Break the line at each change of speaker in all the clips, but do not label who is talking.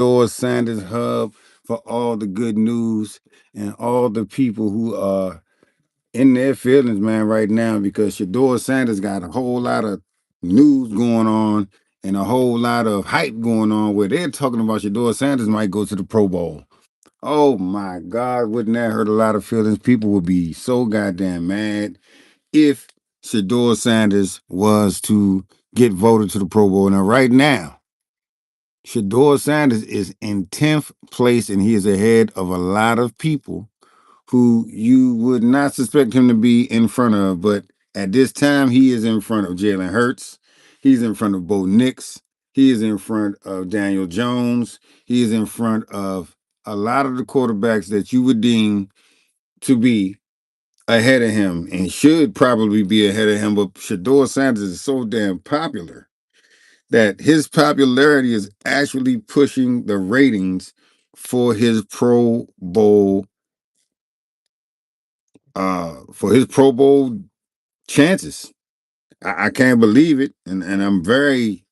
Shedeur Sanders Hub for all the good news and all the people who are in their feelings, man, right now because Shedeur Sanders got a whole lot of news going on and a whole lot of hype going on where they're talking about Shedeur Sanders might go to the Pro Bowl. Oh my God, wouldn't that hurt a lot of feelings? People would be so goddamn mad if Shedeur Sanders was to get voted to the Pro Bowl. Now, right now, Shedeur Sanders is in 10th place and he is ahead of a lot of people who you would not suspect him to be in front of. But at this time, he is in front of Jalen Hurts. He's in front of Bo Nix. He is in front of Daniel Jones. He is in front of a lot of the quarterbacks that you would deem to be ahead of him and should probably be ahead of him. But Shedeur Sanders is so damn popular that his popularity is actually pushing the ratings for his Pro Bowl chances. I can't believe it, and I'm very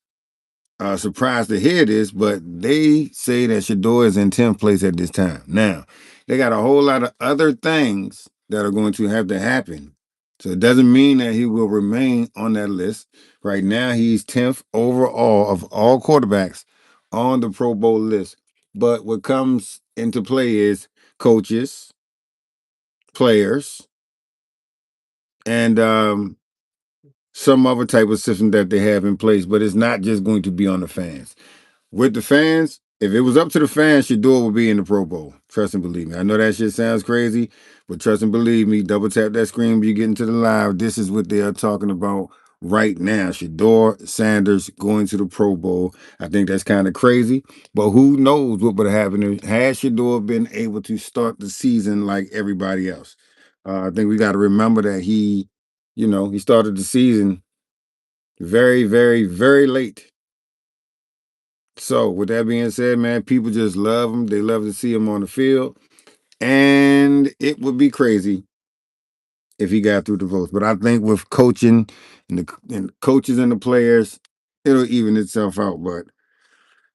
surprised to hear this, but they say that Shedeur is in 10th place at this time. Now, they got a whole lot of other things that are going to have to happen. So it doesn't mean that he will remain on that list. Right now, he's 10th overall of all quarterbacks on the Pro Bowl list. But what comes into play is coaches, players, and some other type of system that they have in place. But it's not just going to be on the fans. With the fans, if it was up to the fans, Shedeur would be in the Pro Bowl. Trust and believe me. I know that shit sounds crazy, but trust and believe me, double tap that screen when you get into the live. This is what they are talking about right now. Shedeur Sanders going to the Pro Bowl. I think that's kind of crazy, but who knows what would have happened had Shedeur been able to start the season like everybody else. I think we got to remember that he started the season very, very, very late. So, with that being said, man, people just love him. They love to see him on the field. And it would be crazy if he got through the votes. But I think with coaching and the coaches and the players, it'll even itself out. But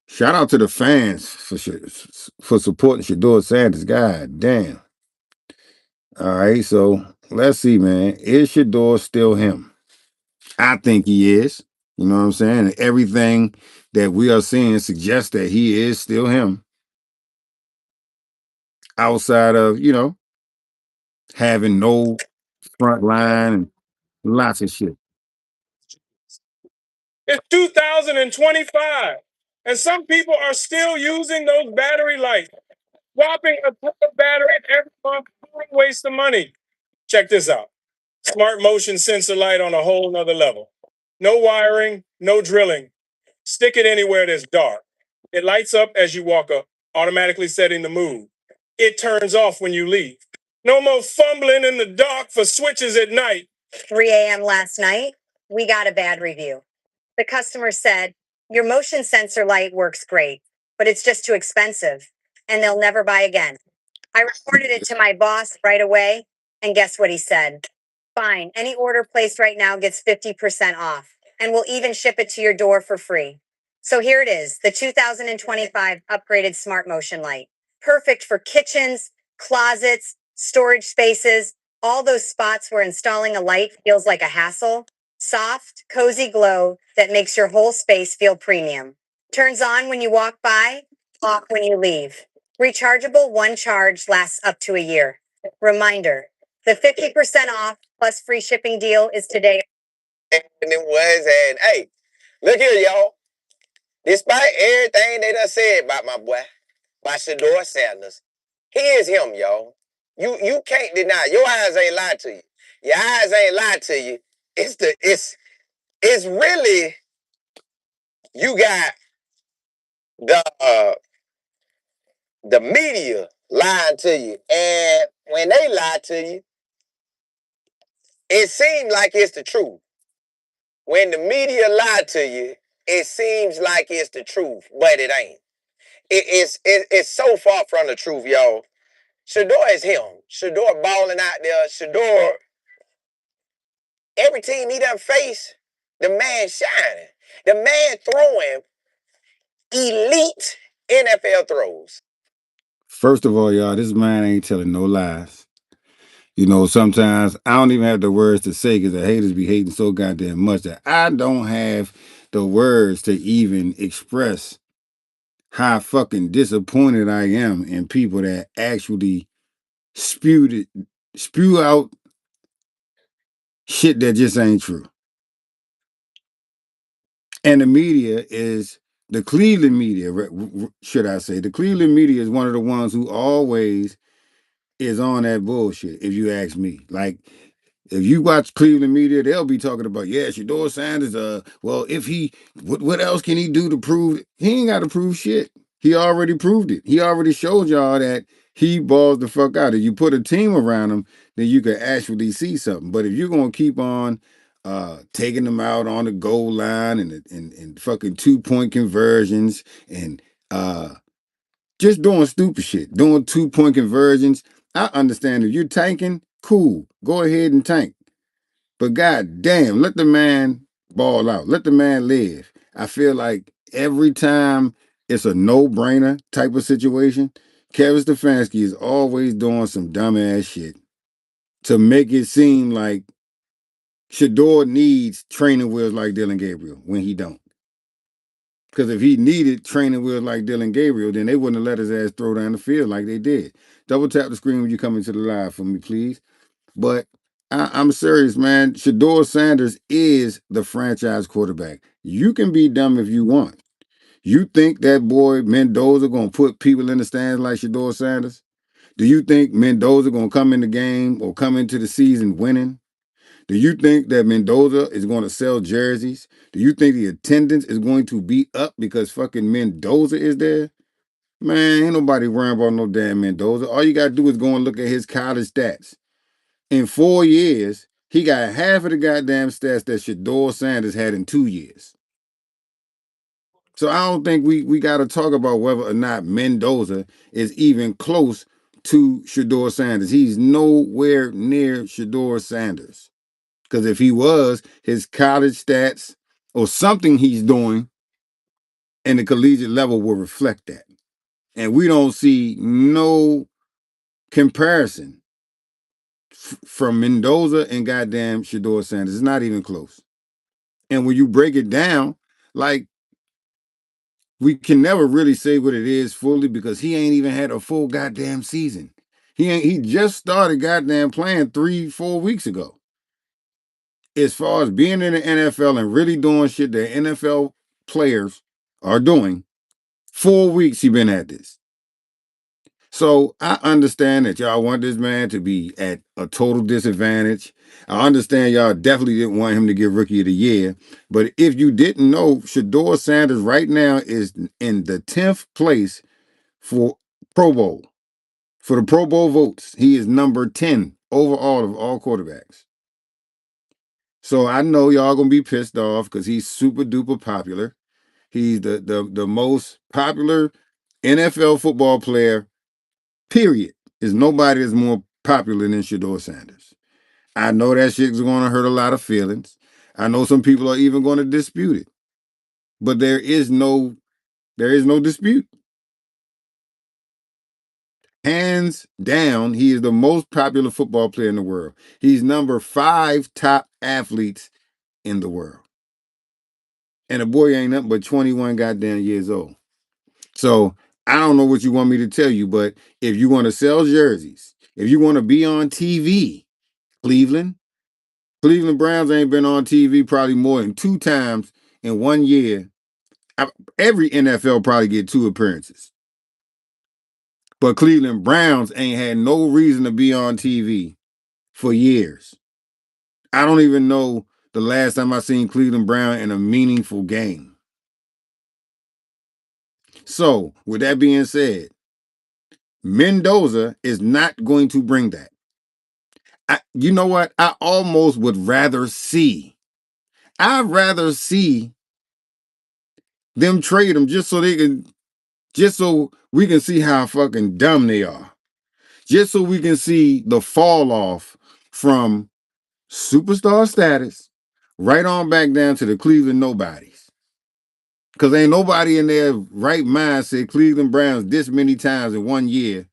shout out to the fans for supporting Shedeur Sanders. God damn. All right, so let's see, man. Is Shedeur still him? I think he is. You know what I'm saying? And everything that we are seeing suggests that he is still him outside of, having no front line and lots of shit.
It's 2025, and some people are still using those battery lights, swapping a ton of battery every month, waste of money. Check this out. Smart motion sensor light on a whole nother level. No wiring, no drilling. Stick it anywhere that's dark. It lights up as you walk up, automatically setting the mood. It turns off when you leave. No more fumbling in the dark for switches at night. 3 a.m. last night, we got a bad review. The customer said, "Your motion sensor light works great, but it's just too expensive, and they'll never buy again." I reported it to my boss right away, and guess what he said? "Fine, any order placed right now gets 50% off, and we'll even ship it to your door for free." So here it is, the 2025 upgraded Smart Motion Light. Perfect for kitchens, closets, storage spaces, all those spots where installing a light feels like a hassle. Soft, cozy glow that makes your whole space feel premium. Turns on when you walk by, off when you leave. Rechargeable, one charge lasts up to a year. Reminder, the 50% off plus free shipping deal is today. And it was, and hey, look here, y'all. Despite everything they done said about my boy, by Shedeur Sanders, he is him, y'all. You can't deny. Your eyes ain't lied to you. Your eyes ain't lied to you. It's really, you got the the media lying to you, and when they lie to you, it seems like it's the truth. When the media lie to you, it seems like it's the truth, but it ain't. It's so far from the truth, y'all. Shedeur is him. Shedeur balling out there. Shedeur, every team he done face, the man shining. The man throwing elite NFL throws.
First of all, y'all, this man ain't telling no lies. You know, sometimes I don't even have the words to say because the haters be hating so goddamn much that I don't have the words to even express how fucking disappointed I am in people that actually spew out shit that just ain't true. And the media is the Cleveland media, should I say? The Cleveland media is one of the ones who always is on that bullshit, if you ask me. Like, if you watch Cleveland media, they'll be talking about, yeah, Shedeur Sanders, well, if he, what else can he do to prove it? He ain't got to prove shit. He already proved it. He already showed y'all that he balls the fuck out. If you put a team around him, then you can actually see something. But if you're going to keep on taking them out on the goal line and fucking 2-point conversions and just doing stupid shit, doing 2-point conversions. I understand if you're tanking, cool, go ahead and tank. But god damn, let the man ball out. Let the man live. I feel like every time it's a no-brainer type of situation, Kevin Stefanski is always doing some dumbass shit to make it seem like Shedeur needs training wheels like Dylan Gabriel when he don't. Because if he needed training wheels like Dylan Gabriel, then they wouldn't have let his ass throw down the field like they did. Double tap the screen when you come into the live for me, please. But I'm serious, man. Shedeur Sanders is the franchise quarterback. You can be dumb if you want. You think that boy Mendoza gonna put people in the stands like Shedeur Sanders? Do you think Mendoza gonna come in the game or come into the season winning? Do you think that Mendoza is going to sell jerseys? Do you think the attendance is going to be up because fucking Mendoza is there? Man, ain't nobody worrying about no damn Mendoza. All you got to do is go and look at his college stats. In 4 years, he got half of the goddamn stats that Shedeur Sanders had in 2 years. So I don't think we got to talk about whether or not Mendoza is even close to Shedeur Sanders. He's nowhere near Shedeur Sanders. Because if he was, his college stats or something he's doing in the collegiate level will reflect that. And we don't see no comparison from Mendoza and goddamn Shedeur Sanders. It's not even close. And when you break it down, like we can never really say what it is fully because he ain't even had a full goddamn season. He just started goddamn playing 3-4 weeks ago. As far as being in the NFL and really doing shit that NFL players are doing, 4 weeks he been at this. So I understand that y'all want this man to be at a total disadvantage. I understand y'all definitely didn't want him to get Rookie of the Year. But if you didn't know, Shedeur Sanders right now is in the 10th place for Pro Bowl. For the Pro Bowl votes, he is number 10 overall of all quarterbacks. So I know y'all gonna be pissed off because he's super duper popular. He's the most popular NFL football player, period. There's nobody that's more popular than Shedeur Sanders. I know that shit's gonna hurt a lot of feelings. I know some people are even gonna dispute it. But there is no dispute. Hands down, he is the most popular football player in the world. He's number 5 top athletes in the world. And the boy ain't nothing but 21 goddamn years old. So I don't know what you want me to tell you, but if you want to sell jerseys, if you want to be on TV, Cleveland, Cleveland Browns ain't been on TV probably more than 2 times in 1 year. Every NFL probably get 2 appearances. But Cleveland Browns ain't had no reason to be on TV for years. I don't even know the last time I seen Cleveland Brown in a meaningful game. So, with that being said, Mendoza is not going to bring that. You know what? I almost would rather see. I'd rather see them trade him just so we can see how fucking dumb they are. Just so we can see the fall off from superstar status right on back down to the Cleveland nobodies. Because ain't nobody in their right mind said Cleveland Browns this many times in 1 year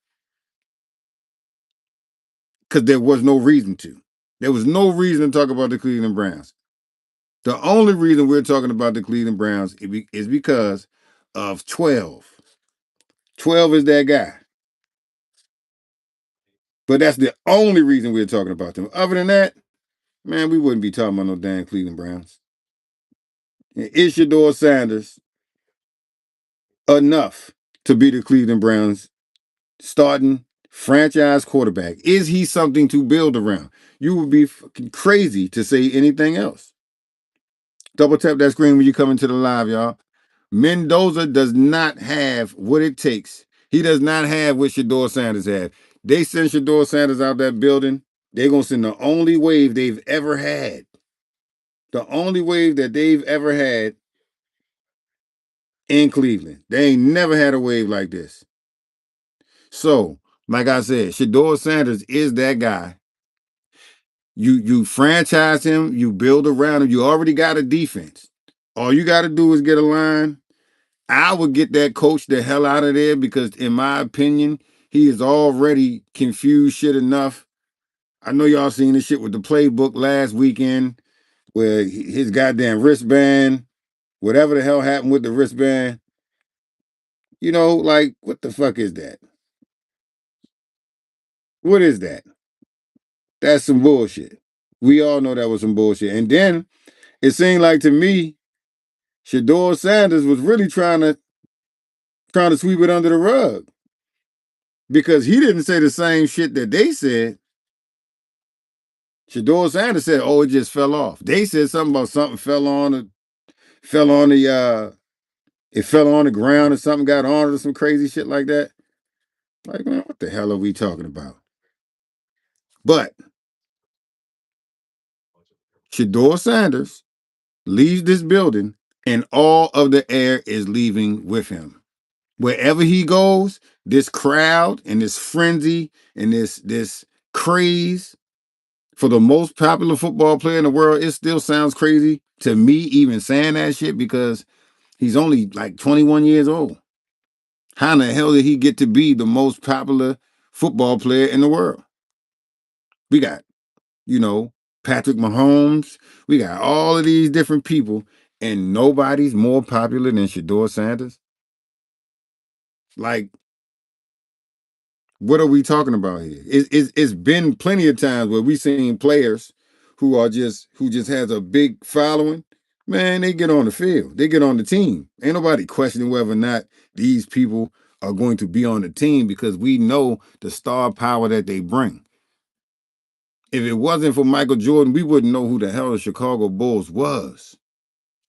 because there was no reason to. There was no reason to talk about the Cleveland Browns. The only reason we're talking about the Cleveland Browns is because of 12. 12 is that guy. But that's the only reason we're talking about them. Other than that, man, we wouldn't be talking about no damn Cleveland Browns. Is Shedeur Sanders enough to be the Cleveland Browns starting franchise quarterback? Is he something to build around? You would be fucking crazy to say anything else. Double tap that screen when you come into the live, y'all. Mendoza does not have what it takes. He does not have what Shedeur Sanders had. They send Shedeur Sanders out that building. They're going to send the only wave they've ever had. The only wave that they've ever had in Cleveland. They ain't never had a wave like this. So, like I said, Shedeur Sanders is that guy. You franchise him, you build around him. You already got a defense. All you got to do is get a line. I would get that coach the hell out of there because, in my opinion, he is already confused shit enough. I know y'all seen this shit with the playbook last weekend where his goddamn wristband, whatever the hell happened with the wristband, like, what the fuck is that? What is that? That's some bullshit. We all know that was some bullshit. And then it seemed like to me, Shedeur Sanders was really trying to sweep it under the rug because he didn't say the same shit that they said. Shedeur Sanders said, "Oh, it just fell off." They said something about something fell on the it fell on the ground or something got on it or some crazy shit like that. Like, man, what the hell are we talking about? But Shedeur Sanders leaves this building and all of the air is leaving with him. Wherever he goes, this crowd and this frenzy and this craze for the most popular football player in the world, it still sounds crazy to me even saying that shit because he's only like 21 years old. How in the hell did he get to be the most popular football player in the world? We got, you know, Patrick Mahomes. We got all of these different people, and nobody's more popular than Shedeur Sanders. Like, what are we talking about here? It's been plenty of times where we've seen players who just has a big following. Man, they get on the field, they get on the team. Ain't nobody questioning whether or not these people are going to be on the team because we know the star power that they bring. If it wasn't for Michael Jordan, we wouldn't know who the hell the Chicago Bulls was.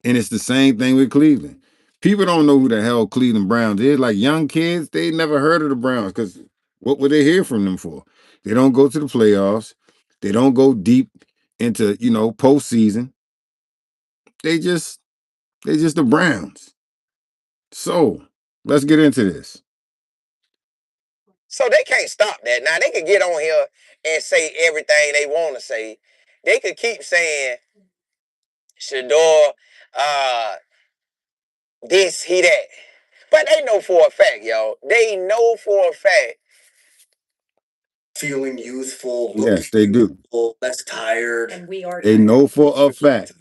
And it's the same thing with Cleveland. People don't know who the hell Cleveland Browns is. Like young kids, they never heard of the Browns because what would they hear from them for? They don't go to the playoffs. They don't go deep into, postseason. They just the Browns. So let's get into this.
So they can't stop that. Now they can get on here and say everything they want to say. They could keep saying Shedeur, uh, this, he, that. But they know for a fact, yo. They know for a fact. Feeling youthful,
Yes, they do.
less tired.
They know for a fact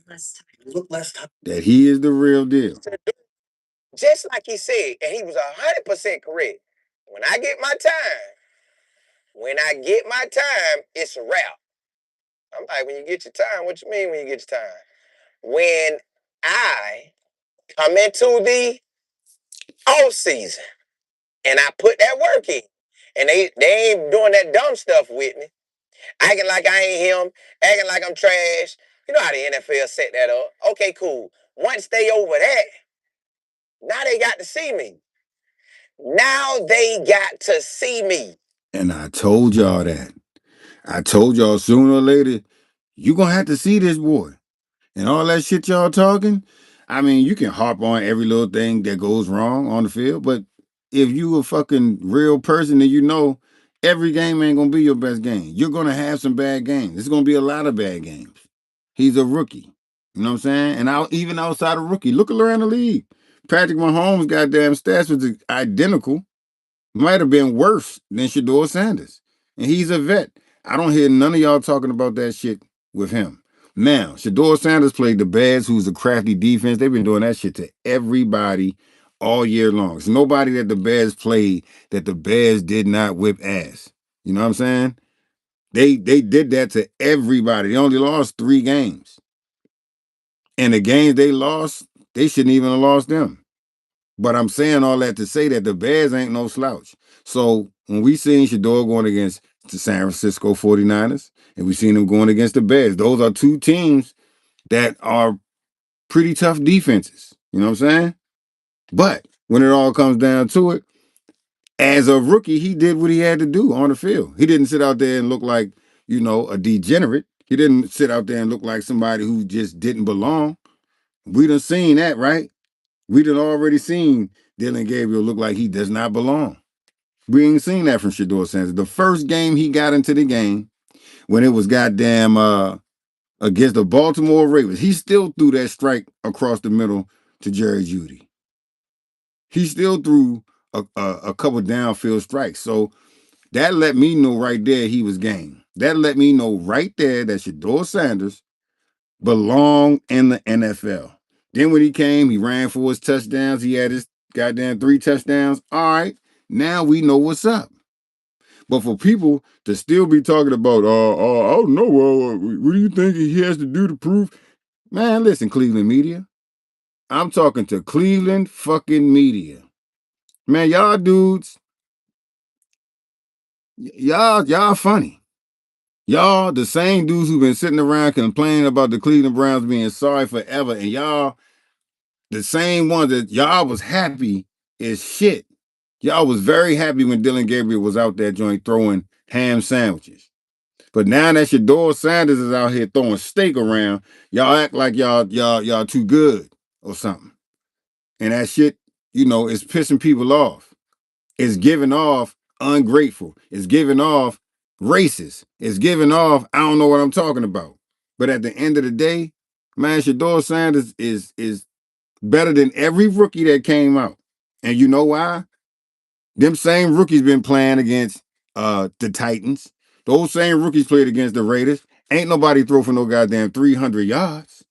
Look less tired.
that he is the real deal.
Just like he said, and he was 100% correct. When I get my time, it's a wrap. I'm like, when you get your time, what you mean when you get your time? When I come into the off season and I put that work in, and they ain't doing that dumb stuff with me, acting like I ain't him, acting like I'm trash. You know how the NFL set that up. Okay, cool. Once they over that, now they got to see me. Now they got to see me.
And I told y'all that. I told y'all sooner or later, you're going to have to see this boy. And all that shit y'all talking, I mean, you can harp on every little thing that goes wrong on the field, but if you a fucking real person and every game ain't gonna be your best game. You're gonna have some bad games. It's gonna be a lot of bad games. He's a rookie. You know what I'm saying? And even outside of rookie, look around the league. Patrick Mahomes' goddamn stats was identical. Might have been worse than Shedeur Sanders. And he's a vet. I don't hear none of y'all talking about that shit with him. Now, Shedeur Sanders played the Bears, who's a crafty defense. They've been doing that shit to everybody all year long. There's nobody that the Bears played that the Bears did not whip ass. You know what I'm saying? They did that to everybody. They only lost 3 games. And the games they lost, they shouldn't even have lost them. But I'm saying all that to say that the Bears ain't no slouch. So when we seen Shedeur going against the San Francisco 49ers and we seen him going against the Bears, those are 2 teams that are pretty tough defenses. You know what I'm saying? But when it all comes down to it, as a rookie, he did what he had to do on the field. He didn't sit out there and look like, a degenerate. He didn't sit out there and look like somebody who just didn't belong. We done seen that, right? We done already seen Dylan Gabriel look like he does not belong. We ain't seen that from Shedeur Sanders. The first game he got into the game, when it was goddamn against the Baltimore Ravens, he still threw that strike across the middle to Jerry Jeudy. He still threw a couple downfield strikes. So that let me know right there he was game. That let me know right there that Shedeur Sanders belonged in the NFL. Then when he came, he ran for his touchdowns. He had his goddamn 3 touchdowns. All right, now we know what's up. But for people to still be talking about, I don't know, what do you think he has to do to prove? Man, listen, Cleveland media. I'm talking to Cleveland fucking media. Man, y'all dudes, y'all funny. Y'all, the same dudes who've been sitting around complaining about the Cleveland Browns being sorry forever, and y'all, the same ones that y'all was happy as shit. Y'all was very happy when Dylan Gabriel was out there joint throwing ham sandwiches. But now that Shedeur Sanders is out here throwing steak around, y'all act like y'all too good or something. And that shit, is pissing people off. It's giving off ungrateful. It's giving off racist. It's giving off, I don't know what I'm talking about. But at the end of the day, man, Shedeur Sanders is better than every rookie that came out. And you know why? Them same rookies been playing against the Titans. Those same rookies played against the Raiders. Ain't nobody throw for no goddamn 300 yards.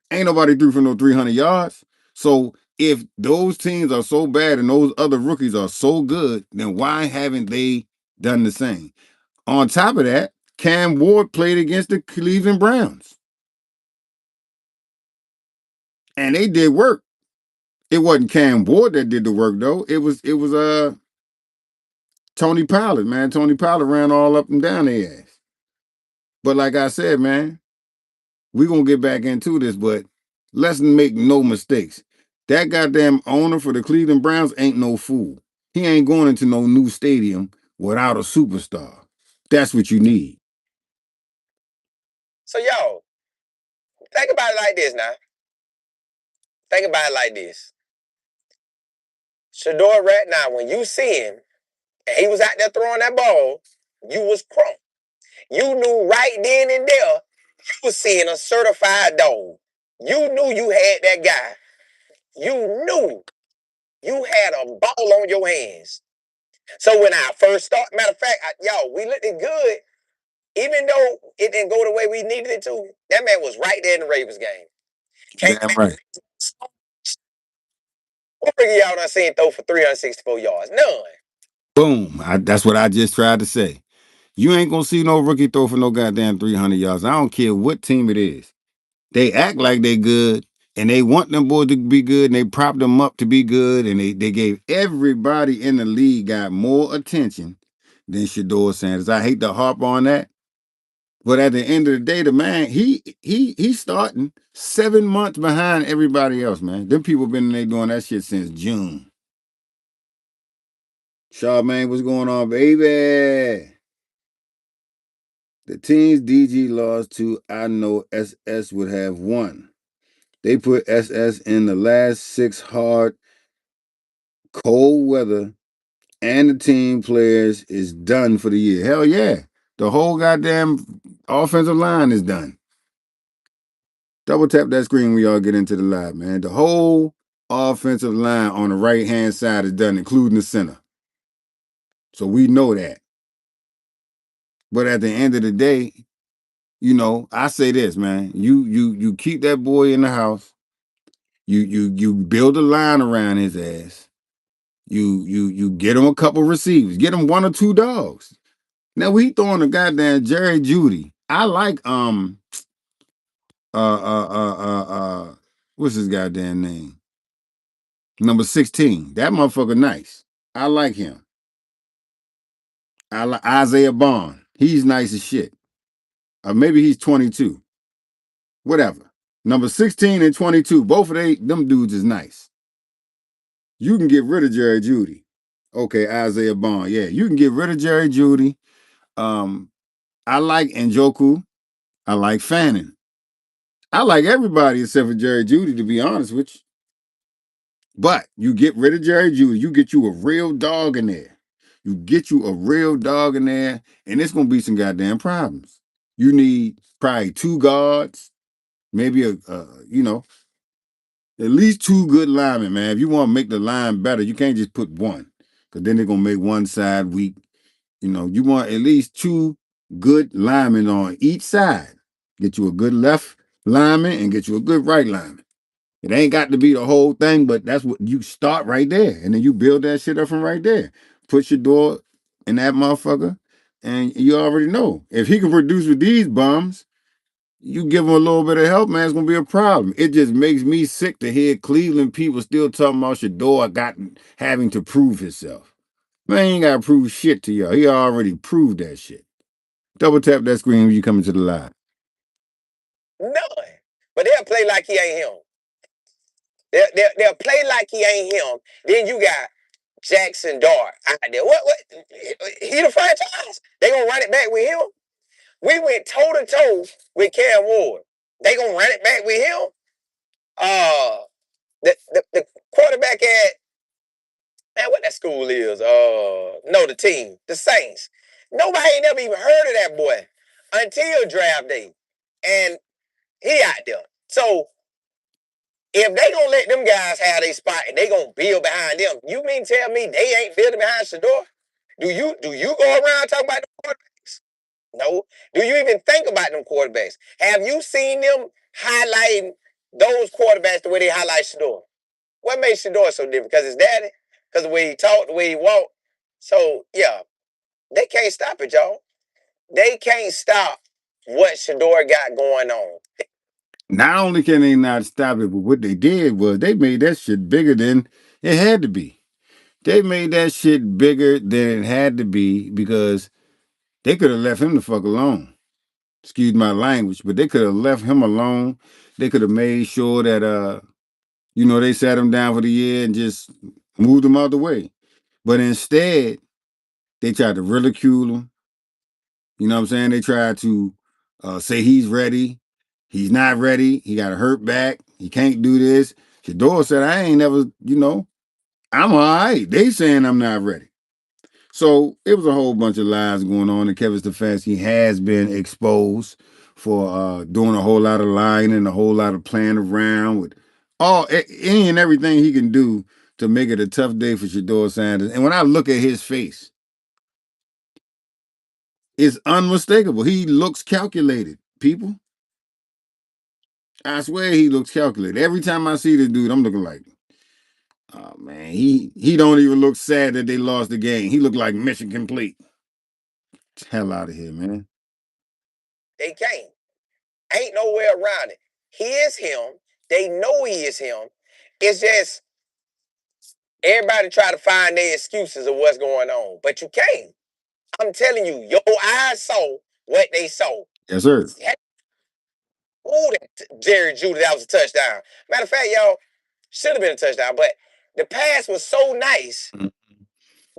Ain't nobody threw for no 300 yards. So if those teams are so bad and those other rookies are so good, then why haven't they done the same? On top of that, Cam Ward played against the Cleveland Browns. And they did work. It wasn't Cam Ward that did the work though. It was Tony Pollard, man. Tony Pollard ran all up and down their ass. But like I said, man, we're gonna get back into this, but let's make no mistakes. That goddamn owner for the Cleveland Browns ain't no fool. He ain't going into no new stadium without a superstar. That's what you need.
So, yo, think about it like this now. Think about it like this. Shedeur right now, when you see him, and he was out there throwing that ball, you was crunk. You knew right then and there you was seeing a certified dog. You knew you had that guy. You knew you had a ball on your hands. So when I first started, matter of fact, we looked good. Even though it didn't go the way we needed it to, that man was right there in the Ravens game. Came
Damn
back.
right.
What bring you out on saying throw for 364 yards? None.
Boom. That's what I just tried to say. You ain't gonna see no rookie throw for no goddamn 300 yards. I don't care what team it is. They act like they good and they want them boys to be good and they prop them up to be good and they gave everybody in the league got more attention than Shedeur Sanders. I hate to harp on that, but at the end of the day, the man he's starting 7 months behind everybody else, man. Them people been in there doing that shit since June. Charmaine, what's going on, baby? The teams DG lost to, I know SS would have won. They put SS in the last 6 hard, cold weather, and the team players is done for the year. Hell yeah. The whole goddamn offensive line is done. Double tap that screen when y'all get into the live, man. The whole offensive line on the right hand side is done, including the center. So we know that. But at the end of the day, I say this, man. You keep that boy in the house. You build a line around his ass. You get him a couple receivers. Get him one or two dogs. Now we throwing a goddamn Jerry Judy. I like uh uh uh uh what's his goddamn name? Number 16. That motherfucker nice. I like him. I like Isaiah Bond. He's nice as shit. Maybe he's 22. Whatever. Number 16 and 22. Both of them dudes is nice. You can get rid of Jerry Judy. Okay, Isaiah Bond. Yeah, you can get rid of Jerry Judy. I like Njoku. I like Fannin. I like everybody except for Jerry Judy, to be honest with you. But you get rid of Jerry Judy, you get you a real dog in there. You get you a real dog in there, and it's gonna be some goddamn problems. You need probably two guards, maybe at least two good linemen, man. If you want to make the line better, you can't just put one, because then they're gonna make one side weak. You want at least two good linemen on each side. Get you a good left lineman and get you a good right lineman. It ain't got to be the whole thing, but that's what you start right there. And then you build that shit up from right there. Put Shedeur in that motherfucker, and you already know. If he can produce with these bums, you give him a little bit of help, man, it's gonna be a problem. It just makes me sick to hear Cleveland people still talking about Shedeur having to prove himself. Man, he ain't gotta prove shit to y'all. He already proved that shit. Double tap that screen when you come into the live.
None. But they'll play like he ain't him. They'll play like he ain't him. Then you got Jackson Dart out there. What? He the franchise. They gonna run it back with him. We went toe to toe with Cam Ward. They gonna run it back with him. The quarterback at man, what that school is? No, the team, the Saints. Nobody ain't never even heard of that boy until draft day, and he out there. So if they gonna let them guys have their spot and they gonna build behind them, you mean tell me they ain't building behind Shedeur? Do you go around talking about the quarterbacks? No. Do you even think about them quarterbacks? Have you seen them highlighting those quarterbacks the way they highlight Shedeur? What makes Shedeur so different? Because his daddy? Because the way he talked, the way he walked. So yeah, they can't stop it, y'all. They can't stop what Shedeur got going on.
Not only can they not stop it, but what they did was they made that shit bigger than it had to be. They made that shit bigger than it had to be because they could have left him the fuck alone. Excuse my language, but they could have left him alone. They could have made sure that they sat him down for the year and just moved him out the way. But instead, they tried to ridicule him. You know what I'm saying? They tried to say he's ready. He's not ready. He got a hurt back. He can't do this. Shedeur said, I ain't never, I'm all right. They saying I'm not ready. So it was a whole bunch of lies going on, and Kevin Stefanski has been exposed for doing a whole lot of lying and a whole lot of playing around with any and everything he can do to make it a tough day for Shedeur Sanders. And when I look at his face, it's unmistakable. He looks calculated, people. I swear he looks calculated. Every time I see this dude, I'm looking like, oh man, he don't even look sad that they lost the game. He looked like mission complete. Hell out of here, man.
They can't. Ain't nowhere around it. He is him. They know he is him. It's just everybody try to find their excuses of what's going on, but you can't. I'm telling you, your eyes saw what they saw.
Yes, sir.
Oh, that Jerry Judy, that was a touchdown. Matter of fact, y'all, should have been a touchdown, but the pass was so nice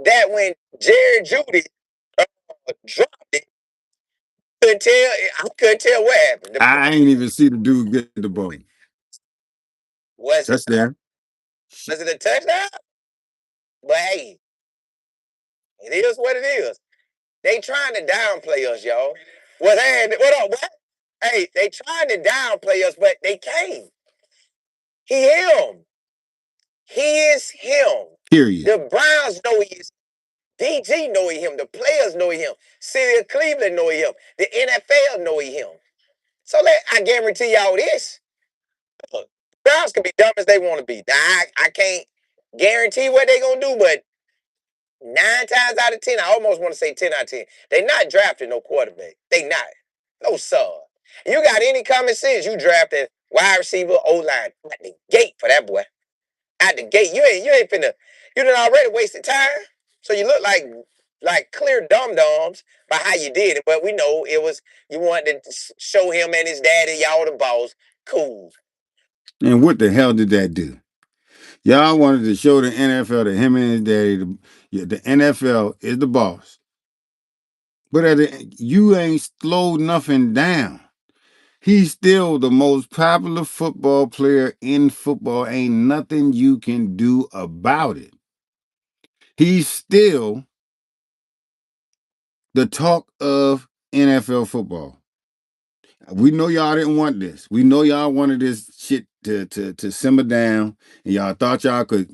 that when Jerry Judy dropped it, I couldn't tell what happened.
I ain't even see the dude get the ball.
Was it
Touchdown.
was it a touchdown? But hey, it is what it is. They trying to downplay us, y'all. What up? What? Hey, they trying to downplay us, but they can't. He him. He is him.
Period.
The Browns know he is. DG know him. The players know him. City of Cleveland know him. The NFL know him. So I guarantee y'all this. Look, Browns can be dumb as they want to be. Now, I can't guarantee what they're going to do, but 9 times out of 10, I almost want to say 10 out of 10, they not drafting no quarterback. They not. No, sir. You got any common sense, you drafting wide receiver, O-line at the gate for that boy. At the gate. You ain't finna, you done already wasted time. So you look like clear dum-dums by how you did it. But we know it was, you wanted to show him and his daddy, y'all the boss. Cool.
And what the hell did that do? Y'all wanted to show the NFL that him and his daddy, the NFL is the boss. But you ain't slowed nothing down. He's still the most popular football player in football. Ain't nothing you can do about it. He's still the talk of NFL football. We know y'all didn't want this. We know y'all wanted this shit to simmer down, and y'all thought y'all could,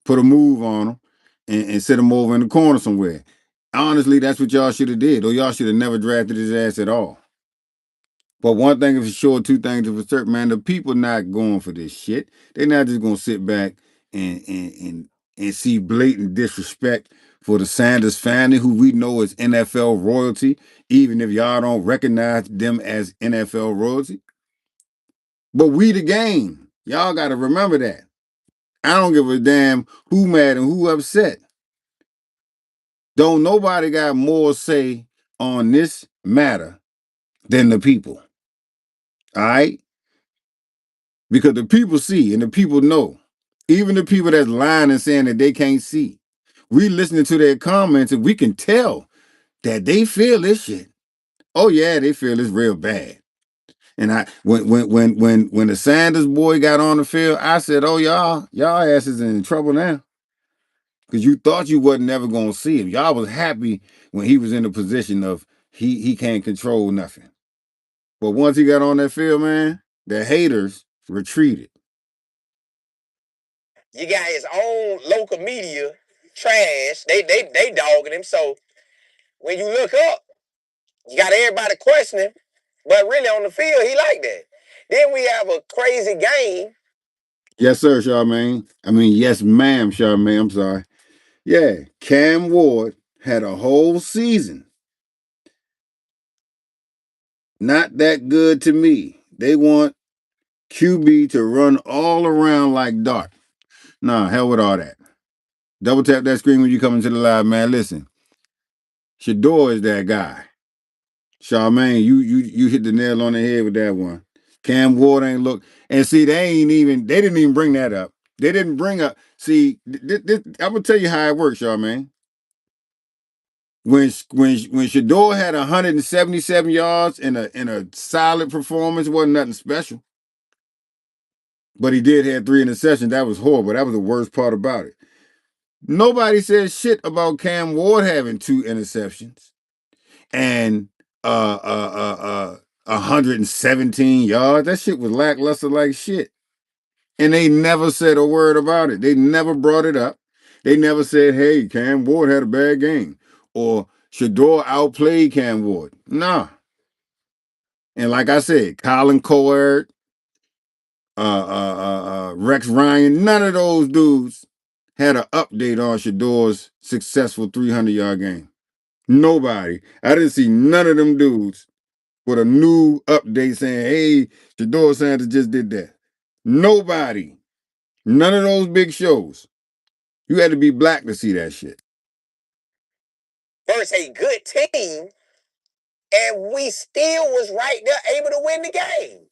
put a move on him and sit him over in the corner somewhere. Honestly, that's what y'all should have did, or y'all should have never drafted his ass at all. But one thing is for sure, two things are for certain, man. The people not going for this shit. They're not just gonna sit back and see blatant disrespect for the Sanders family, who we know is NFL royalty, even if y'all don't recognize them as NFL royalty. But we the game. Y'all gotta remember that. I don't give a damn who mad and who upset. Don't nobody got more say on this matter than the people. All right? Because the people see and the people know. Even the people that's lying and saying that they can't see. We listening to their comments and we can tell that they feel this shit. Oh yeah, they feel it's real bad. And when the Sanders boy got on the field, I said, "Oh y'all asses in trouble now." Because you thought you wasn't never gonna see him. Y'all was happy when he was in the position of he can't control nothing. But once he got on that field, man, the haters retreated.
You got his own local media trash. They dogging him. So when you look up, you got everybody questioning, but really on the field, he like that. Then we have a crazy game.
Yes, sir, Charmaine. I mean, yes, ma'am, Charmaine. I'm sorry. Yeah, Cam Ward had a whole season. Not that good to me. They want QB to run all around like Dart. Nah, hell with all that. Double tap that screen when you come into the live, man. Listen, Shedeur is that guy. Charmaine, you hit the nail on the head with that one. Cam Ward ain't look, and see they didn't even bring that up. They didn't bring up. See, I'm gonna tell you how it works, Charmaine. When Shedeur had 177 yards in a solid performance, wasn't nothing special. But he did have 3 interceptions. That was horrible. That was the worst part about it. Nobody said shit about Cam Ward having 2 interceptions and 117 yards. That shit was lackluster like shit. And they never said a word about it. They never brought it up. They never said, hey, Cam Ward had a bad game. Or Shedeur outplayed Cam Ward. Nah. And like I said, Colin Cowherd, Rex Ryan, none of those dudes had an update on Shedeur's successful 300-yard game. Nobody. I didn't see none of them dudes with a new update saying, hey, Shedeur Sanders just did that. Nobody. None of those big shows. You had to be black to see that shit.
Versus a good team, and we still was right there able to win the game.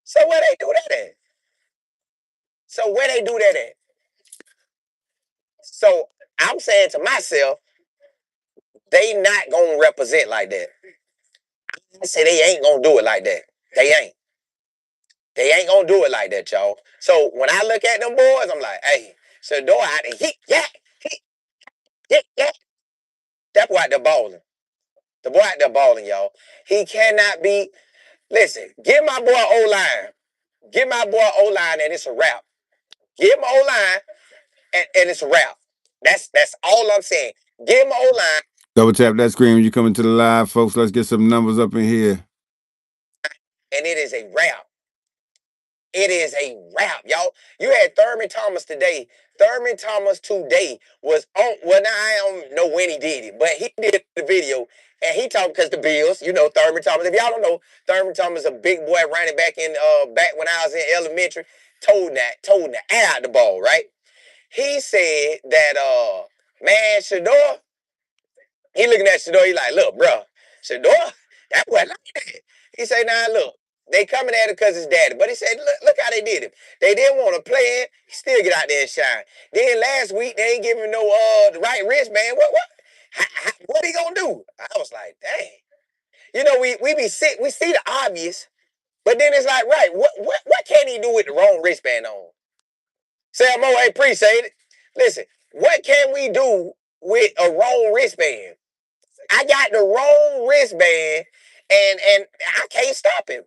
So where they do that at? So where they do that at? So I'm saying to myself, they not gonna represent like that. I say they ain't gonna do it like that. They ain't. They ain't gonna do it like that, y'all. So when I look at them boys, I'm like, hey, so door out there, yeah. That boy out there balling. The boy out there balling, y'all. He cannot be. Listen, give my boy O line. Give my boy O line, and it's a wrap. Give him O line, and it's a wrap. That's all I'm saying. Give him O line,
Double tap that screen when you come into the live, folks. Let's get some numbers up in here.
and it is a wrap. It is a wrap, y'all. You had Thurman Thomas today. Thurman Thomas today was on. Well, now I don't know when he did it, but he did the video and he talked because the Bills, Thurman Thomas. If y'all don't know, Thurman Thomas, a big boy running back in back when I was in elementary, told the air out the ball, right? He said that man, Shedeur, he looking at Shedeur, he like, look, bro, Shedeur, that boy like that. He say, nah, look, they coming at it because it's daddy. But he said, look how they did him. They didn't want to play him. He still get out there and shine. Then last week they ain't giving him no the right wristband. What he gonna do? I was like, dang. We be sick. We see the obvious, but then it's like, right, what can he do with the wrong wristband on? Sam Mo, I appreciate it. Listen, what can we do with a wrong wristband? I got the wrong wristband, and I can't stop him.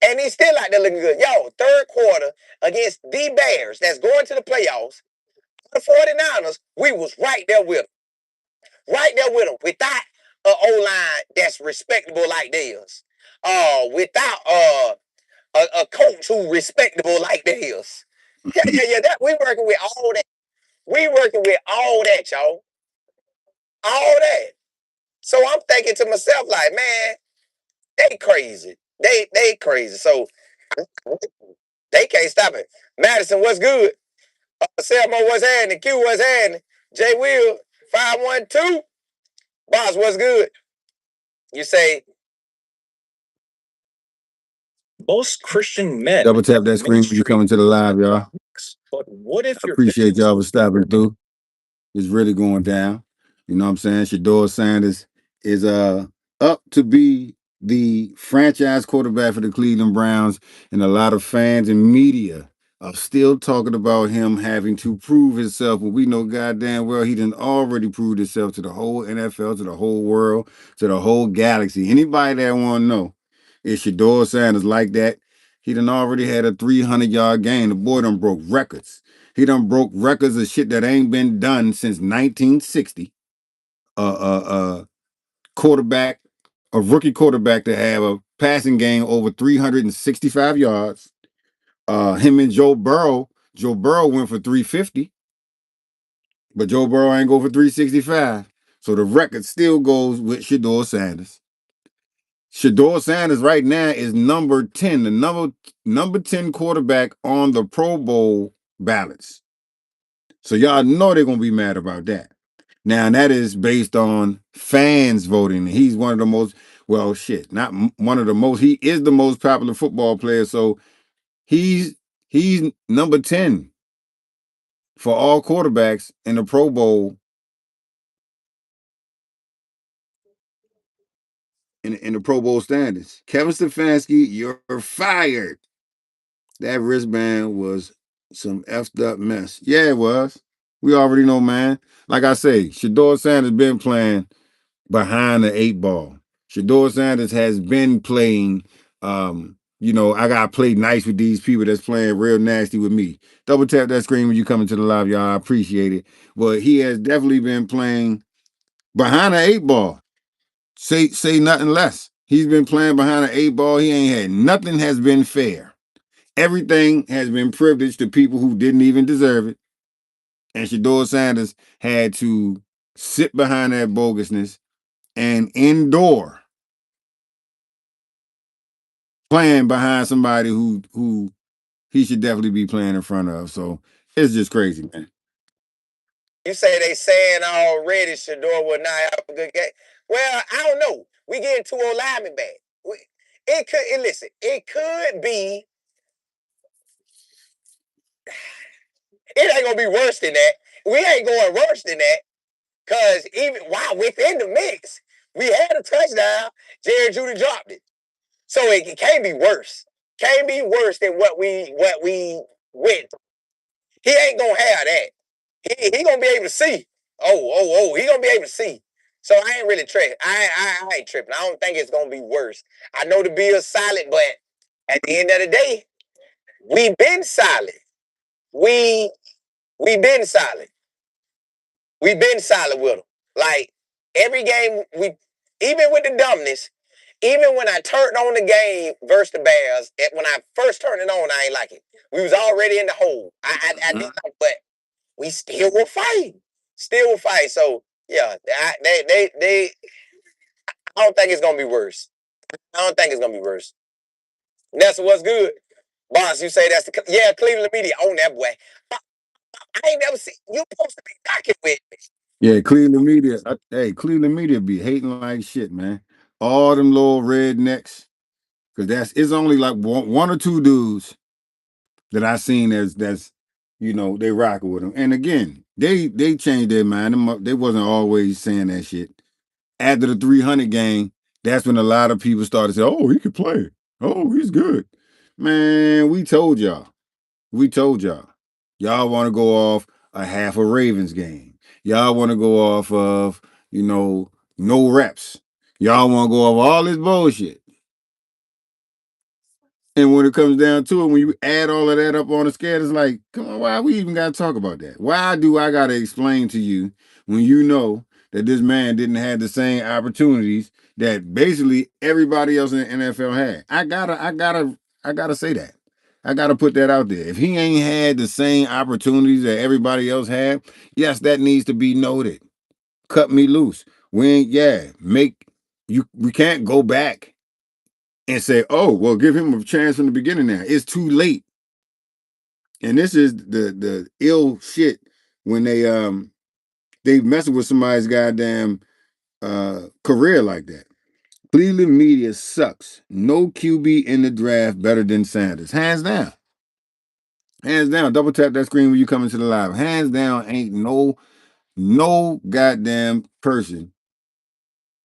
And he's still out there looking good. Yo, third quarter against the Bears that's going to the playoffs, the 49ers, we was right there with them. Right there with them. Without an O-line that's respectable like theirs. Without a coach who respectable like theirs. Yeah. That we working with all that. We working with all that, y'all. All that. So I'm thinking to myself, like, man, they crazy. They crazy. So they can't stop it. Madison, what's good? Selmo, what's happening? Q, what's happening? J Will, 512. Boss, what's good? You say most Christian men
Double tap
have
that screen when you come
ministry,
into the live, y'all.
but what if
I
your
appreciate
vision
y'all for stopping through. It's really going down. You know what I'm saying? Shedeur Sanders is up to be the franchise quarterback for the Cleveland Browns, and a lot of fans and media are still talking about him having to prove himself. But we know goddamn well he done already proved himself to the whole NFL, to the whole world, to the whole galaxy. Anybody that want to know is Shedeur Sanders like that? He done already had a 300-yard game. The boy done broke records. He done broke records of shit that ain't been done since 1960. Quarterback, a rookie quarterback to have a passing game over 365 yards. Him and Joe Burrow. Joe Burrow went for 350, but Joe Burrow ain't go for 365. So the record still goes with Shedeur Sanders. Shedeur Sanders right now is number 10, the number 10 quarterback on the Pro Bowl ballots. So y'all know they're gonna be mad about that. Now that is based on fans voting. He's one of the most not one of the most. He is the most popular football player. So he's he's number 10 for all quarterbacks in the Pro Bowl in the Pro Bowl standards. Kevin Stefanski, you're fired. That wristband was some effed up mess. Yeah, it was. We already know, man. Like I say, Shedeur Sanders been playing behind the eight ball. Shedeur Sanders has been playing. I gotta play nice with these people that's playing real nasty with me. Double tap that screen when you come into the live, y'all. I appreciate it. But he has definitely been playing behind the eight ball. Say nothing less. He's been playing behind the eight ball. He ain't had nothing has been fair. Everything has been privileged to people who didn't even deserve it. And Shedeur Sanders had to sit behind that bogusness and endure playing behind somebody who he should definitely be playing in front of. So it's just crazy, man.
you say they saying already Shedeur will not have a good game. Well, I don't know. We getting two old linemen back. Listen, it could be. It ain't gonna be worse than that. We ain't going worse than that. Cause even while within the mix, we had a touchdown. Jared Judy dropped it. So it can't be worse. Can't be worse than what we went. He ain't gonna have that. He gonna be able to see. He gonna be able to see. So I ain't really tripping. I ain't tripping. I don't think it's gonna be worse. I know the Bills solid, but at the end of the day, we been solid. we we been solid. We been solid with them. Like every game, we even with the dumbness, even when I turned on the game versus the Bears, when I first turned it on, I ain't like it. We was already in the hole. I didn't like, but we still will fight. Still will fight. So yeah, they. I don't think it's gonna be worse. I don't think it's gonna be worse. That's what's good, boss. You say that's the yeah Cleveland media on that boy. I ain't never seen you supposed to be knocking with me.
Yeah, Cleveland media. Hey, Cleveland media be hating like shit, man. All them little rednecks, because it's only like one or two dudes that I seen that's they rocking with them. And again, they changed their mind. They wasn't always saying that shit. After the 300 game, that's when a lot of people started saying, "Oh, he could play. Oh, he's good." Man, we told y'all. We told y'all. Y'all want to go off a half a Ravens game. Y'all want to go off of, no reps. Y'all want to go off all this bullshit. And when it comes down to it, when you add all of that up on the scale, it's like, come on, why we even got to talk about that? Why do I got to explain to you when you know that this man didn't have the same opportunities that basically everybody else in the NFL had? I gotta say that. I gotta put that out there. If he ain't had the same opportunities that everybody else had, yes, that needs to be noted. Cut me loose. We can't go back and say, oh, well, give him a chance from the beginning now. It's too late. And this is the ill shit when they messing with somebody's goddamn career like that. Cleveland media sucks. No QB in the draft better than Sanders. Hands down. Hands down. Double tap that screen when you come into the live. Hands down, ain't no goddamn person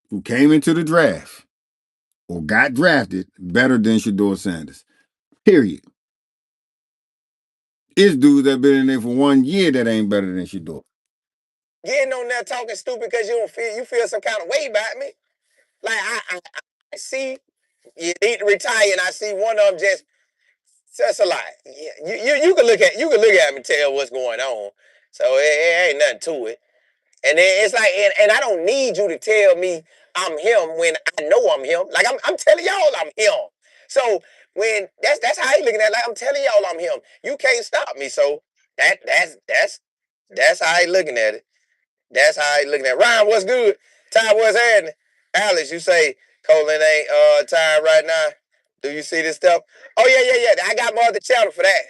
who came into the draft or got drafted better than Shedeur Sanders. Period. It's dudes that been in there for 1 year that ain't better than Shedeur.
Getting on there talking stupid because you feel some kind of way about me. Like I see you need to retire, and I see one of them just that's a lot. You can look at me and tell what's going on. So it ain't nothing to it. And then it's like, and I don't need you to tell me I'm him when I know I'm him. Like I'm telling y'all I'm him. So when that's how he looking at it. Like I'm telling y'all I'm him. You can't stop me. So that's how he looking at it. That's how he looking at it. Ryan, what's good? Ty, what's happening? Alex, you say Colin ain't time right now. Do you see this stuff? Oh yeah. I got my other channel for that.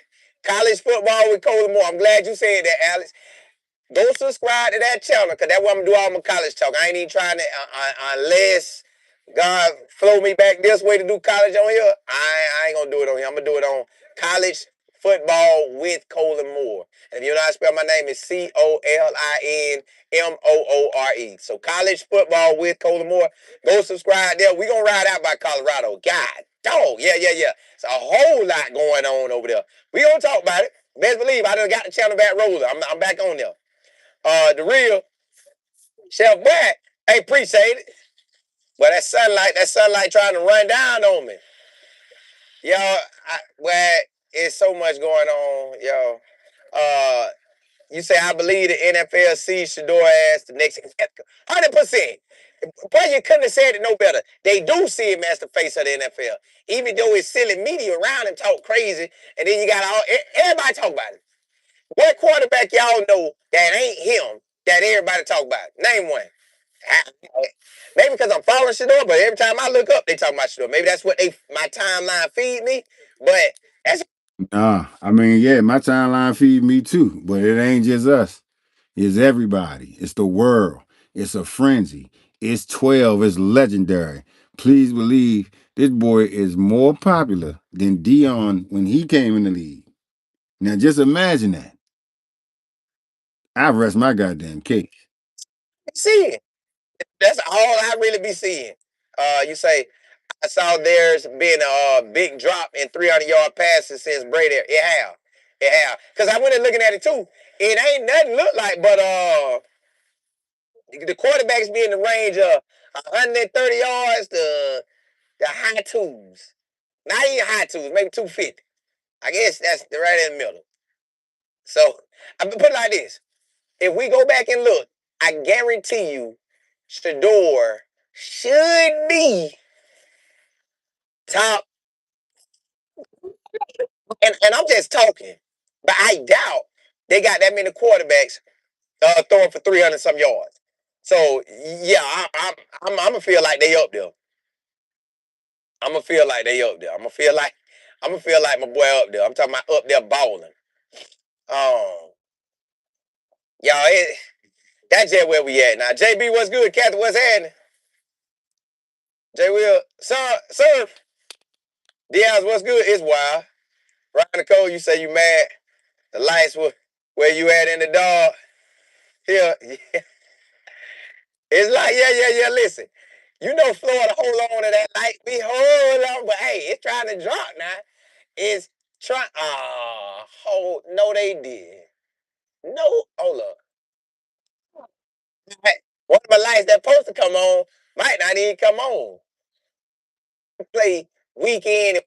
College football with Colin Moore. I'm glad you said that, Alex. Go subscribe to that channel because that's what I'm gonna do all my college talk. I ain't even trying to unless God flow me back this way to do college on here. I ain't gonna do it on here. I'm gonna do it on college football with Colin Moore. And if you know how to spell my name, is COLINMOORE. So college football with Colin Moore. Go subscribe there. We gonna ride out by Colorado. God, dog, yeah. It's a whole lot going on over there. We gonna talk about it. Best believe I done got the channel back rolling. I'm back on there. The real Chef Black. Hey, appreciate it. But that sunlight trying to run down on me. Yo, well, it's so much going on, yo. Uh, you say I believe the NFL sees Shedeur as the next 100%. But you couldn't have said it no better. They do see him as the face of the NFL, even though it's silly media around him talk crazy, and then you got everybody talk about it. What quarterback y'all know that ain't him that everybody talk about? Name one. Maybe because I'm following Shedeur, but every time I look up, they talk about Shedeur. Maybe that's what my timeline feed me. But that's
Nah, I mean, yeah, my timeline feed me too, but it ain't just us. It's everybody. It's the world. It's a frenzy. It's 12. It's legendary. Please believe this boy is more popular than Dion when he came in the league. Now just imagine that. I rest my goddamn case.
seeing. That's all I really be seeing. You say I saw there's been a big drop in 300-yard passes since Brady. It have. Because I went and looking at it too. It ain't nothing look like, but the quarterbacks be in the range of 130 yards to the high twos. Not even high twos, maybe 250. I guess that's right in the middle. So I put it like this: if we go back and look, I guarantee you, Shedeur should be top. And I'm just talking, but I doubt they got that many quarterbacks throwing for 300 some yards. So yeah, I'm gonna feel like they up there. I'm gonna feel like they up there. I'm gonna feel like my boy up there. I'm talking about up there balling. Y'all, that's just where we at now. JB, what's good? Kathy, what's happening? J Will, surf. Diaz, what's good? It's wild. Ryan Nicole, you say you mad? The lights were where you at in the dark. Here, it's like yeah. Listen, you know Florida hold on to that light. We hold on, but hey, it's trying to drop now. It's trying. Hold. No, they did. No, hold up. One of the lights that supposed to come on might not even come on. Play weekend.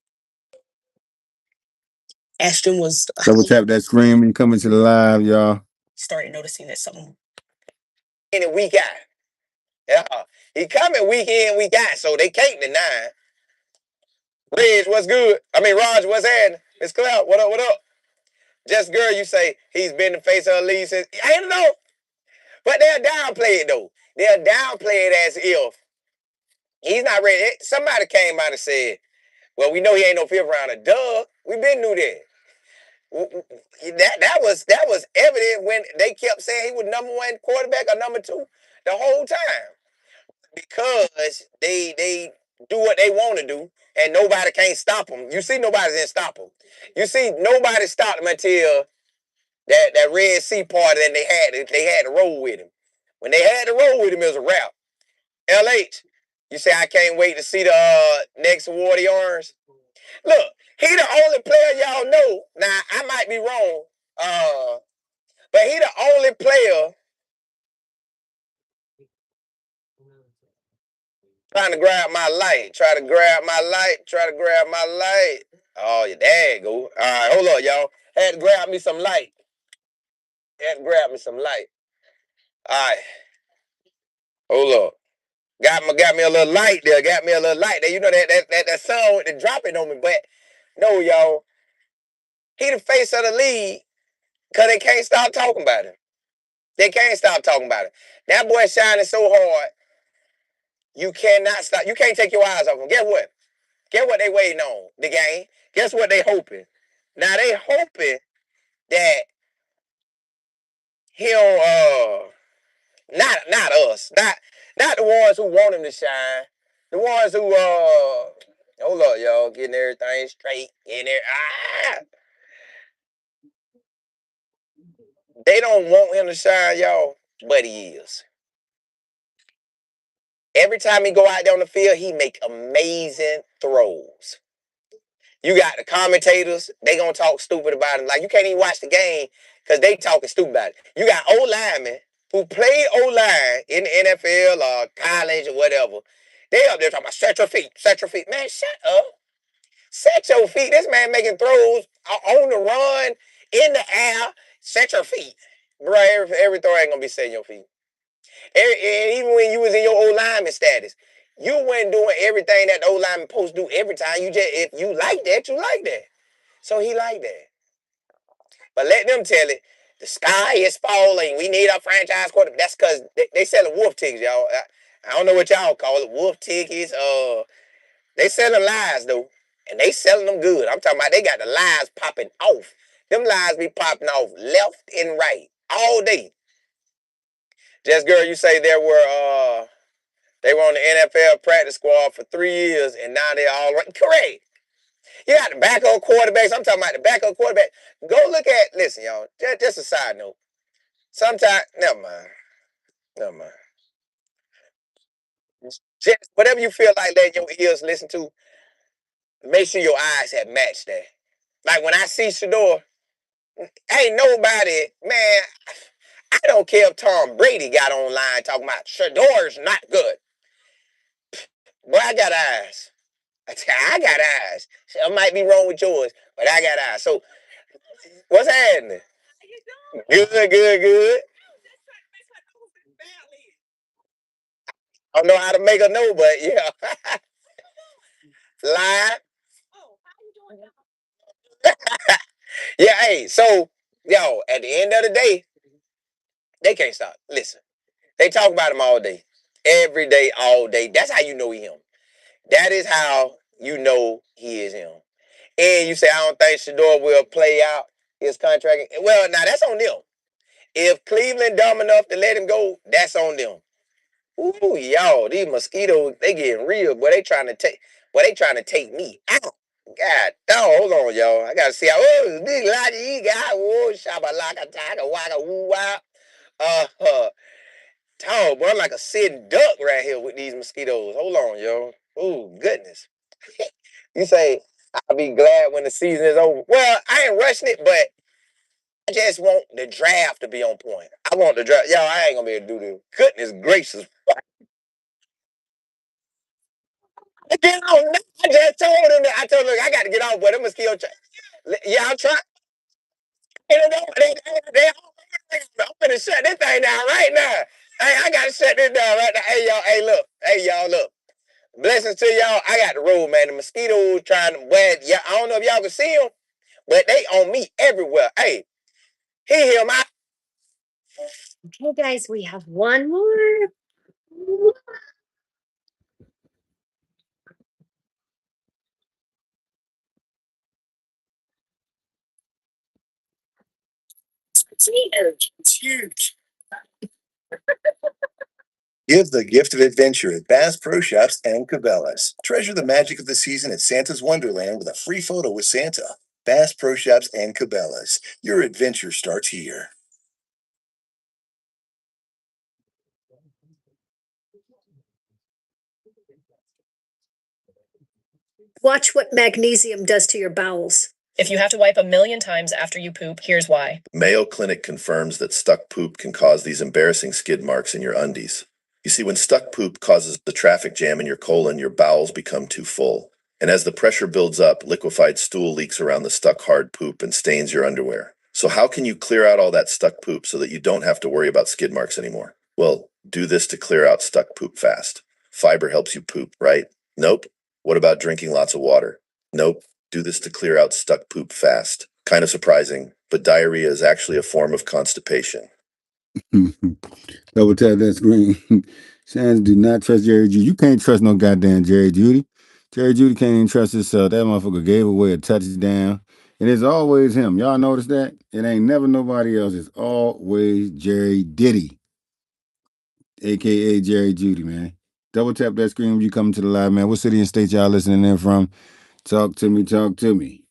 Ashton was
Double tap that screen and coming to the live, y'all.
started noticing that something in a week out. Yeah, he coming week in, week out, so they can't deny. Reg, what's good? I mean, Raj, what's happening? Miss Cloud, what up? What up? Just girl, you say he's been the face of the league since. I don't know, but they'll downplay it though. They'll downplay it as if he's not ready. Somebody came out and said, "Well, we know he ain't no fifth rounder." Duh, we been knew that. That was evident when they kept saying he was number one quarterback or number two the whole time because they do what they want to do and nobody can't stop them. You see, nobody didn't stop them. You see, nobody stopped him until that Red Sea part, and they had to roll with him. When they had to roll with him, it was a wrap. LH, you say I can't wait to see the next award orange. Look, he the only player y'all know. Now I might be wrong, but he the only player trying to grab my light. Try to grab my light. Try to grab my light. Oh, your dad go. All right, hold up, y'all. Had to grab me some light. Had to grab me some light. All right, hold up. Got me a little light there. Got me a little light there. You know that song with the dropping on me, but no, y'all. He the face of the league because they can't stop talking about him. They can't stop talking about it. That boy shining so hard, you cannot stop. You can't take your eyes off him. Guess what? Guess what they waiting on? The game. Guess what they hoping? Now they hoping that he'll not us, not the ones who want him to shine, the ones who hold up, y'all, getting everything straight in there. They don't want him to shine, y'all, but he is. Every time he go out there on the field, he make amazing throws. You got the commentators, they gonna talk stupid about him. Like you can't even watch the game because they talking stupid about it. You got O linemen who played O line in the NFL or college or whatever. They up there talking about set your feet, set your feet. Man, shut up. Set your feet. This man making throws on the run, in the air. Set your feet. Bro, every throw ain't gonna be setting your feet. And even when you was in your O lineman status, you weren't doing everything that the O lineman supposed to do every time. You just if you like that, you like that. So he like that. But let them tell it. The sky is falling. We need a franchise quarterback. That's because they selling wolf tickets, y'all. I don't know what y'all call it. Wolf tickets. They selling lies though, and they selling them good. I'm talking about they got the lies popping off. Them lies be popping off left and right all day. Just girl, you say they were on the NFL practice squad for 3 years, and now they're all right. Correct. You got the backup quarterbacks. I'm talking about the backup quarterback. Go look at. Listen, y'all. Just a side note. Sometimes, never mind. Never mind. Just whatever you feel like letting your ears listen to, make sure your eyes have matched that. Like when I see Shedeur, ain't nobody, man. I don't care if Tom Brady got online talking about Shedeur's not good. Boy, I got eyes. I got eyes. I might be wrong with yours, but I got eyes. So what's happening? Good, good, good. I don't know how to make a no, but yeah. Lie. Yeah, hey, so, yo, at the end of the day, they can't stop. Listen, they talk about him all day. Every day, all day. That's how you know he him. That is how you know he is him. And you say, I don't think Shedeur will play out his contract. Well, now that's on them. If Cleveland dumb enough to let him go, that's on them. Ooh, y'all, these mosquitoes, they getting real. Boy, they trying to take me out. God, oh, hold on, y'all. I gotta see how. Oh, this lot you got. Whoa, shabalaka, taka, waka, woo, wow. Uh, Dog, boy, I'm like a sitting duck right here with these mosquitoes. Hold on, yo. Oh, goodness. You say, I'll be glad when the season is over. Well, I ain't rushing it, but I just want the draft to be on point. I want the draft. Yo, I ain't gonna be able to do this. Goodness gracious. Get on. I just told him that. I told him, look, I got to get off, but them mosquito. Yeah, I'm trying. I'm gonna shut this thing down right now. Hey, I gotta shut this down right now. Hey, y'all. Hey, look. Hey, y'all. Look. Blessings to y'all. I got the road, man. The mosquitoes trying to wet. Yeah, I don't know if y'all can see them, but they on me everywhere. Hey, he hear my. Okay, guys, we have one more. It's huge. Give the gift of adventure at Bass Pro Shops and Cabela's. Treasure the magic of the season at Santa's Wonderland with a free photo with Santa. Bass Pro Shops and Cabela's. Your adventure starts here. Watch what magnesium does to your bowels. If you have to wipe a million times after you poop, here's why. Mayo Clinic confirms that stuck poop can cause these embarrassing skid marks in your undies. You see, when stuck poop causes the traffic jam in your colon, your bowels become too full. And as the pressure builds up, liquefied stool leaks around the stuck hard poop and stains your underwear. So, how can you clear out all that stuck poop so that you don't have to worry about skid marks anymore? Well, do this to clear out stuck poop fast. Fiber helps you poop, right? Nope. What about drinking lots of water? Nope. Do this to clear out stuck poop fast. Kind of surprising, but diarrhea is actually a form of constipation.
Double tap that screen. Shands do not trust Jerry Judy. You can't trust no goddamn Jerry Judy. Jerry Judy can't even trust himself. That motherfucker gave away a touchdown. And it's always him. Y'all notice that? It ain't never nobody else. It's always Jerry Diddy, aka Jerry Judy, man. Double tap that screen when you come to the live, man. What city and state y'all listening in from? Talk to me, talk to me.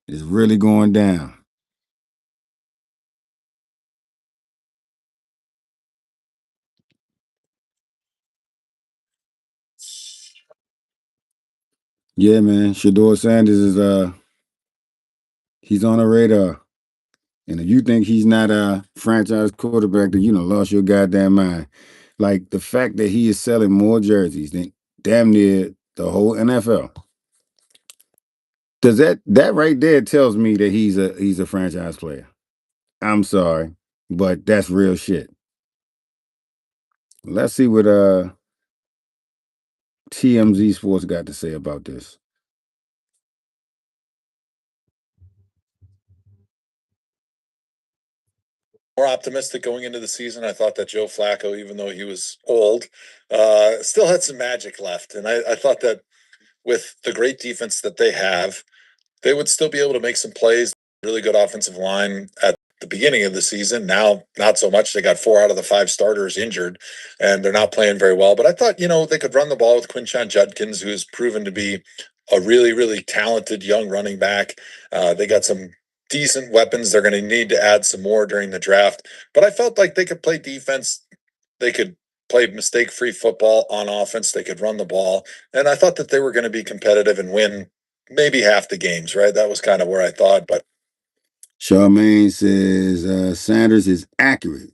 It's really going down. Yeah, man. Shedeur Sanders is he's on the radar. And if you think he's not a franchise quarterback, then you know lost your goddamn mind. Like the fact that he is selling more jerseys than damn near the whole NFL. Does that right there tells me that he's a franchise player. I'm sorry, but that's real shit. Let's see what TMZ Sports got to say about this.
More optimistic going into the season. I thought that Joe Flacco, even though he was old, still had some magic left. And I thought that with the great defense that they have, they would still be able to make some plays. Really good offensive line at the beginning of the season. Now, not so much. They got 4 out of the 5 starters injured, and they're not playing very well. But I thought, they could run the ball with Quinshon Judkins, who's proven to be a really, really talented young running back. They got some decent weapons. They're going to need to add some more during the draft. But I felt like they could play defense. They could play mistake-free football on offense. They could run the ball. And I thought that they were going to be competitive and win maybe half the games, right? That was kind of where I thought. But
Charmaine says Sanders is accurate.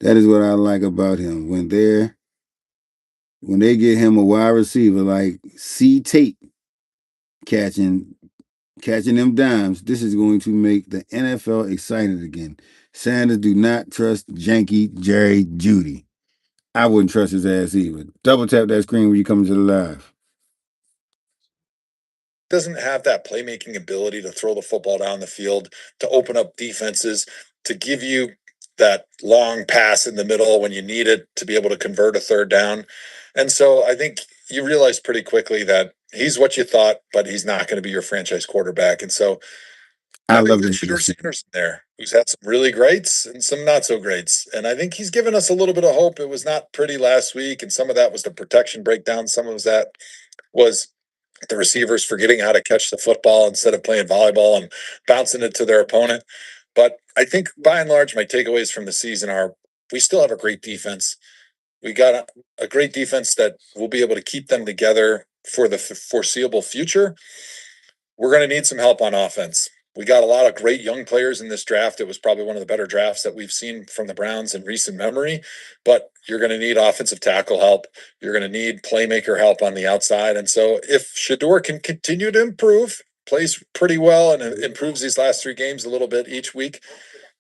That is what I like about him. When they get him a wide receiver like C Tate catching catching them dimes. This is going to make the NFL excited again. Sanders do not trust janky Jerry Judy. I wouldn't trust his ass either. Double tap that screen when you come to the live.
Doesn't have that playmaking ability to throw the football down the field, to open up defenses, to give you that long pass in the middle when you need it to be able to convert a third down. And so I think you realize pretty quickly that he's what you thought, but he's not going to be your franchise quarterback. And so
I love
this Shedeur Sanders there, who's had some really greats and some not so greats. And I think he's given us a little bit of hope. It was not pretty last week, and some of that was the protection breakdown. Some of that was the receivers forgetting how to catch the football instead of playing volleyball and bouncing it to their opponent. But I think by and large, my takeaways from the season are we still have a great defense. We got a great defense that will be able to keep them together for the foreseeable future. We're going to need some help on offense. We got a lot of great young players in this draft. It was probably one of the better drafts that we've seen from the Browns in recent memory, but you're going to need offensive tackle help. You're going to need playmaker help on the outside. And so if Shedeur can continue to improve, plays pretty well and improves these last 3 games a little bit each week,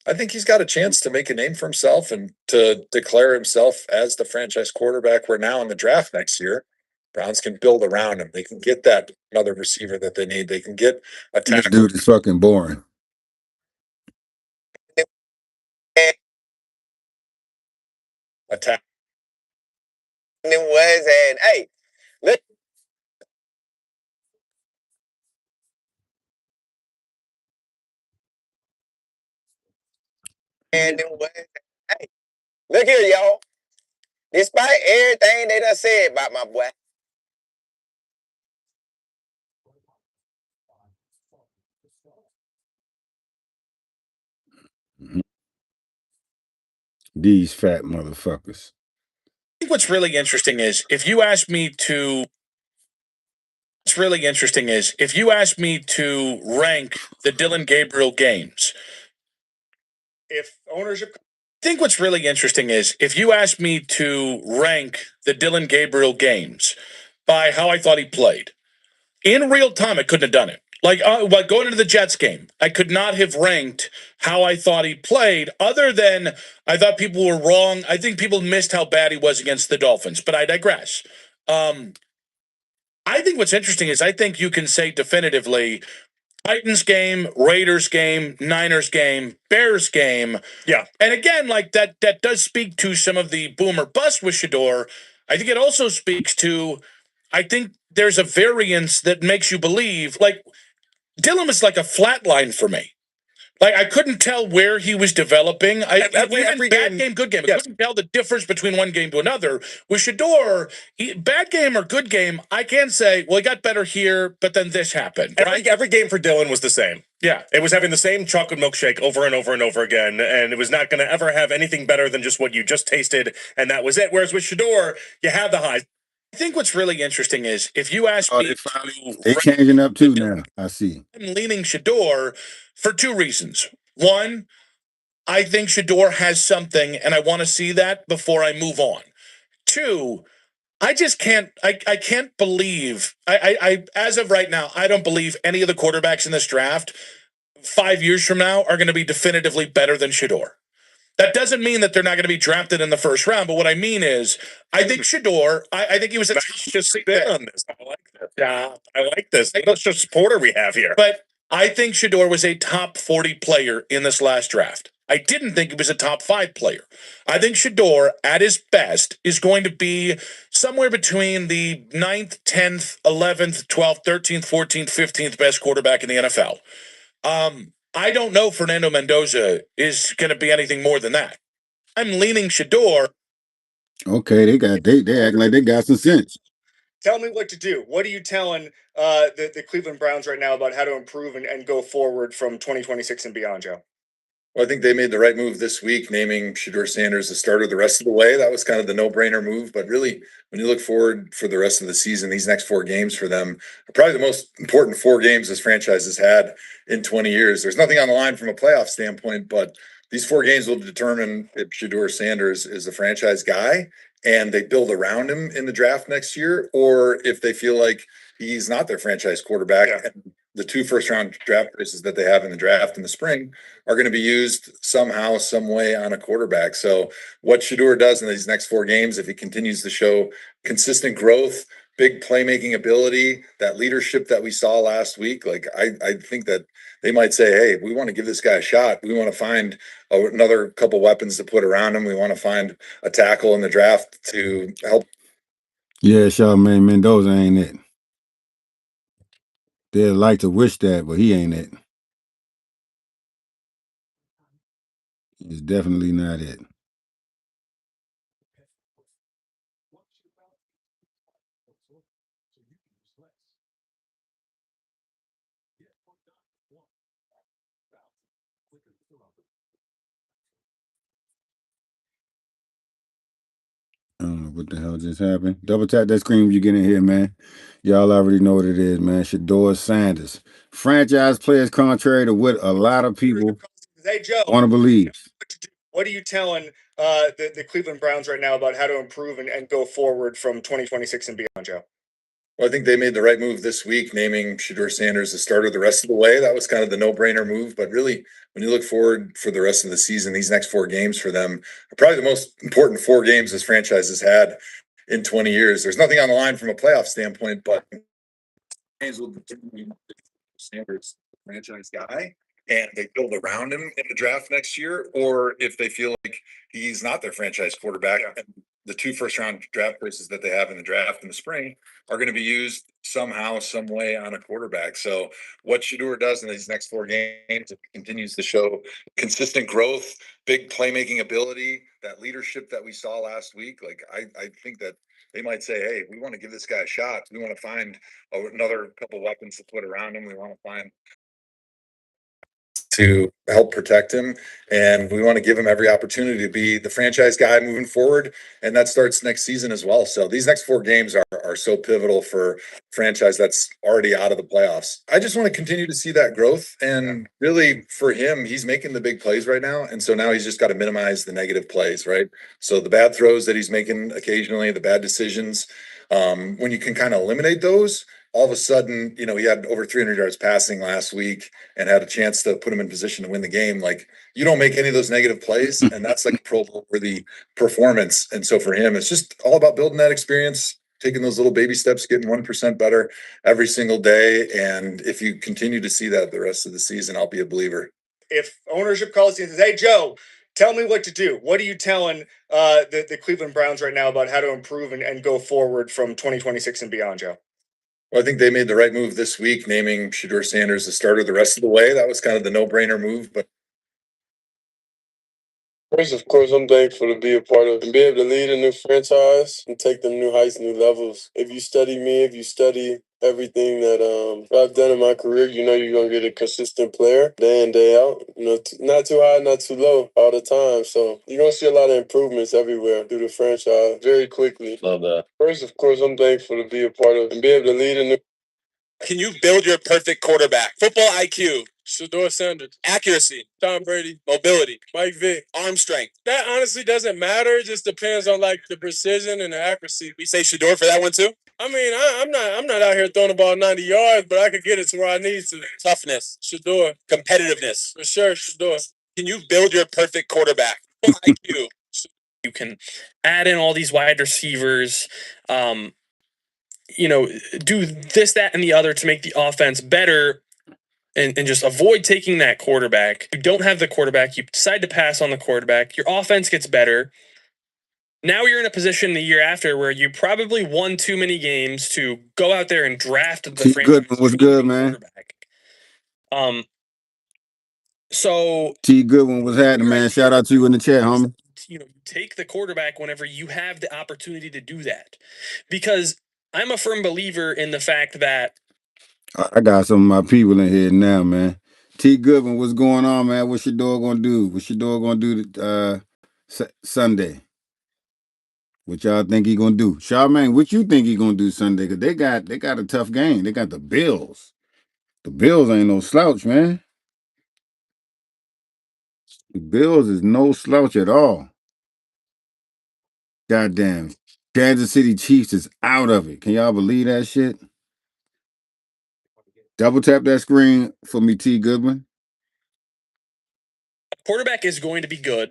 I think he's got a chance to make a name for himself and to declare himself as the franchise quarterback we're now in the draft next year. Browns can build around him. They can get that another receiver that they need. They can get a
This
tackle.
dude is fucking boring.
Attack.
And it was, and hey, look. And it was, hey, look here, y'all. Despite everything they done said about my boy,
These fat motherfuckers.
I think what's really interesting is if you ask me to rank the Dylan Gabriel games, if ownership I think what's really interesting is if you ask me to rank the Dylan Gabriel games by how I thought he played in real time, I couldn't have done it. Like going into the Jets game, I could not have ranked how I thought he played, other than I thought people were wrong. I think people missed how bad he was against the Dolphins, but I digress. I think what's interesting is I think you can say definitively Titans game, Raiders game, Niners game, Bears game. Yeah. And again, like that does speak to some of the boom or bust with Shedeur. I think it also speaks to, I think there's a variance that makes you believe, like Dylan was like a flat line for me. Like I couldn't tell where he was developing. Every bad game, good game. I couldn't tell the difference between one game to another. With Shedeur, bad game or good game, I can say, well, he got better here, but then this happened. Every game for Dylan was the same. Yeah, it was having the same chocolate milkshake over and over and over again, and it was not going to ever have anything better than just what you just tasted, and that was it. Whereas with Shedeur, you have the highs. I think what's really interesting is if you ask me,
they changing up too now. I see.
I'm leaning Shedeur for 2 reasons. One, I think Shedeur has something, and I want to see that before I move on. 2, I just can't. I can't believe. I as of right now, I don't believe any of the quarterbacks in this draft 5 years from now are going to be definitively better than Shedeur. That doesn't mean that they're not going to be drafted in the first round, but what I mean is, I think Shedeur. I think he was a just spin on this. I like this. Yeah, I like this. What a supporter we have here. But I think Shedeur was a top 40 player in this last draft. I didn't think he was a top 5 player. I think Shedeur, at his best, is going to be somewhere between the 9th, 10th, 11th, 12th, 13th, 14th, 15th best quarterback in the NFL. I don't know Fernando Mendoza is going to be anything more than that. I'm leaning Shedeur.
Okay, they acting like they got some sense.
Tell me what to do. What are you telling the Cleveland Browns right now about how to improve and go forward from 2026 and beyond, Joe?
Well, I think they made the right move this week, naming Shedeur Sanders the starter the rest of the way. That was kind of the no-brainer move. But really, when you look forward for the rest of the season, these next 4 games for them are probably the most important 4 games this franchise has had in 20 years. There's nothing on the line from a playoff standpoint, but these 4 games will determine if Shedeur Sanders is the franchise guy and they build around him in the draft next year, or if they feel like he's not their franchise quarterback. Yeah. the 2 first-round draft choices that they have in the draft in the spring are going to be used somehow, some way on a quarterback. So what Shedeur does in these next 4 games, if he continues to show consistent growth, big playmaking ability, that leadership that we saw last week, like I think that they might say, hey, we want to give this guy a shot. We want to find another couple weapons to put around him. We want to find a tackle in the draft to help.
Yeah, Charmaine Mendoza ain't it. They'd like to wish that, but he ain't it. He's definitely not it. I don't know what the hell just happened. Double tap that screen when you get in here, man. Y'all already know what it is, man. Shedeur Sanders. Franchise players, contrary to what a lot of people
Hey, Joe,
want to believe.
what are you telling the Cleveland Browns right now about how to improve and go forward from 2026 and beyond, Joe?
Well, I think they made the right move this week, naming Shedeur Sanders the starter the rest of the way. That was kind of the no-brainer move. But really, when you look forward for the rest of the season, these next 4 games for them are probably the most important 4 games this franchise has had in 20 years. There's nothing on the line from a playoff standpoint, but games will determine Sanders franchise guy and they build around him in the draft next year, or if they feel like he's not their franchise quarterback. And the 2 first-round draft choices that they have in the draft in the spring are going to be used somehow, some way on a quarterback. So what Shedeur does in these next 4 games, if he continues to show consistent growth, big playmaking ability, that leadership that we saw last week, like I think that they might say, hey, we want to give this guy a shot. We want to find another couple weapons to put around him. We want to find to help protect him. And we want to give him every opportunity to be the franchise guy moving forward. And that starts next season as well. So these next 4 games are so pivotal for franchise that's already out of the playoffs. I just want to continue to see that growth. And really for him, he's making the big plays right now. And so now he's just got to minimize the negative plays, right? So the bad throws that he's making occasionally, the bad decisions, when you can kind of eliminate those, all of a sudden, he had over 300 yards passing last week and had a chance to put him in position to win the game. Like, you don't make any of those negative plays, and that's like a Pro Bowl worthy performance. And so for him, it's just all about building that experience, taking those little baby steps, getting 1% better every single day. And if you continue to see that the rest of the season, I'll be a believer.
If ownership calls you and says, "Hey, Joe, tell me what to do," what are you telling the Cleveland Browns right now about how to improve and go forward from 2026 and beyond, Joe?
Well, I think they made the right move this week, naming Shedeur Sanders the starter the rest of the way. That was kind of the no-brainer move. But
first, of course, I'm thankful to be a part of and be able to lead a new franchise and take them new heights, new levels. If you study me, if you study everything that I've done in my career, you're gonna get a consistent player day in, day out. Not too high, not too low all the time. So you're gonna see a lot of improvements everywhere through the franchise very quickly. Love that. First, of course, I'm thankful to be a part of and be able to lead a new.
Can you build your perfect quarterback? Football IQ. Shedeur Sanders. Accuracy. Tom Brady. Mobility. Mike Vick. Arm strength. That honestly doesn't matter. It just depends on the precision and the accuracy. We say Shedeur for that one too? I mean, I'm not out here throwing the ball 90 yards, but I could get it to where I need to. Toughness. Shedeur. Competitiveness. For sure, Shedeur. Can you build your perfect quarterback? Football IQ. You can add in all these wide receivers. Do this, that, and the other to make the offense better and just avoid taking that quarterback. You don't have the quarterback. You decide to pass on the quarterback. Your offense gets better. Now you're in a position the year after where you probably won too many games to go out there and draft the
T. Goodman was good, man.
Quarterback. So
T. Goodman was happening, man. Shout out to you in the chat, homie.
Take the quarterback whenever you have the opportunity to do that, because I'm a firm believer in the fact that
I got some of my people in here now, man. T. Goodman, what's going on, man? What's your dog gonna do? What's your dog gonna do Sunday? What y'all think he gonna do? Charmaine, what you think he gonna do Sunday? Cause they got a tough game. They got the Bills. The Bills ain't no slouch, man. The Bills is no slouch at all. Goddamn. Kansas City Chiefs is out of it. Can y'all believe that shit? Double tap that screen for me, T. Goodman.
Quarterback is going to be good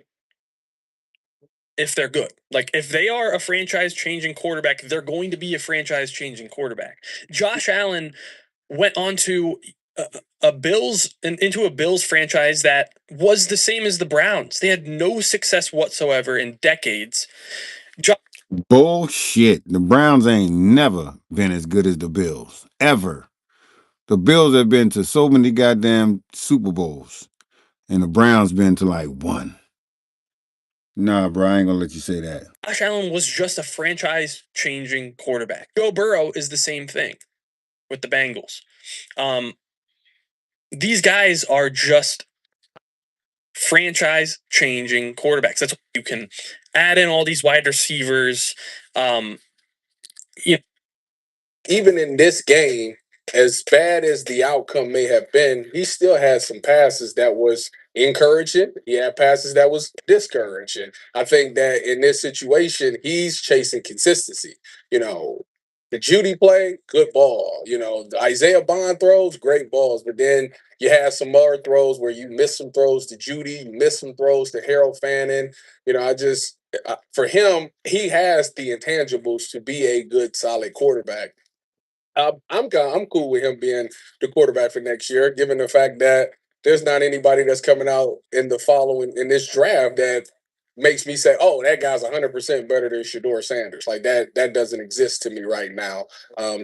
if they're good. Like, if they are a franchise-changing quarterback, they're going to be a franchise-changing quarterback. Josh Allen went on to into a Bills franchise that was the same as the Browns. They had no success whatsoever in decades.
Bullshit. The Browns ain't never been as good as the Bills. Ever. The Bills have been to so many goddamn Super Bowls. And the Browns been to like one. Nah, bro, I ain't gonna let you say that.
Josh Allen was just a franchise-changing quarterback. Joe Burrow is the same thing with the Bengals. These guys are just franchise-changing quarterbacks. That's why you can add in all these wide receivers.
Even in this game, as bad as the outcome may have been, he still had some passes that was encouraging. He had passes that was discouraging. I think that in this situation, he's chasing consistency. You know, the Judy play, good ball. You know, the Isaiah Bond throws, great balls. But then you have some other throws where you miss some throws to Judy, you miss some throws to Harold Fannin. You know, for him, he has the intangibles to be a good, solid quarterback. I'm cool with him being the quarterback for next year, given the fact that there's not anybody that's coming out in this draft that makes me say, "Oh, that guy's 100% better than Shedeur Sanders." Like that doesn't exist to me right now.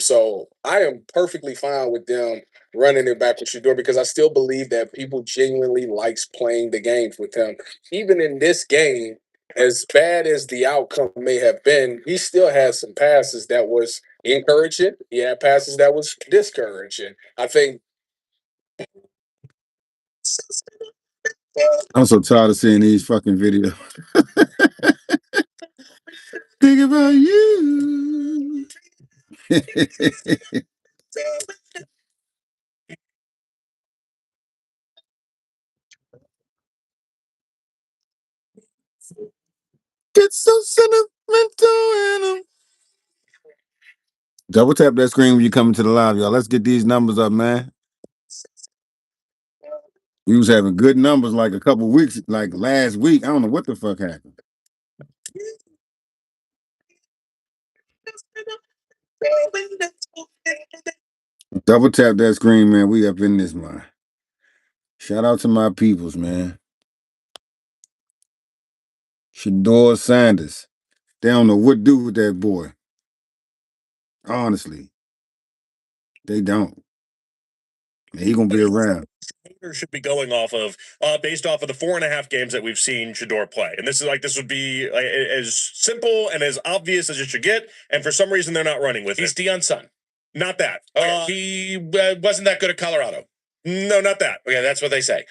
So I am perfectly fine with them running it back with Shedeur because I still believe that people genuinely likes playing the games with him. Even in this game, as bad as the outcome may have been, he still has some passes that was encouraging. He had passes that was discouraging. I think
I'm so tired of seeing these fucking videos. Think about you. Get so sentimental in them. Double tap that screen when you come into the live, y'all. Let's get these numbers up, man. We was having good numbers like a couple weeks, like last week. I don't know what the fuck happened. Double tap that screen, man. We up in this, man. Shout out to my peoples, man. Shedeur Sanders. They don't know what to do with that boy. Honestly, they don't. And he gonna be around.
Should be going off of based off of the 4.5 games that we've seen Shedeur play, and this would be as simple and as obvious as it should get. And for some reason, they're not running with it. He's Deion's son, not that. Okay. He wasn't that good at Colorado. No, not that. Okay, that's what they say.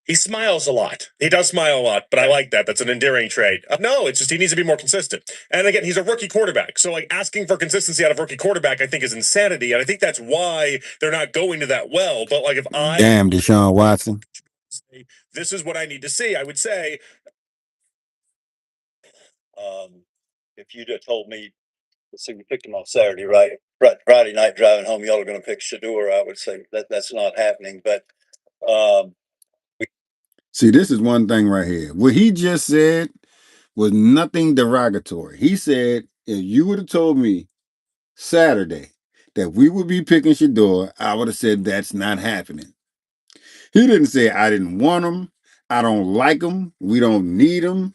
He smiles a lot. He does smile a lot, but I like that. That's an endearing trait. No, it's just he needs to be more consistent. And again, he's a rookie quarterback. So, like, asking for consistency out of rookie quarterback, I think, is insanity. And I think that's why they're not going to that well. But, like, if I.
Damn, Deshaun Watson.
This is what I need to see, I would say.
If you'd have told me, let's see, we picked him off Saturday, right? Friday night driving home, y'all are going to pick Shedeur. I would say that's not happening. But
see, this is one thing right here. What he just said was nothing derogatory. He said, if you would have told me Saturday that we would be picking Shedeur, I would have said that's not happening. He didn't say I didn't want him. I don't like him. We don't need him.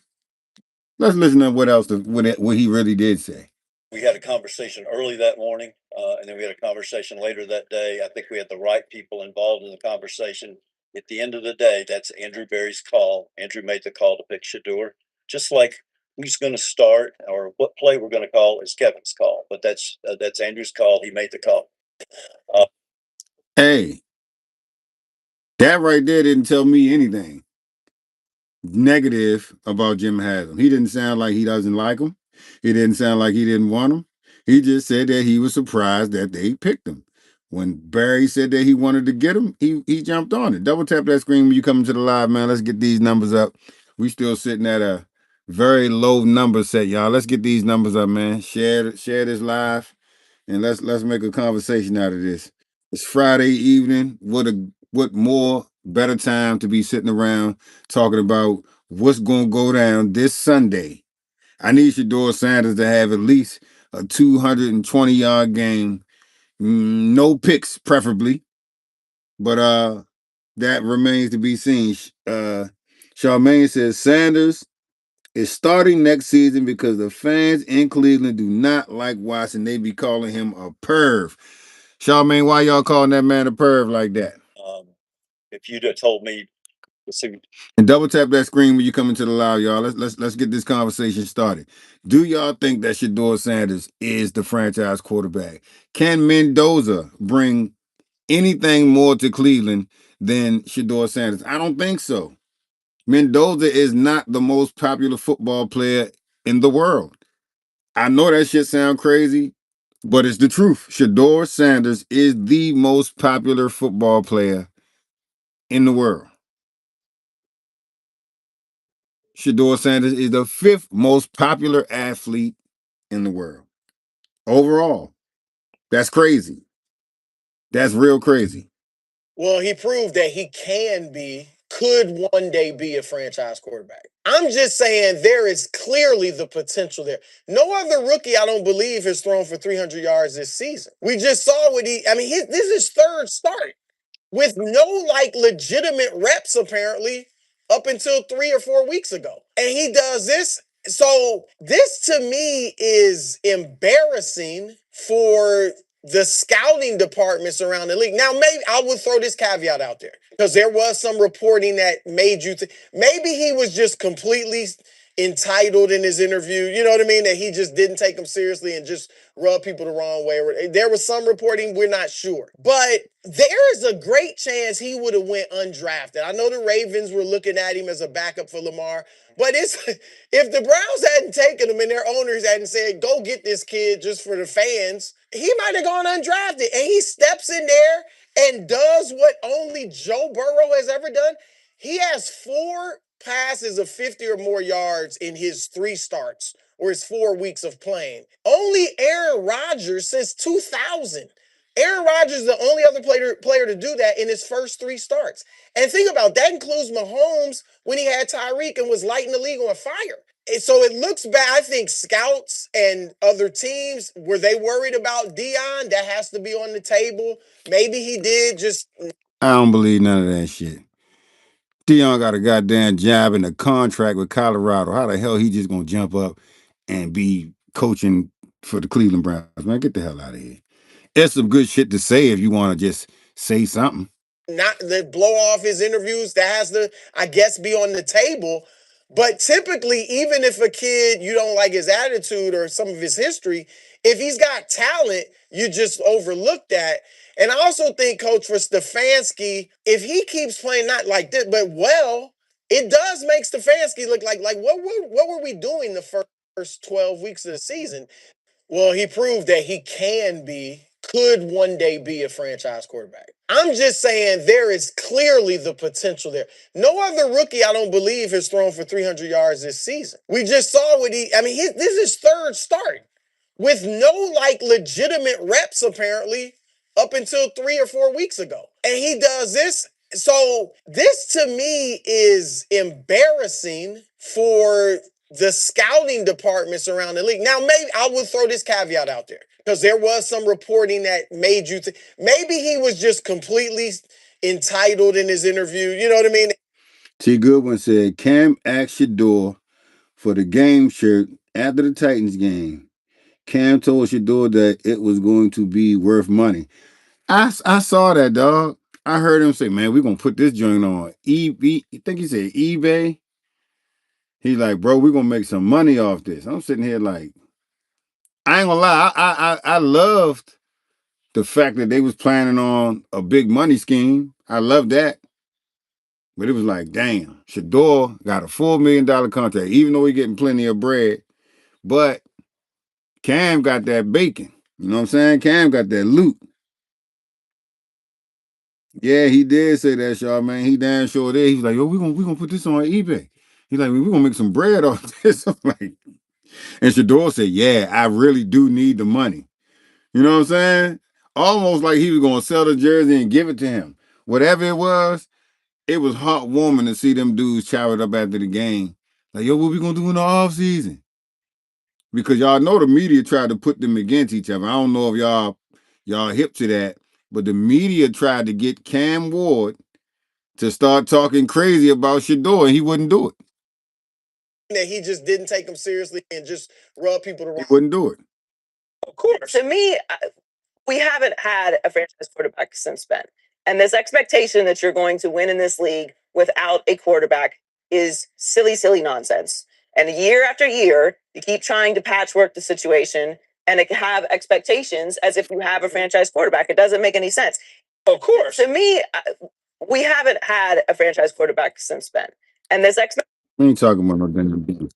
Let's listen to what else, what he really did say.
We had a conversation early that morning, and then we had a conversation later that day. I think we had the right people involved in the conversation. At the end of the day, that's Andrew Berry's call. Andrew made the call to pick Shedeur. Just like who's going to start or what play we're going to call is Kevin's call. But that's Andrew's call. He made the call.
Hey, that right there didn't tell me anything negative about Jim Haslam. He didn't sound like he doesn't like him. He didn't sound like he didn't want him. He just said that he was surprised that they picked him. When Barry said that he wanted to get him, he jumped on it. Double tap that screen when you come into the live, man. Let's get these numbers up. We still sitting at a very low number set, y'all. Let's get these numbers up, man. Share this live and let's make a conversation out of this. It's Friday evening. What more better time to be sitting around talking about what's going to go down this Sunday? I need Shedeur Sanders to have at least a 220-yard game, no picks preferably, but that remains to be seen. Charmaine says Sanders is starting next season because the fans in Cleveland do not like Watson. They be calling him a perv. Charmaine, why y'all calling that man a perv like that?
If you'd have told me,
And double tap that screen when you come into the live, y'all. Let's get this conversation started. Do y'all think that Shedeur Sanders is the franchise quarterback? Can Mendoza bring anything more to Cleveland than Shedeur Sanders? I don't think so. Mendoza is not the most popular football player in the world. I know that shit sound crazy, but it's the truth. Shedeur Sanders is the most popular football player in the world. Shedeur Sanders is the fifth most popular athlete in the world overall. That's crazy. That's real crazy.
Well, he proved that he could one day be a franchise quarterback. I'm just saying there is clearly the potential there. No other rookie, I don't believe, has thrown for 300 yards this season. We just saw this is his third start with no legitimate reps apparently up until 3 or 4 weeks ago. And he does this. So this to me is embarrassing for the scouting departments around the league. Now, maybe I would throw this caveat out there because there was some reporting that made you maybe he was just completely entitled in his interview. You know what I mean? That he just didn't take him seriously and just rubbed people the wrong way. There was some reporting, we're not sure. But there is a great chance he would have went undrafted. I know the Ravens were looking at him as a backup for Lamar, but it's if the Browns hadn't taken him and their owners hadn't said, go get this kid just for the fans, he might have gone undrafted. And he steps in there and does what only Joe Burrow has ever done. He has 4 passes of 50 or more yards in his 3 starts or his 4 weeks of playing. Only Aaron Rodgers since 2000. Aaron Rodgers is the only other player to do that in his first 3 starts. And think about that includes Mahomes when he had Tyreek and was lighting the league on fire. And so it looks bad. I think scouts and other teams, were they worried about Dion? That has to be on the table. Maybe he did just.
I don't believe none of that shit. Dion got a goddamn job in a contract with Colorado. How the hell he just gonna jump up and be coaching for the Cleveland Browns? Man, get the hell out of here. It's some good shit to say if you want to just say something.
Not the blow off his interviews, that has to, I guess, be on the table. But typically, even if a kid, you don't like his attitude or some of his history, if he's got talent, you just overlook that. And I also think, Coach, for Stefanski, if he keeps playing not like this, but well, it does make Stefanski look like what were we doing the first 12 weeks of the season? Well, he proved that he could one day be a franchise quarterback. I'm just saying there is clearly the potential there. No other rookie, I don't believe, has thrown for 300 yards this season. We just saw this is his third start with no legitimate reps apparently up until 3 or 4 weeks ago. And he does this. So this to me is embarrassing for the scouting departments around the league. Now, maybe I would throw this caveat out there because there was some reporting that made you maybe he was just completely entitled in his interview. You know what I mean?
T. Goodwin said Cam asked Shedeur for the game shirt after the Titans game. Cam told Shedeur that it was going to be worth money. I saw that, dog. I heard him say, man, we're going to put this joint on I think he said eBay. He's like, bro, we're going to make some money off this. I'm sitting here like, I ain't gonna lie. I loved the fact that they was planning on a big money scheme. I love that. But it was like, damn, Shedeur got a $4 million contract, even though he getting plenty of bread. But Cam got that bacon. You know what I'm saying? Cam got that loot. Yeah, he did say that, y'all, man. He damn sure did. He's like, yo, we gonna put this on eBay. He's like, we're gonna make some bread off this. I'm like, and Shedeur said, yeah, I really do need the money. You know what I'm saying? Almost like he was gonna sell the jersey and give it to him. Whatever it was heartwarming to see them dudes chow it up after the game. Like, yo, what we gonna do in the off season? Because y'all know the media tried to put them against each other. I don't know if y'all hip to that, but the media tried to get Cam Ward to start talking crazy about Shedeur, and he wouldn't do it.
That he just didn't take him seriously and just rub people the wrong.
He wouldn't do it.
Of course. To me, we haven't had a franchise quarterback since Ben. And this expectation that you're going to win in this league without a quarterback is silly, silly nonsense. And year after year, you keep trying to patchwork the situation and have expectations as if you have a franchise quarterback. It doesn't make any sense. Of course. To me, we haven't had a franchise quarterback since Ben. And this
We ain't talking about no damn beans.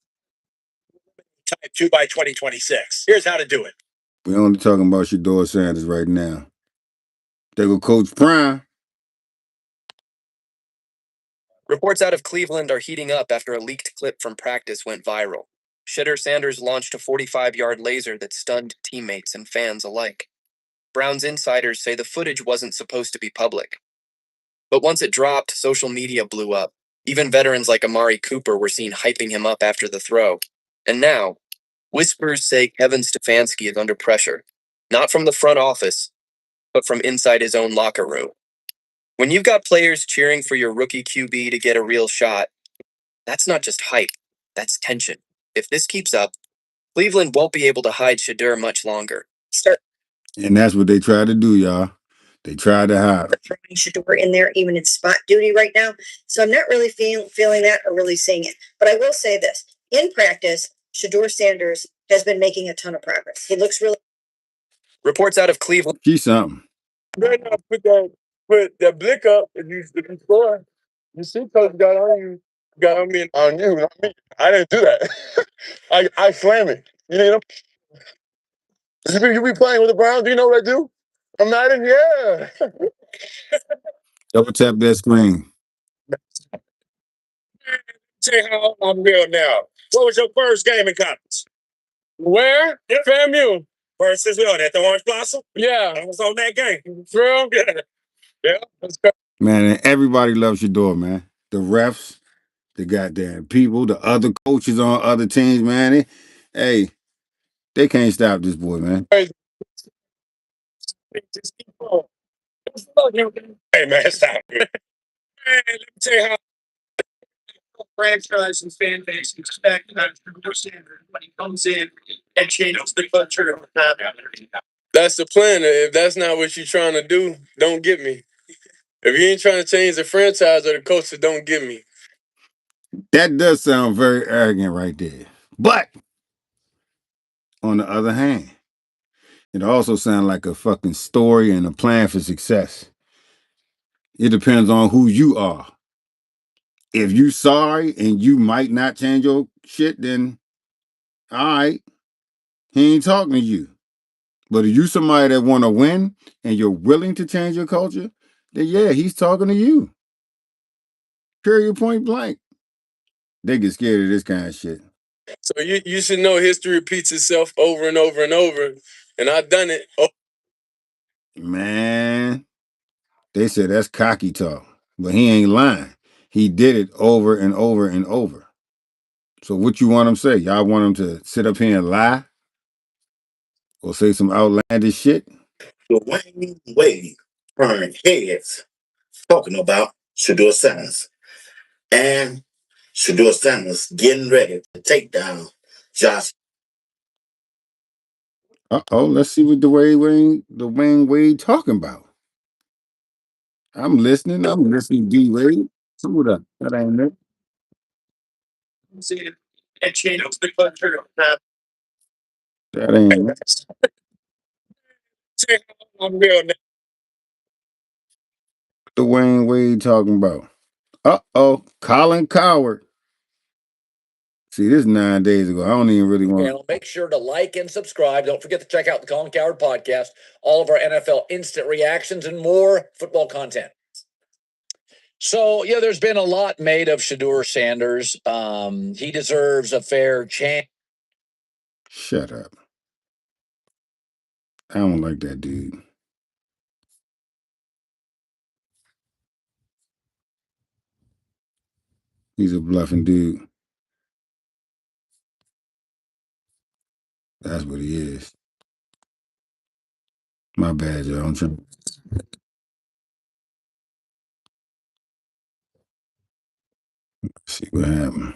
Type 2 by 2026. Here's how to do it.
We only talking about Shedeur Sanders right now. They go Coach Prime.
Reports out of Cleveland are heating up after a leaked clip from practice went viral. Shedeur Sanders launched a 45-yard laser that stunned teammates and fans alike. Browns insiders say the footage wasn't supposed to be public. But once it dropped, social media blew up. Even veterans like Amari Cooper were seen hyping him up after the throw. And now, whispers say Kevin Stefanski is under pressure, not from the front office, but from inside his own locker room. When you've got players cheering for your rookie QB to get a real shot, that's not just hype, that's tension. If this keeps up, Cleveland won't be able to hide Shedeur much longer.
And that's what they tried to do, y'all. They tried to hide.
Throwing Shedeur in there, even in spot duty right now. So I'm not really feeling that or really seeing it. But I will say this. In practice, Shedeur Sanders has been making a ton of progress. He looks really.
Reports out of Cleveland.
She's something.
Better not put that blick up if you score. You see, coach got on me, on you, not me. I didn't do that. I slam it. You know, you be playing with the Browns. Do you know what I do? I'm not in. Yeah.
Double tap that screen.
Say how I'm real now. What was your first game in college?
Where?
Yeah.
FAMU.
Versus what? At the Orange Blossom?
Yeah.
I was on that game.
For real?
Yeah. Yeah.
Man, and everybody loves Shedeur, man. The refs, the goddamn people, the other coaches on other teams, man. Hey, they can't stop this boy, man.
Just keep going. Hey, man, stop. Man, let me tell you how franchise and fan base expect Shedeur Sanders when he comes in and changes the culture of the time.
That's the plan. If that's not what you're trying to do, don't get me. If you ain't trying to change the franchise or the culture, don't get me.
That does sound very arrogant right there. But on the other hand, it also sounds like a fucking story and a plan for success. It depends on who you are. If you sorry and you might not change your shit, then all right, he ain't talking to you. But if you somebody that want to win and you're willing to change your culture, then yeah, he's talking to you. Period, point blank. They get scared of this kind of shit.
So you should know history repeats itself over and over and over. And I've done it. Oh.
Man, they said that's cocky talk, but he ain't lying. He did it over and over and over. So what you want him to say? Y'all want him to sit up here and lie or say some outlandish shit?
Dwayne Wade turned heads talking about Shedeur Sanders. And Shedeur Sanders getting ready to take down Josh.
Let's see what Dwayne Wade talking about. I'm listening. D Wade. Hold up. That ain't it.
And changes the culture of the time.
That ain't it.
Say how I'm real now.
Dwayne Wade talking about. Colin Coward. See, this is 9 days ago. I don't even really want
channel. Make sure to like and subscribe. Don't forget to check out the Colin Coward podcast, all of our NFL instant reactions, and more football content. So, yeah, there's been a lot made of Shedeur Sanders. He deserves a fair chance.
Shut up. I don't like that dude. He's a bluffing dude. That's what he is. My bad, y'all. I'm trying to see what happened.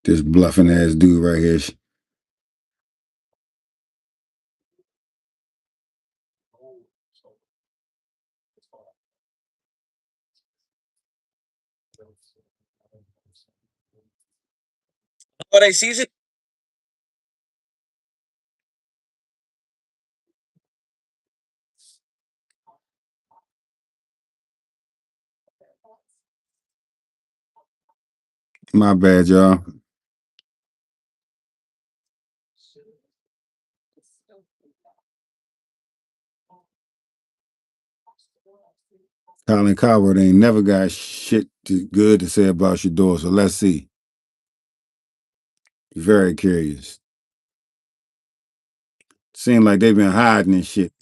This bluffing ass dude right here.
Holiday season.
My bad, y'all. Colin Coward ain't never got shit good to say about Shedeur, so let's see. Very curious. Seems like they've been hiding this shit.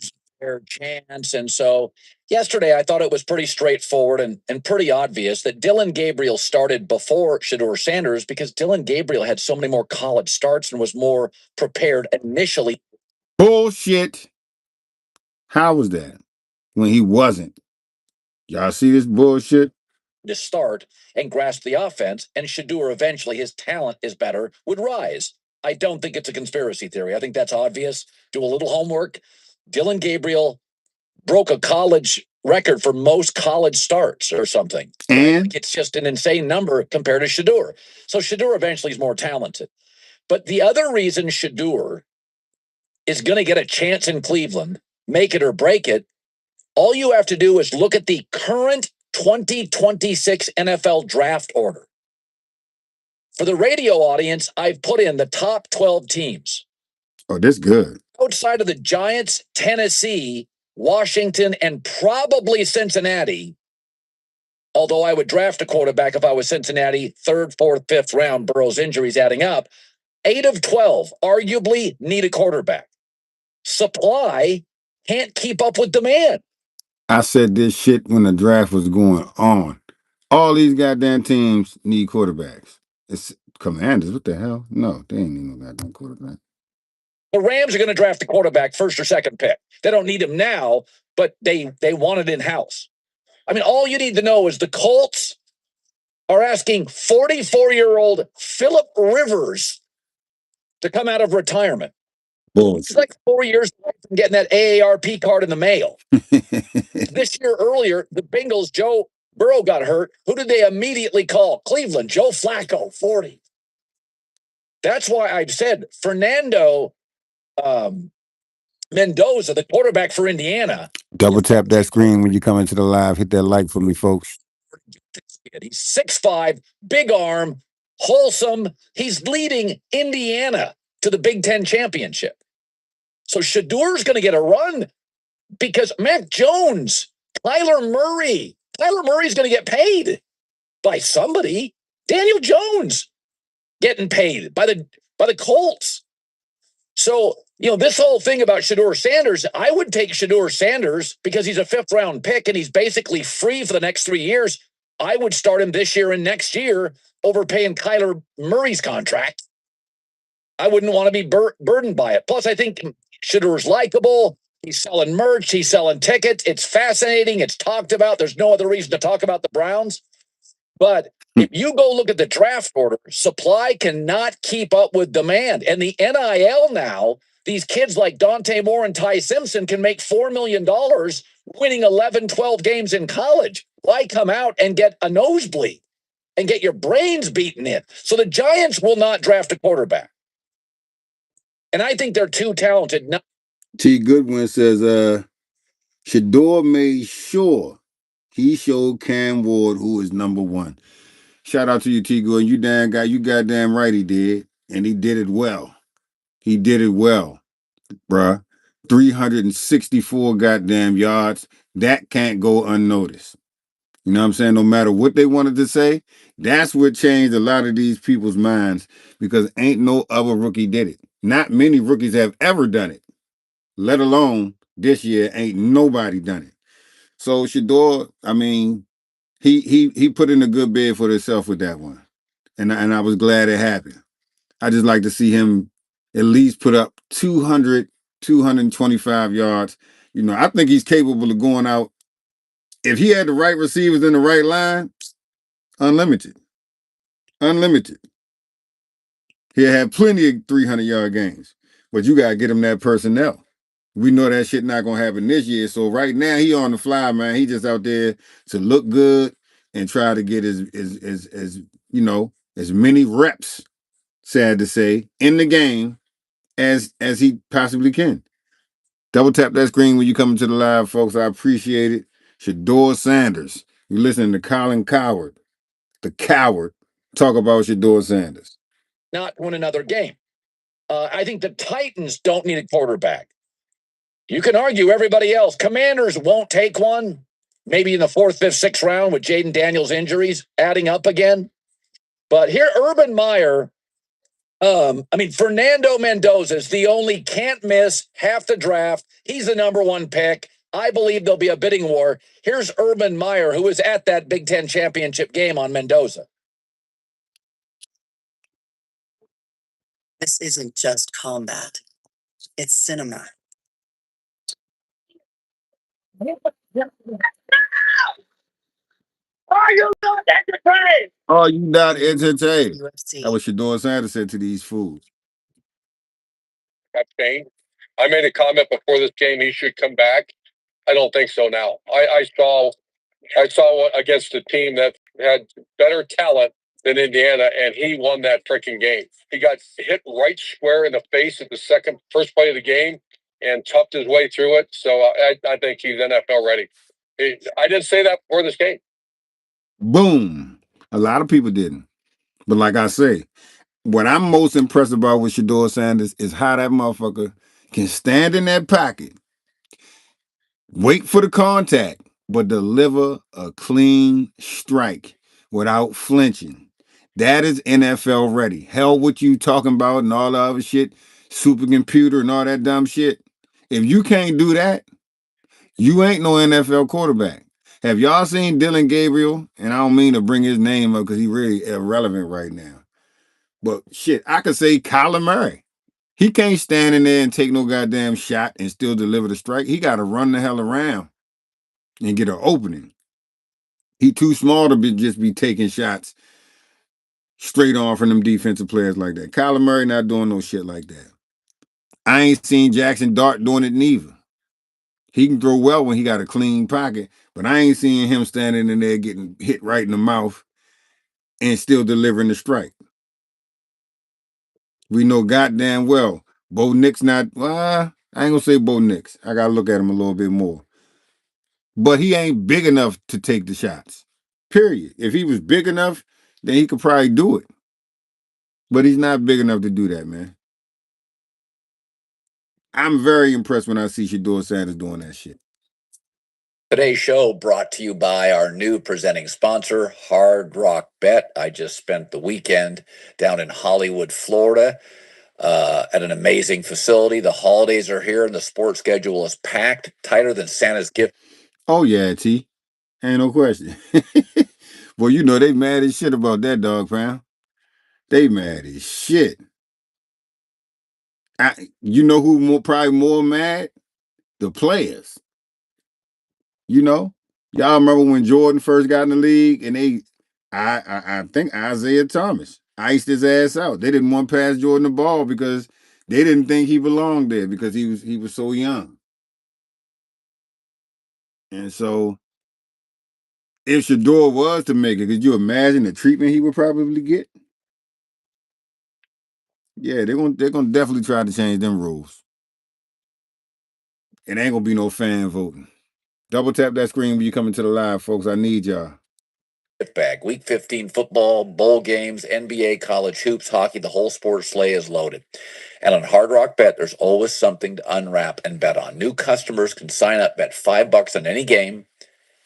Fair chance. And so yesterday I thought it was pretty straightforward and pretty obvious that Dylan Gabriel started before Shedeur Sanders because Dylan Gabriel had so many more college starts and was more prepared initially.
Bullshit. How was that? When he wasn't. Y'all see this bullshit?
To start and grasp the offense, and Shedeur eventually, his talent is better, would rise. I don't think it's a conspiracy theory. I think that's obvious. Do a little homework. Dylan Gabriel broke a college record for most college starts or something.
And
like it's just an insane number compared to Shedeur. So Shedeur eventually is more talented. But the other reason Shedeur is going to get a chance in Cleveland, make it or break it, all you have to do is look at the current 2026 NFL draft order. For the radio audience, I've put in the top 12 teams.
oh, this good.
Outside of the Giants, Tennessee, Washington, and probably Cincinnati, although I would draft a quarterback if I was Cincinnati, third, fourth, fifth round, Burrow's injuries adding up, 8 of 12 arguably need a quarterback. Supply can't keep up with demand.
I said this shit when the draft was going on. All these goddamn teams need quarterbacks. It's Commanders. What the hell? No, they ain't need no goddamn quarterback.
The Rams are going to draft a quarterback first or second pick. They don't need him now, but they want it in-house. I mean, all you need to know is the Colts are asking 44-year-old Philip Rivers to come out of retirement.
Bullshit.
It's like 4 years from getting that AARP card in the mail. This year earlier, the Bengals, Joe Burrow got hurt. Who did they immediately call? Cleveland, Joe Flacco, 40. That's why I've said Fernando Mendoza, the quarterback for Indiana.
Double tap that screen when you come into the live. Hit that like for me, folks.
He's 6'5", big arm, wholesome. He's leading Indiana to the Big Ten championship. So Shedeur's going to get a run because Mac Jones, Kyler Murray's going to get paid by somebody. Daniel Jones getting paid by the Colts. So, this whole thing about Shedeur Sanders, I would take Shedeur Sanders because he's a 5th round pick and he's basically free for the next 3 years. I would start him this year and next year over paying Kyler Murray's contract. I wouldn't want to be burdened by it. Plus, I think Shedeur's likable. He's selling merch. He's selling tickets. It's fascinating. It's talked about. There's no other reason to talk about the Browns. But if you go look at the draft order, supply cannot keep up with demand. And the NIL now, these kids like Dante Moore and Ty Simpson can make $4 million winning 11, 12 games in college. Why come out and get a nosebleed and get your brains beaten in? So the Giants will not draft a quarterback. And I think they're too talented.
T. Goodwin says, Shedeur made sure he showed Cam Ward who is number one. Shout out to you, T. Goodwin. You goddamn right he did. And he did it well. He did it well, bruh. 364 goddamn yards. That can't go unnoticed. You know what I'm saying? No matter what they wanted to say, that's what changed a lot of these people's minds because ain't no other rookie did it. Not many rookies have ever done it. let alone this year. Ain't nobody done it. So Shedeur, I mean, he put in a good bid for himself with that one, and I was glad it happened. I just like to see him at least put up 200, 225 yards. You know, I think he's capable of going out. If he had the right receivers in the right line, unlimited. Unlimited. He'll have plenty of 300-yard games. But you got to get him that personnel. We know that shit not going to happen this year. So right now, he on the fly, man. He just out there to look good and try to get as you know, as many reps, sad to say, in the game as he possibly can. Double tap that screen when you come into the live, folks. I appreciate it. Shedeur Sanders. You listening to Colin Coward, the coward, talk about Shedeur Sanders.
Not win another game. I think the Titans don't need a quarterback. You can argue everybody else. Commanders won't take one. Maybe in the 4th, 5th, 6th round with Jaden Daniels injuries adding up again. But here, Urban Meyer, Fernando Mendoza is the only can't miss half the draft. He's the number one pick. I believe there'll be a bidding war. Here's Urban Meyer, who was at that Big Ten championship game on Mendoza.
This isn't just combat. It's cinema.
Are you not entertained?
Are you not entertained?
UFC.
That was Shedeur Sanders said to these fools.
Have changed. I made a comment before this game he should come back. I don't think so now. I saw against a team that had better talent than Indiana, and he won that freaking game. He got hit right square in the face at the first play of the game and toughed his way through it. So I think he's NFL ready. I didn't say that before this game.
Boom. A lot of people didn't. But like I say, what I'm most impressed about with Shedeur Sanders is how that motherfucker can stand in that pocket, wait for the contact, but deliver a clean strike without flinching. That is NFL ready. Hell, what you talking about and all the other shit, supercomputer and all that dumb shit. If you can't do that, you ain't no NFL quarterback. Have y'all seen Dylan Gabriel? And I don't mean to bring his name up because he's really irrelevant right now. But shit, I could say Kyler Murray. He can't stand in there and take no goddamn shot and still deliver the strike. He got to run the hell around and get an opening. He too small to just be taking shots straight on from them defensive players like that. Kyler Murray not doing no shit like that. I ain't seen Jackson Dart doing it neither. He can throw well when he got a clean pocket, but I ain't seeing him standing in there getting hit right in the mouth and still delivering the strike. We know goddamn well Bo Nix not, I ain't gonna say Bo Nix. I gotta look at him a little bit more. But he ain't big enough to take the shots. Period. If he was big enough, then he could probably do it. But he's not big enough to do that, man. I'm very impressed when I see Shedeur Sanders doing that shit.
Today's show brought to you by our new presenting sponsor, Hard Rock Bet. I just spent the weekend down in Hollywood, Florida, at an amazing facility. The holidays are here and the sports schedule is packed, tighter than Santa's gift.
Oh, yeah, T. Ain't no question. Well, you know they mad as shit about that, dog pound. They mad as shit. You know who probably more mad? The players. You know? Y'all remember when Jordan first got in the league and I think Isaiah Thomas iced his ass out. They didn't want to pass Jordan the ball because they didn't think he belonged there because he was so young. And so if Shedeur was to make it, could you imagine the treatment he would probably get? Yeah, they're gonna definitely try to change them rules. It ain't gonna be no fan voting. Double tap that screen when you come into the live, folks. I need y'all.
Bag. Week 15 football, bowl games, NBA, college hoops, hockey, the whole sports sleigh is loaded. And on Hard Rock Bet, there's always something to unwrap and bet on. New customers can sign up, bet $5 on any game.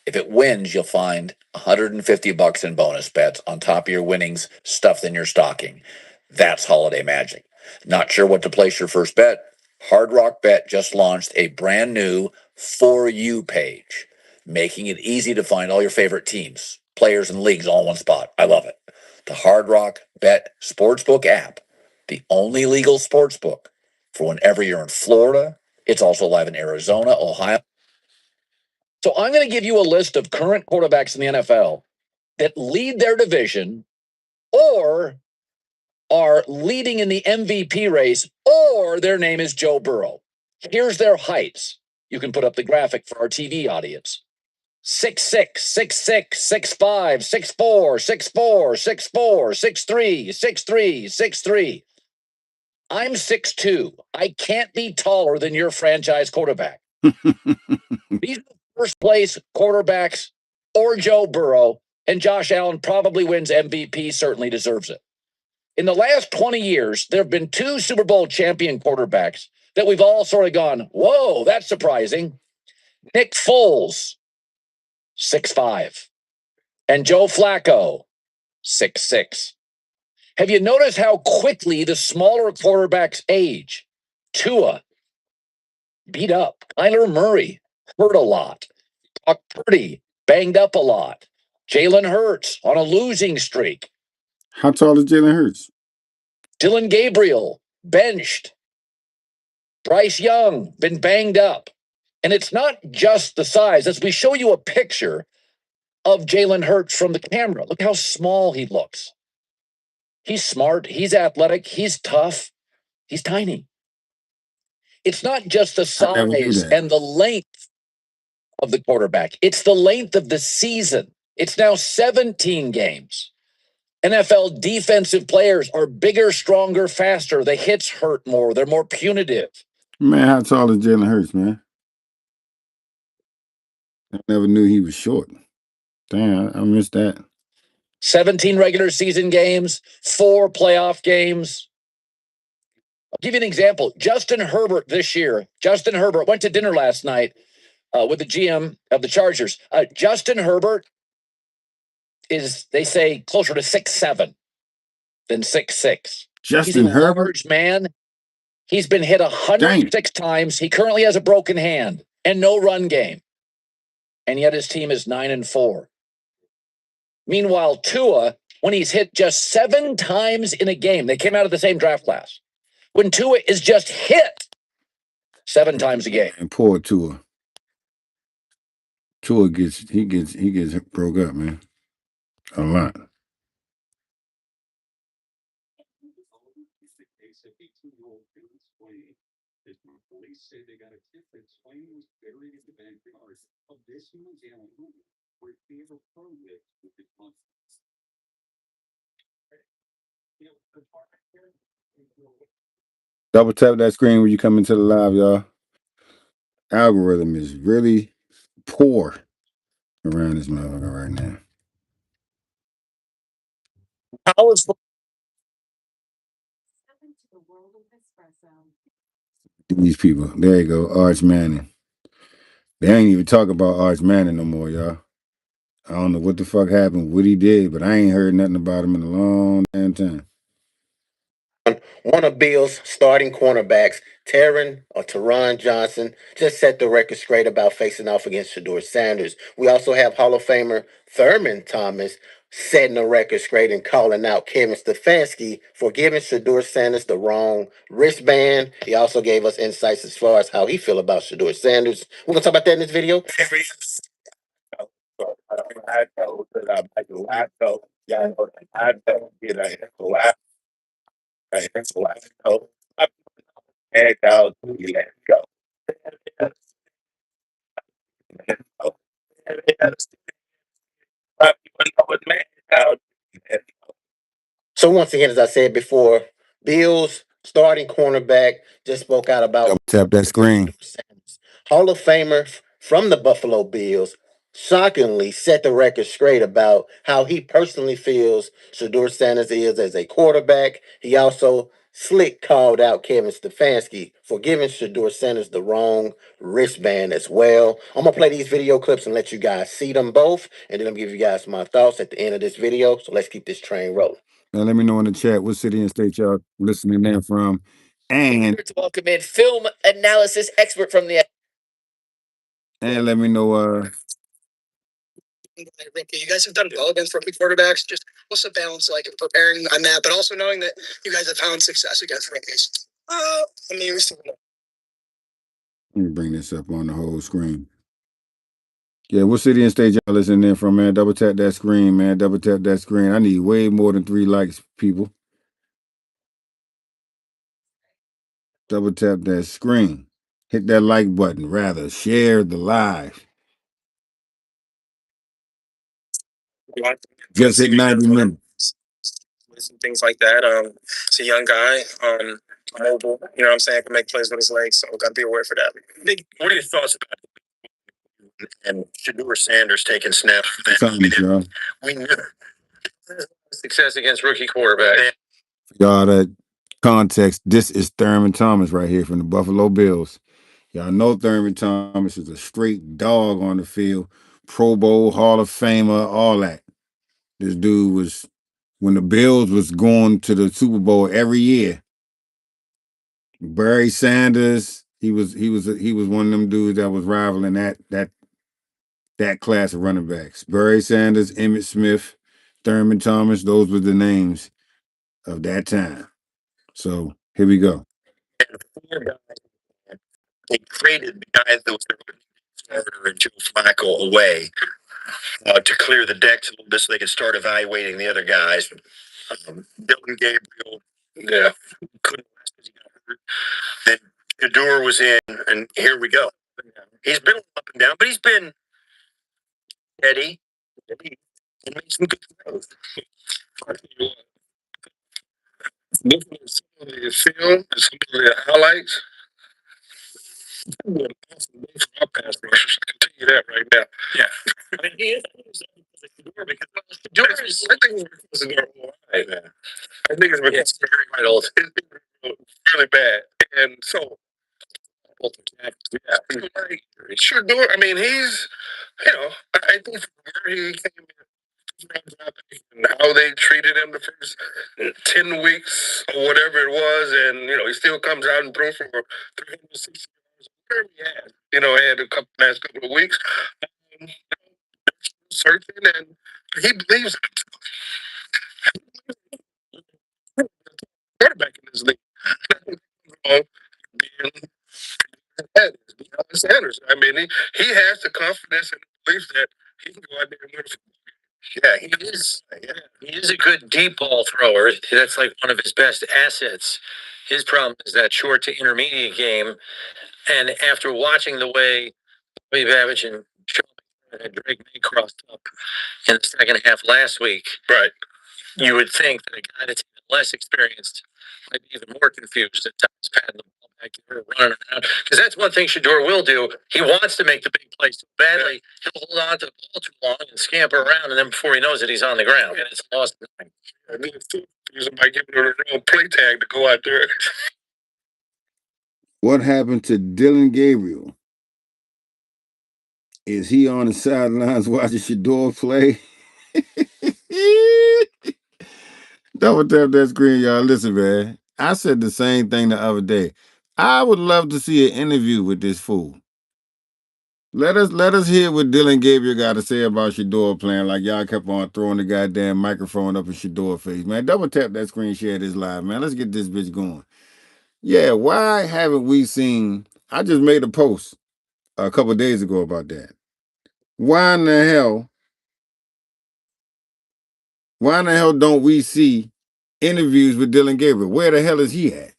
If it wins, you'll find $150 in bonus bets on top of your winnings stuffed in your stocking. That's holiday magic. Not sure what to place your first bet? Hard Rock Bet just launched a brand new For You page, making it easy to find all your favorite teams, players, and leagues all in one spot. I love it. The Hard Rock Bet Sportsbook app, the only legal sportsbook for whenever you're in Florida. It's also live in Arizona, Ohio. So I'm going to give you a list of current quarterbacks in the NFL that lead their division or are leading in the MVP race, or their name is Joe Burrow. Here's their heights. You can put up the graphic for our TV audience. 6'6", 6'6", 6'5", 6'4", 6'4", 6'4", 6'3", 6'3", 6'3". I'm 6'2". I can't be taller than your franchise quarterback. These are the first place quarterbacks or Joe Burrow, and Josh Allen probably wins MVP, certainly deserves it. In the last 20 years, there have been two Super Bowl champion quarterbacks that we've all sort of gone, whoa, that's surprising. Nick Foles, 6'5", and Joe Flacco, 6'6". Have you noticed how quickly the smaller quarterbacks age? Tua, beat up. Kyler Murray, hurt a lot. Brock Purdy, banged up a lot. Jalen Hurts on a losing streak.
How tall is Jalen Hurts?
Dylan Gabriel, benched. Bryce Young, been banged up. And it's not just the size. As we show you a picture of Jalen Hurts from the camera, look how small he looks. He's smart, he's athletic, he's tough, he's tiny. It's not just the
I never knew
size
that.
and the length of the quarterback, it's the length of the season. It's now 17 games. NFL defensive players are bigger, stronger, faster. The hits hurt more, they're more punitive.
Man, how tall is Jalen Hurts, man? I never knew he was short. Damn, I missed that.
17 regular season games, 4 playoff games. I'll give you an example. Justin Herbert this year. Justin Herbert went to dinner last night with the GM of the Chargers. Justin Herbert is, they say, closer to 6'7" than 6'6".
Justin
He's a
Herbert?
large man. He's been hit 106 times. He currently has a broken hand and no run game. And yet his team is 9-4. Meanwhile, Tua, when he's hit just 7 times in a game, they came out of the same draft class. When Tua is just hit 7 times a game.
And poor Tua. Tua gets broke up, man. A lot. Double tap that screen when you come into the live, y'all. Algorithm is really poor around this motherfucker right now. These people. There you go. Arch Manning. They ain't even talk about Arch Manning no more, y'all. I don't know what the fuck happened, what he did, but I ain't heard nothing about him in a long damn time.
One of Bill's starting cornerbacks, Teron Johnson, just set the record straight about facing off against Shedeur Sanders. We also have Hall of Famer Thurman Thomas setting the record straight and calling out Kevin Stefanski for giving Shedeur Sanders the wrong wristband. He also gave us insights as far as how he feel about Shedeur Sanders. We're going to talk about that in this video. So once again, as I said before, Bills starting cornerback just spoke out about
tap that screen.
Hall of Famer from the Buffalo Bills shockingly set the record straight about how he personally feels Shedeur Sanders is as a quarterback. He also slick called out Kevin Stefanski for giving Shedeur Sanders the wrong wristband as well. I'm gonna play these video clips and let you guys see them both, and then I'm gonna give you guys my thoughts at the end of this video. So let's keep this train rolling.
Now let me know in the chat what city and state y'all listening in from. And
To welcome in film analysis expert from the.
let me know
Rookie. You guys have done well against rookie quarterbacks. Just what's the balance like in preparing on that, but also knowing that you guys have found success against rookies? I mean,
let me bring this up on the whole screen. Yeah, what city and state y'all listening in from, man? Double tap that screen, man. Double tap that screen. I need way more than 3 likes, people. Double tap that screen. Hit that like button. Rather, share the live. Just hit 90 minutes.
and things like that. It's a young guy, mobile. You know what I'm saying? Can make plays with his legs, so got to be aware for that.
What are your thoughts about and Shedeur Sanders taking snaps?
Thomas, y'all.
We knew success against rookie quarterbacks.
Y'all, that context, this is Thurman Thomas right here from the Buffalo Bills. Y'all know Thurman Thomas is a straight dog on the field. Pro Bowl, Hall of Famer, all that. This dude was, when the Bills was going to the Super Bowl every year, Barry Sanders, he was one of them dudes that was rivaling that class of running backs. Barry Sanders, Emmitt Smith, Thurman Thomas, those were the names of that time. So here we go.
They traded the guys that was their starter and Joe Flacco away to clear the decks a little bit so they could start evaluating the other guys. Dylan Gabriel, yeah, couldn't last because he got hurt. Then Shedeur was in, and here we go. He's been up and down, but he's been steady and made some good throws. Looking at some of the film and some of the highlights, I'm going to pass the ball for our pass rushers. I can tell you that right now. Yeah. I mean, he is because Shedeur is, I think it's right, man. I think it's because it's very old. It's been really bad. And so, yeah, sure do. I mean, he's, I think where he came in, and how they treated him the first 10 weeks or whatever it was, and, he still comes out and throws for 360 yards, whatever he had. Had a last couple of weeks, searching, and he believes quarterback in this league. Sanders. I mean, he has the confidence and belief that he can go out there and win. Yeah, he is. Yeah. He is a good deep ball thrower. That's like one of his best assets. His problem is that short to intermediate game. And after watching the way Lee Babbage and Drake May crossed up in the second half last week, right? You would think that a guy that's less experienced might be even more confused at times, patting the ball back there, running around. Because that's one thing Shedeur will do. He wants to make the big plays so badly. He'll hold on to the ball too long and scamper around, and then before he knows it, he's on the ground, and it's lost. I mean, somebody giving him a wrong play tag to go out there.
What happened to Dylan Gabriel? Is he on the sidelines watching Shedeur play? Double tap that screen, y'all. Listen, man. I said the same thing the other day. I would love to see an interview with this fool. Let us hear what Dylan Gabriel got to say about Shedeur playing. Like y'all kept on throwing the goddamn microphone up in Shedeur face, man. Double tap that screen, share this live, man. Let's get this bitch going. Yeah, why haven't we seen? I just made a post a couple days ago about that. Why in the hell? Why in the hell don't we see interviews with Dylan Gabriel? Where the hell is he at?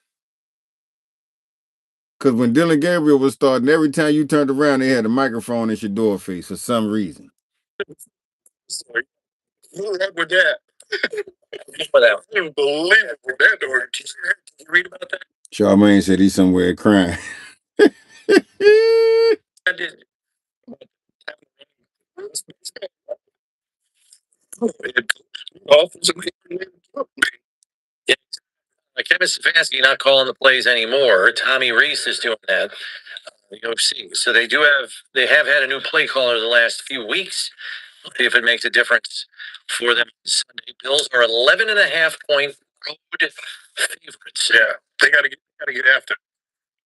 Because when Dylan Gabriel was starting, every time you turned around, they had a microphone in Shedeur face for some reason.
What up with that? Unbelievable. That door. Did you read about that?
Charmaine said he's somewhere crying.
I did. Yeah. Kevin Stefanski not calling the plays anymore. Tommy Reese is doing that. The OC. So they have had a new play caller the last few weeks. See if it makes a difference for them. Sunday Bills are 11.5 point road favorites. Yeah, they got to get
got to get after.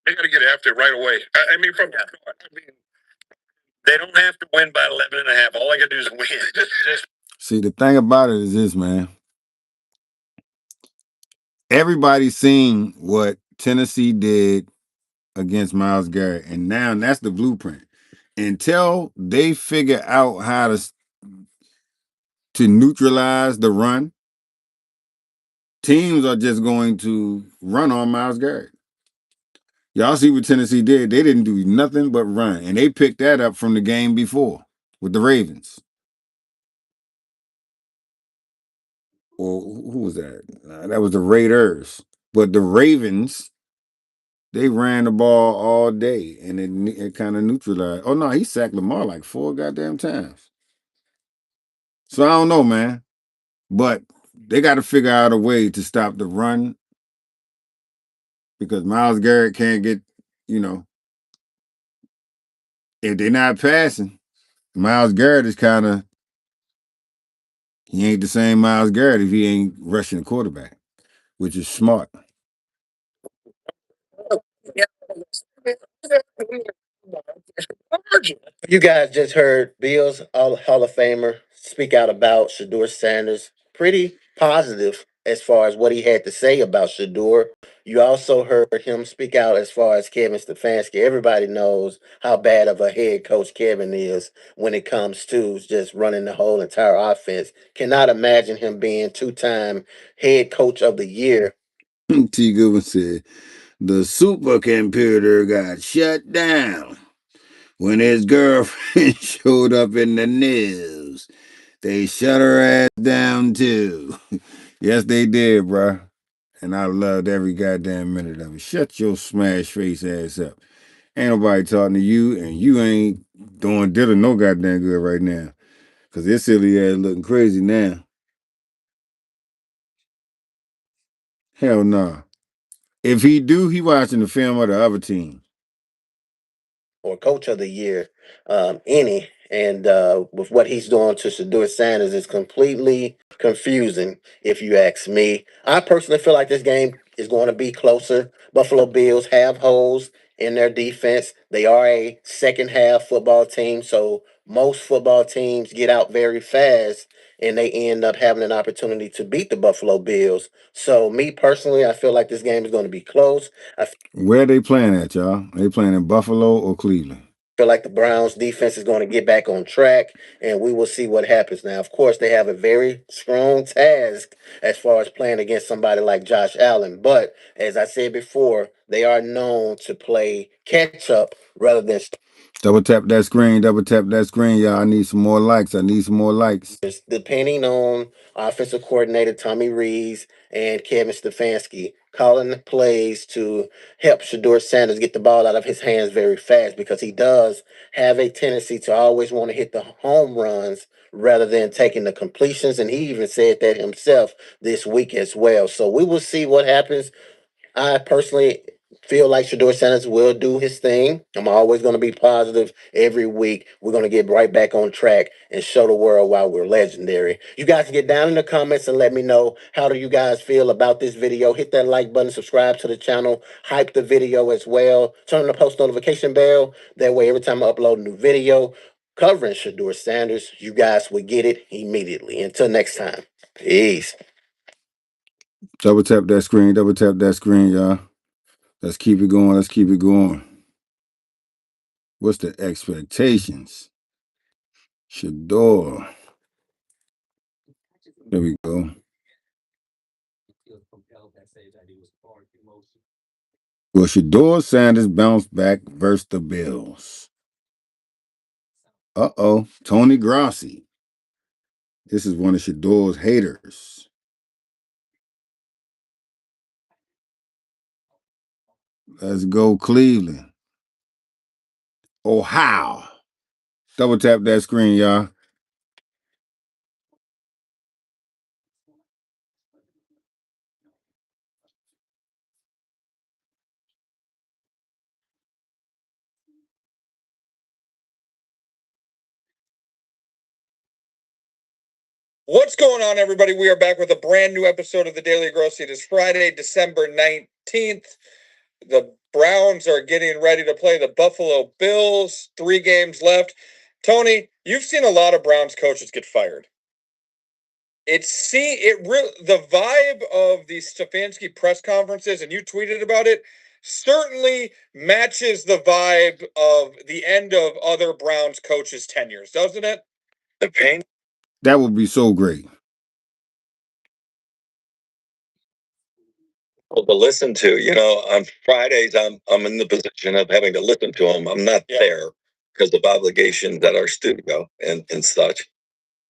They got to get after it right away. I mean, from they don't have to win by 11 and a half. All I got to do is win.
See, the thing about it is this, man. Everybody's seen what Tennessee did against Myles Garrett, and now that's the blueprint. Until they figure out how to neutralize the run, teams are just going to run on Myles Garrett. Y'all see what Tennessee did? They didn't do nothing but run, and they picked that up from the game before with the Ravens. Or who was that? That was the Raiders. But the Ravens, they ran the ball all day, and it kind of neutralized. Oh no, he sacked Lamar like 4 goddamn times. So I don't know, man. But they got to figure out a way to stop the run because Myles Garrett can't get, you know, if they're not passing, Myles Garrett is kind of, he ain't the same Myles Garrett if he ain't rushing the quarterback, which is smart.
You guys just heard Bills Hall of Famer speak out about Shedeur Sanders. Pretty positive as far as what he had to say about Shedeur. You also heard him speak out as far as Kevin Stefanski. Everybody knows how bad of a head coach Kevin is when it comes to just running the whole entire offense. Cannot imagine him being two-time head coach of the year.
T. Goodwin said, the supercomputer got shut down when his girlfriend showed up in the news. They shut her ass down too. Yes, they did, bruh. And I loved every goddamn minute of it. Shut your smash face ass up. Ain't nobody talking to you, and you ain't doing Dylan no goddamn good right now. Cause this silly ass looking crazy now. Hell nah. If he do, he watching the film of the other team.
Or coach of the year, any. And with what he's doing to Shedeur Sanders is completely confusing, if you ask me. I personally feel like this game is going to be closer. Buffalo Bills have holes in their defense. They are a second half football team, so most football teams get out very fast and they end up having an opportunity to beat the Buffalo Bills. So, me personally, I feel like this game is going to be close. I
Where they playing at, y'all? They playing in Buffalo or Cleveland?
feel like the Browns defense is going to get back on track and we will see what happens. Now, of course, they have a very strong task as far as playing against somebody like Josh Allen. But as I said before, they are known to play catch up rather than
Double tap that screen. Double tap that screen, y'all. I need some more likes. I need some more likes.
depending on offensive coordinator Tommy Rees and Kevin Stefanski calling the plays to help Shedeur Sanders get the ball out of his hands very fast because he does have a tendency to always want to hit the home runs rather than taking the completions. And he even said that himself this week as well. So we will see what happens. I personally feel like Shedeur Sanders will do his thing. I'm always going to be positive every week. We're going to get right back on track and show the world why we're legendary. You guys can get down in the comments and let me know how do you guys feel about this video. Hit that like button, subscribe to the channel, hype the video as well. Turn on the post notification bell. That way, every time I upload a new video covering Shedeur Sanders, you guys will get it immediately. Until next time, peace.
Double tap that screen. Double tap that screen, y'all. Let's keep it going. Let's keep it going. What's the expectations? Shedeur. There we go. Will Shedeur Sanders bounce back versus the Bills? Uh-oh. Tony Grossi. This is one of Shedeur's haters. Let's go, Cleveland. Ohio. Double tap that screen, y'all.
What's going on, everybody? We are back with a brand new episode of the Daily Gross. It is Friday, December 19th.
The Browns are getting ready to play the Buffalo Bills. 3 games left. Tony, you've seen a lot of Browns coaches get fired. The vibe of the Stefanski press conferences, and you tweeted about it, certainly matches the vibe of the end of other Browns coaches' tenures, doesn't it?
The pain.
That would be so great.
To listen to, on Fridays, I'm in the position of having to listen to them. I'm not there because of obligations at our studio and such.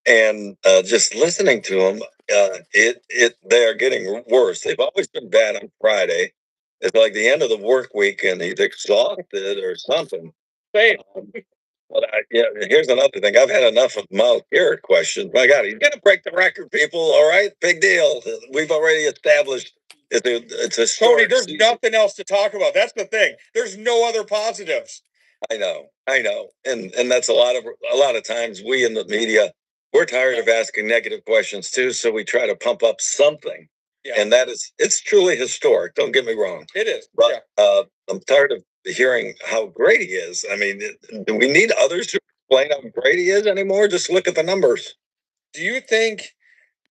And just listening to them, they are getting worse. They've always been bad on Friday. It's like the end of the work week, and he's exhausted or something.
Same.
Here's another thing. I've had enough of Miles Garrett questions. My God, he's gonna break the record, people. All right, big deal. We've already established it's a
Tony, there's nothing else to talk about. That's the thing. There's no other positives.
I know, and that's a lot of times we in the media we're tired of asking negative questions too, so we try to pump up something. Yeah. And it's truly historic. Don't get me wrong.
It is.
But I'm tired of hearing how great he is. I mean, do we need others to explain how great he is anymore? Just look at the numbers.
Do you think,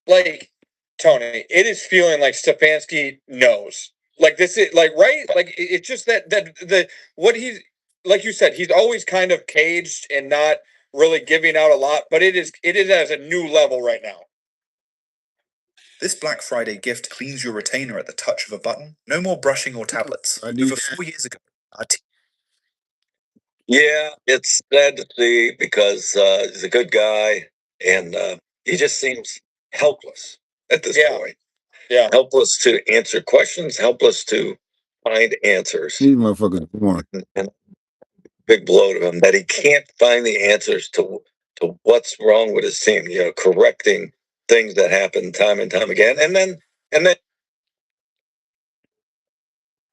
like, Tony, it is feeling like Stefanski knows? Like this is right? Like it's just that what he's like you said, he's always kind of caged and not really giving out a lot, but it is at a new level right now.
This Black Friday gift cleans your retainer at the touch of a button. No more brushing or tablets. Over 4 years ago,
yeah, it's sad to see because he's a good guy and he just seems helpless at this point.
Yeah.
Helpless to answer questions, helpless to find answers.
These motherfuckers want.
And big blow to him that he can't find the answers to what's wrong with his team, correcting things that happen time and time again. And then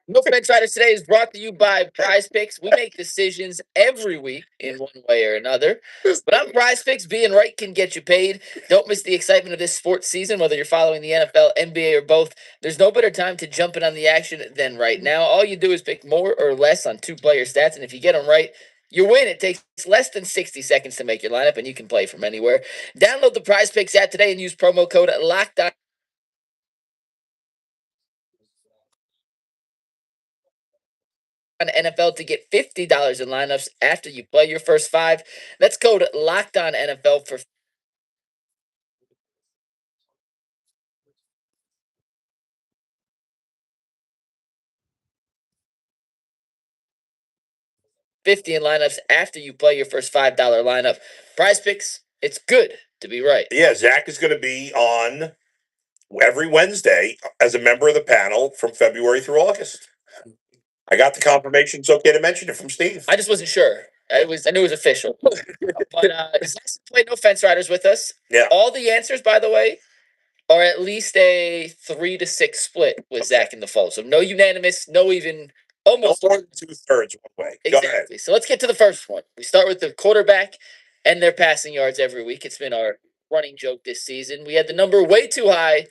No Fence Riders today is brought to you by Prize Picks. We make decisions every week in one way or another. But on Prize Picks, being right can get you paid. Don't miss the excitement of this sports season, whether you're following the NFL, NBA, or both. There's no better time to jump in on the action than right now. All you do is pick more or less on 2-player stats, and if you get them right, you win. It takes less than 60 seconds to make your lineup, and you can play from anywhere. Download the Prize Picks app today and use promo code LOCKEDON. On NFL to get $50 in lineups after you play your first 5. That's code Locked On NFL for $50 in lineups after you play your first $5 lineup. Prize Picks, it's good to be right.
Yeah, Zach is going to be on every Wednesday as a member of the panel from February through August. I got the confirmation. It's okay to mention it from Steve.
I just wasn't sure. I knew it was official. But Zach's played No Fence Riders with us.
Yeah.
All the answers, by the way, are at least a 3-6 split with Zach in the fold. So no unanimous, no even almost
more than 2/3 one way.
Exactly. So let's get to the first one. We start with the quarterback and their passing yards every week. It's been our running joke this season. We had the number way too high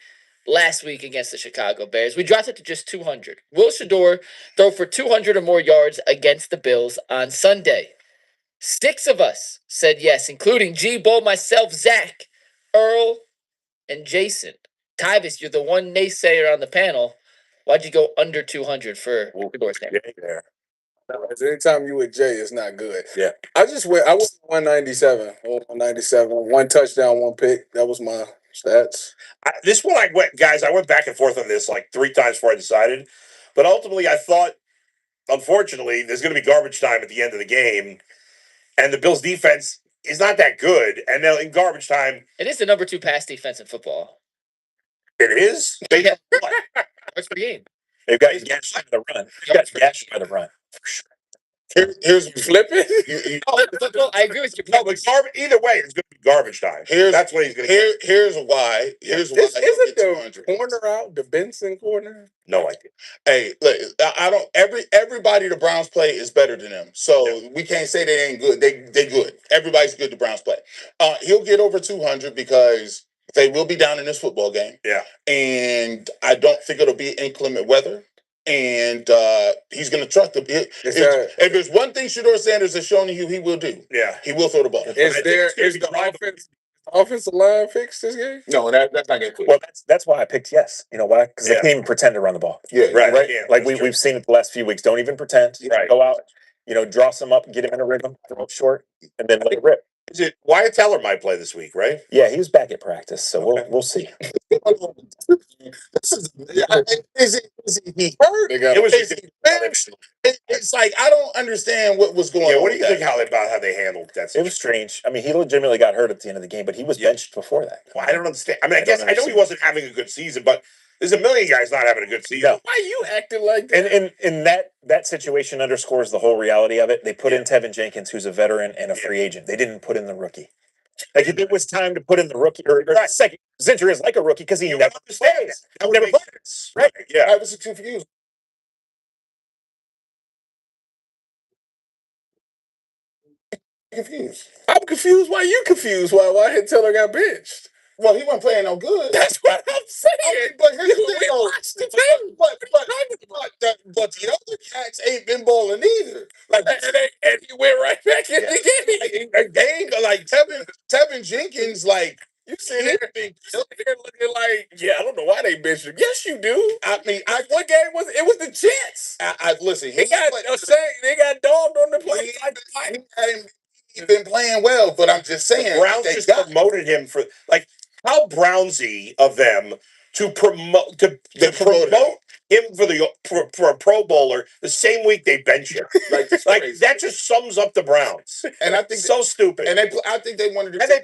last week against the Chicago Bears. We dropped it to just 200. Will Shedeur throw for 200 or more yards against the Bills on Sunday? 6 of us said yes, including G Bull, myself, Zach, Earl, and Jason. Tyvis, you're the one naysayer on the panel. Why'd you go under 200 for Shedeur Sanders?
Anytime you with Jay, it's not good.
Yeah.
I went 197. 197. 1 touchdown, 1 pick. That was my stats.
This one, I went back and forth on this like 3 times before I decided. But ultimately, I thought, unfortunately, there's going to be garbage time at the end of the game. And the Bills' defense is not that good. And then in garbage time.
It is the number 2 pass defense in football.
It is?
Yeah. What's the game?
They've got gashed by the run. They've got gashed by the run. For sure.
Here's flipping.
I agree with you.
No, but either way, it's going to be garbage time. That's what he's going to get.
Here's why. Here's why. Isn't the corner out? The Benson corner?
No idea.
Hey, look, I don't. Everybody the Browns play is better than them, so we can't say they ain't good. They good. Everybody's good. The Browns play. He'll get over 200 because they will be down in this football game.
Yeah,
and I don't think it'll be inclement weather. and he's going to trust him. If there's one thing Shedeur Sanders has shown you, he will do.
Yeah.
He will throw the ball.
Is the offensive line fixed this game?
No, that's not going to.
Well, that's why I picked yes. You know why? Because they
Yeah.
can't even pretend to run the ball.
Yeah,
Right. Yeah,
Like
that's true.
we've seen it the last few weeks. Don't even pretend.
Right.
Go out, draw some up, get him in a rhythm, throw it short, and then let it rip.
Is it Wyatt Teller might play this week, right?
Yeah, he was back at practice, so we'll see.
Is he hurt? It's like I don't understand what was going on.
Yeah, what do you
with
think
that.
about how they handled that situation?
It was strange. I mean, he legitimately got hurt at the end of the game, but he was benched before that.
Well, I don't understand. I mean, I know he wasn't having a good season, but there's a million guys not having a good season.
No.
Why you acting like that?
And that situation underscores the whole reality of it. They put in Tevin Jenkins, who's a veteran and a free agent. They didn't put in the rookie. Like if it was time to put in the rookie or second, Zinter is like a rookie because he never plays. Never plays.
Right? Yeah.
I was confused.
I'm confused. Why you confused? Why Taylor got benched?
Well, he wasn't playing no good.
That's what I'm saying.
But here's the thing,
We
though.
watched the game.
But the other cats ain't been balling either. Like
And he went right back in the game.
They ain't like Tevin Jenkins. Like
You sitting here looking like, yeah, I don't know why they benched him. Yes, you do.
I mean,
what game was it? It was the Jets.
I listen.
They got dogged on the play.
He's been playing well, but I'm just saying.
The Browns just promoted him for how Brownsy of them to promote him for a Pro Bowler the same week they bench him. Like that just sums up the Browns.
And I think
so stupid.
And I think they wanted to.
And they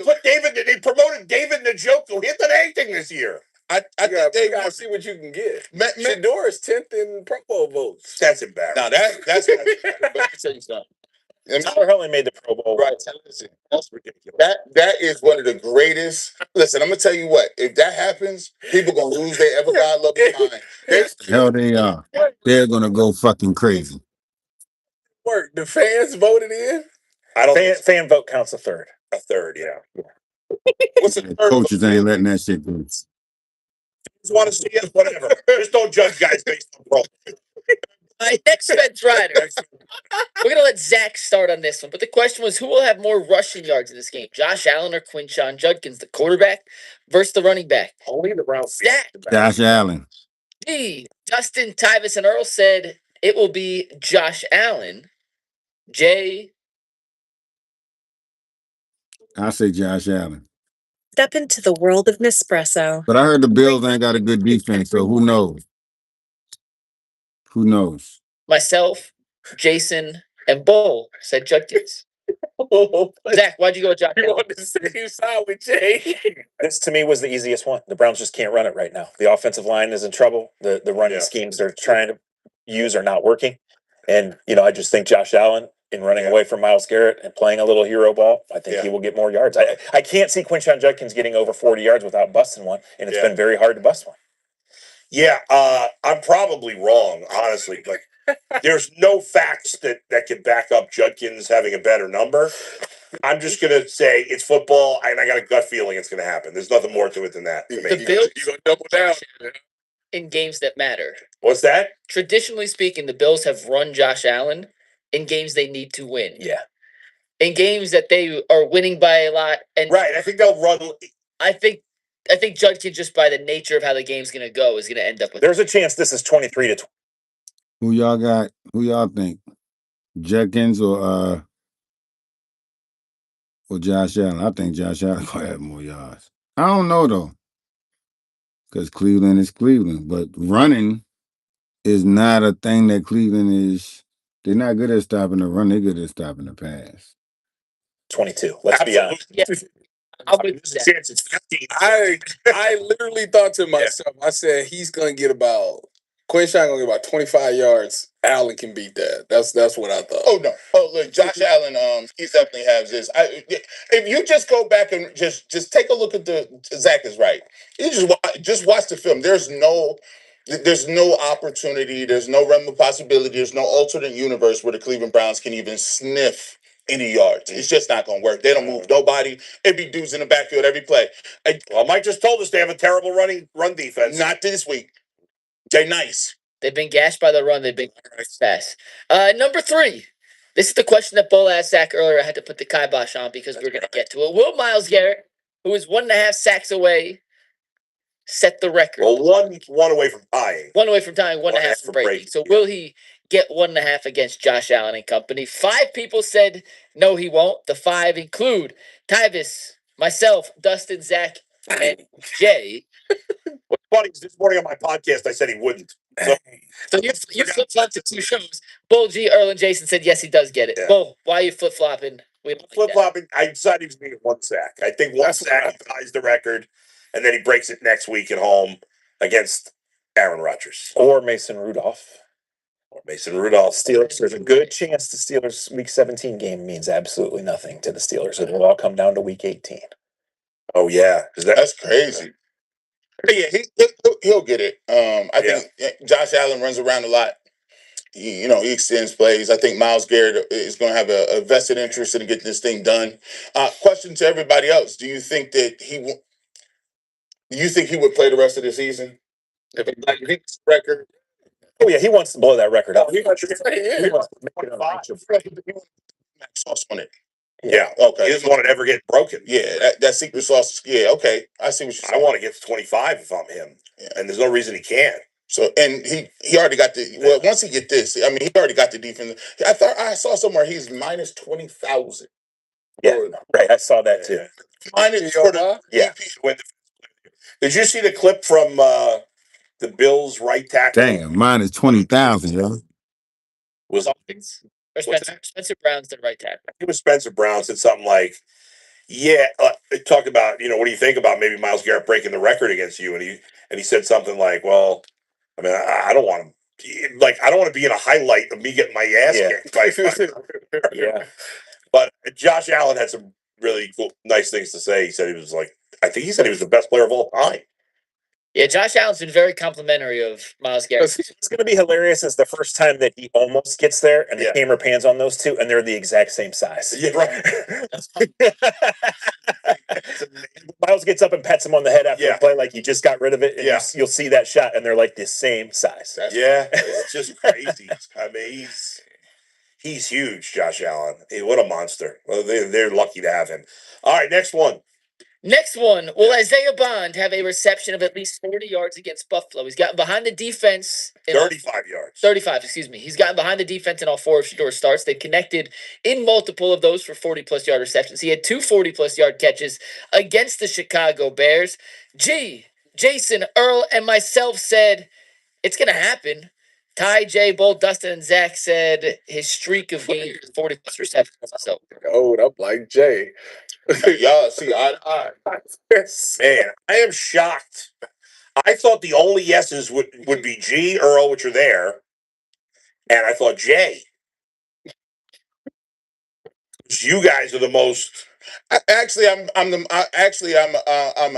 promoted David Njoku. He hasn't done anything this year.
I think they gotta see what you can get. Shedeur is 10th in Pro Bowl votes.
That's embarrassing.
Now that's. But let me tell you something.
Tyler Huntley made the Pro Bowl.
Right. Listen, that's ridiculous. That is one of the greatest. Listen, I'm gonna tell you what. If that happens, people gonna lose their ever God loving mind.
Hell, they are. They're gonna go fucking crazy.
Work. The fans voted in.
I don't. Fan vote counts a third.
A third, yeah.
What's the third? Coaches ain't letting that shit go.
Just want to see it, whatever. Just don't judge guys based on role.
My next Feds rider. We're gonna let Zach start on this one, but the question was, who will have more rushing yards in this game, Josh Allen or Quinshon Judkins, the quarterback versus the running back?
Only the Browns.
Zach.
Josh Allen.
G. Justin, Tyvis, and Earl said it will be Josh Allen. Jay.
I say Josh Allen.
Step into the world of Nespresso.
But I heard the Bills ain't got a good defense, so who knows? Who knows?
Myself, Jason, and Bull said Judkins. Zach, why'd you go with Josh Allen?
You on the same side with Jay.
This to me was the easiest one. The Browns just can't run it right now. The offensive line is in trouble. The running schemes they're trying to use are not working. And I just think Josh Allen, in running away from Myles Garrett and playing a little hero ball, I think he will get more yards. I can't see Quinshon Judkins getting over 40 yards without busting one, and it's been very hard to bust one.
Yeah, I'm probably wrong, honestly, but there's no facts that can back up Judkins having a better number. I'm just gonna say it's football, and I got a gut feeling it's gonna happen. There's nothing more to it than that.
The Bills
you gonna double down
in games that matter.
What's that?
Traditionally speaking, the Bills have run Josh Allen in games they need to win.
Yeah.
In games that they are winning by a lot, and
I think they'll run.
I think Judkins, just by the nature of how the game's gonna go, is gonna end up with.
There's a chance this is 23-20.
Who y'all got? Who y'all think? Judkins or Josh Allen? I think Josh Allen gonna have more yards. I don't know though, because Cleveland is Cleveland, but running is not a thing that Cleveland is. They're not good at stopping the run. They're good at stopping the pass.
22. Let's be honest.
Yeah. I'll be
chance it's 15.
I literally thought to myself, I said he's gonna get about Quinshon gonna get about 25 yards. Allen can beat that. That's what I thought.
Oh no! Oh look, Josh Allen. He definitely has this. If you just go back and just take a look at Zach is right. You just watch the film. There's no opportunity. There's no realm of possibility. There's no alternate universe where the Cleveland Browns can even sniff any yards. It's just not going to work. They don't move nobody. It'd be dudes in the backfield every play.
Well, Mike just told us they have a terrible run defense.
Not this week. Jay Nice.
They've been gashed by the run. They've been fast. Number 3. This is the question that Bull asked Zach earlier. I had to put the kibosh on because we're going to get to it. Will Myles Garrett, who is 1.5 sacks away, set the record?
Well, one away from tying.
1 away from tying, 1.5 from breaking. So will he get 1.5 against Josh Allen and company? 5 people said no, he won't. The 5 include Tyvis, myself, Dustin, Zach, and Jay.
What's funny is this morning on my podcast, I said he wouldn't.
So you flip flop to 2 shows. Bull G, Earl, and Jason said yes, he does get it.
Yeah.
Bull, why are you flip flopping?
Flip flopping. I decided he was going to get 1 sack. I think one sack he ties the record, and then he breaks it next week at home against Aaron Rodgers
or Mason Rudolph.
Steelers.
There's a good chance the Steelers' Week 17 game means absolutely nothing to the Steelers. It will all come down to Week 18.
Oh yeah,
that's crazy. Yeah, he'll get it. I think Josh Allen runs around a lot. He extends plays. I think Myles Garrett is going to have a vested interest in getting this thing done. Question to everybody else: do you think that he would play the rest of the season if he beats the record?
Oh yeah, he wants to blow that record up.
He wants to make it a
max sauce on it.
Yeah,
okay.
He doesn't want it to ever get broken.
Yeah, that secret sauce. Yeah, okay. I see what you're saying.
I want to get to 25 if I'm him, and there's no reason he can't.
So, and he already got the once he get this, I mean, he already got the defense. I saw somewhere he's minus 20,000.
Yeah, right. I saw that too.
Minus for the
Did you see the clip from the Bills' right tackle?
Damn, mine is 20,000, yo.
Was
Spencer Brown's the right tackle.
It was Spencer Brown said something like, "Yeah," talk about what do you think about maybe Myles Garrett breaking the record against you? And he said something like, "Well, I mean, I don't want him. I don't want to be in a highlight of me getting my ass kicked."
Yeah.
But Josh Allen had some really cool, nice things to say. He said I think he said he was the best player of all time.
Yeah, Josh Allen's been very complimentary of Myles Garrett.
It's going to be hilarious. It's the first time that he almost gets there, and the camera pans on those two, and they're the exact same size.
Yeah, right.
Myles gets up and pets him on the head after the play, like he just got rid of it. And you'll see that shot, and they're like the same size.
It's just crazy. I mean, he's huge, Josh Allen. What a monster. Well, they're lucky to have him. All right, next one.
Next one, will Isaiah Bond have a reception of at least 40 yards against Buffalo? He's gotten behind the defense.
35 yards.
35, excuse me. He's gotten behind the defense in all 4 of Shedeur's starts. They connected in multiple of those for 40-plus yard receptions. He had 2 40-plus yard catches against the Chicago Bears. Jason, Earl, and myself said it's going to happen. Ty, Jay, Bull, Dustin, and Zach said his streak of games 40-plus receptions. So,
hold up like Jay.
Y'all see, man,
I am shocked. I thought the only yeses would be G, Earl, which are there, and I thought Jay. You guys are the most.
I'm a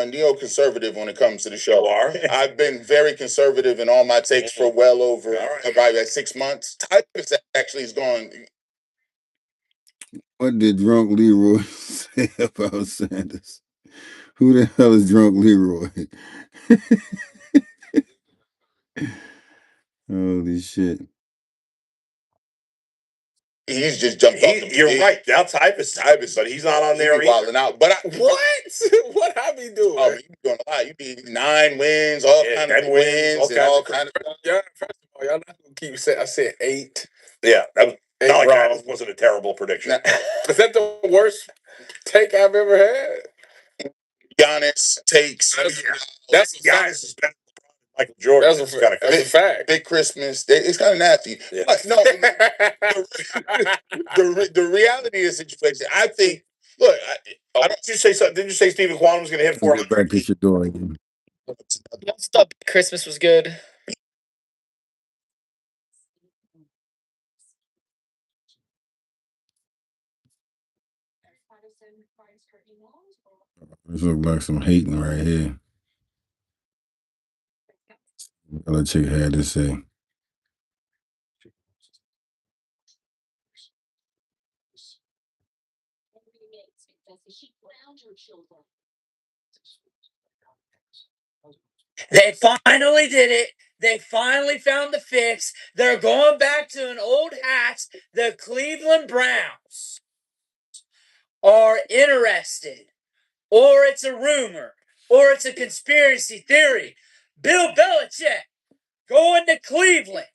neoconservative when it comes to the show.
You are?
I've been very conservative in all my takes for well over about 6 months. Typus actually is going.
What did drunk Leroy say about Sanders? Who the hell is drunk Leroy? Holy shit.
He's just jumped off.
You're right. Now Typus, but he's not on there
wilding out. But
what? What have you doing?
Oh, you doing a lot. You need 9 wins, all kind of wins, and all kind of.
Yeah, first of all, y'all not gonna keep saying. I said 8.
Yeah, that wasn't a terrible prediction.
Is that the worst take I've ever had?
Giannis takes.
That's
Giannis is better than Michael Jordan.
That's a fact.
Big Christmas. It's kind of nasty.
Yeah.
But no, the reality of the situation, I think. Look,
didn't you say something? Didn't you say Stephen Quantum was going to hit 400?
Get back to Shedeur again.
stop. Christmas was good.
This looks like some hating right here. Other chick had to say.
They finally did it. They finally found the fix. They're going back to an old hat. The Cleveland Browns are interested, or it's a rumor, or it's a conspiracy theory. Bill Belichick going to Cleveland,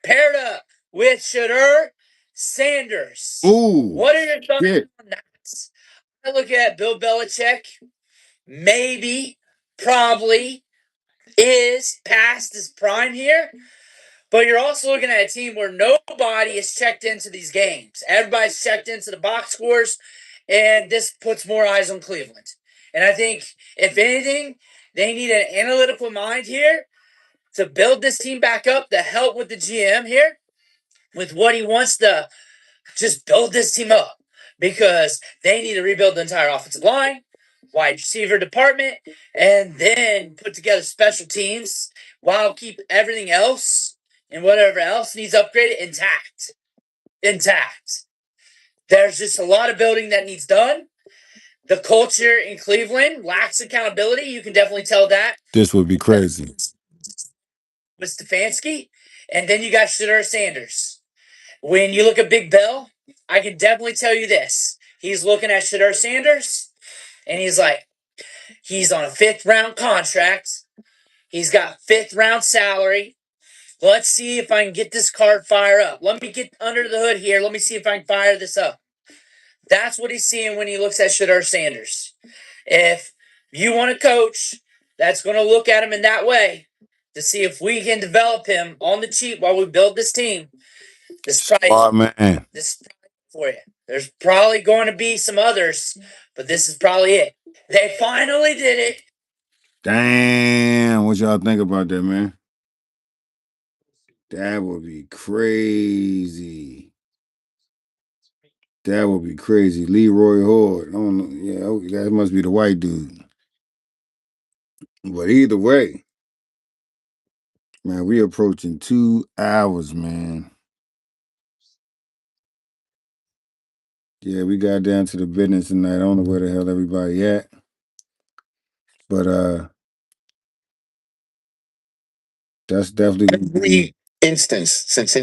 paired up with Shedeur Sanders.
Ooh,
what are your thoughts
shit.
on that? I look at Bill Belichick, maybe, probably, is past his prime here. But you're also looking at a team where nobody is checked into these games. Everybody's checked into the box scores, and this puts more eyes on Cleveland. And I think, if anything, they need an analytical mind here to build this team back up, to help with the GM here, with what he wants to just build this team up. Because they need to rebuild the entire offensive line, wide receiver department, and then put together special teams while keep everything else and whatever else needs upgraded intact. Intact. There's just a lot of building that needs done. The culture in Cleveland lacks accountability. You can definitely tell that.
This would be crazy.
With Stefanski, and then you got Shedeur Sanders. When you look at Big Bill, I can definitely tell you this. He's looking at Shedeur Sanders, and he's like, he's on a 5th round contract. He's got 5th round salary. Let's see if I can get this card fired up. Let me get under the hood here. Let me see if I can fire this up. That's what he's seeing when he looks at Shedeur Sanders. If you want a coach that's going to look at him in that way to see if we can develop him on the cheap while we build this team, this
Smart man.
this is for you. There's probably going to be some others, but this is probably it. They finally did it.
Damn, what y'all think about that, man? That would be crazy. That would be crazy. Leroy Horde. I don't know. Yeah, that must be the white dude. But either way, man, we approaching 2 hours, man. Yeah, we got down to the business tonight. I don't know where the hell everybody at. But that's definitely
every instance since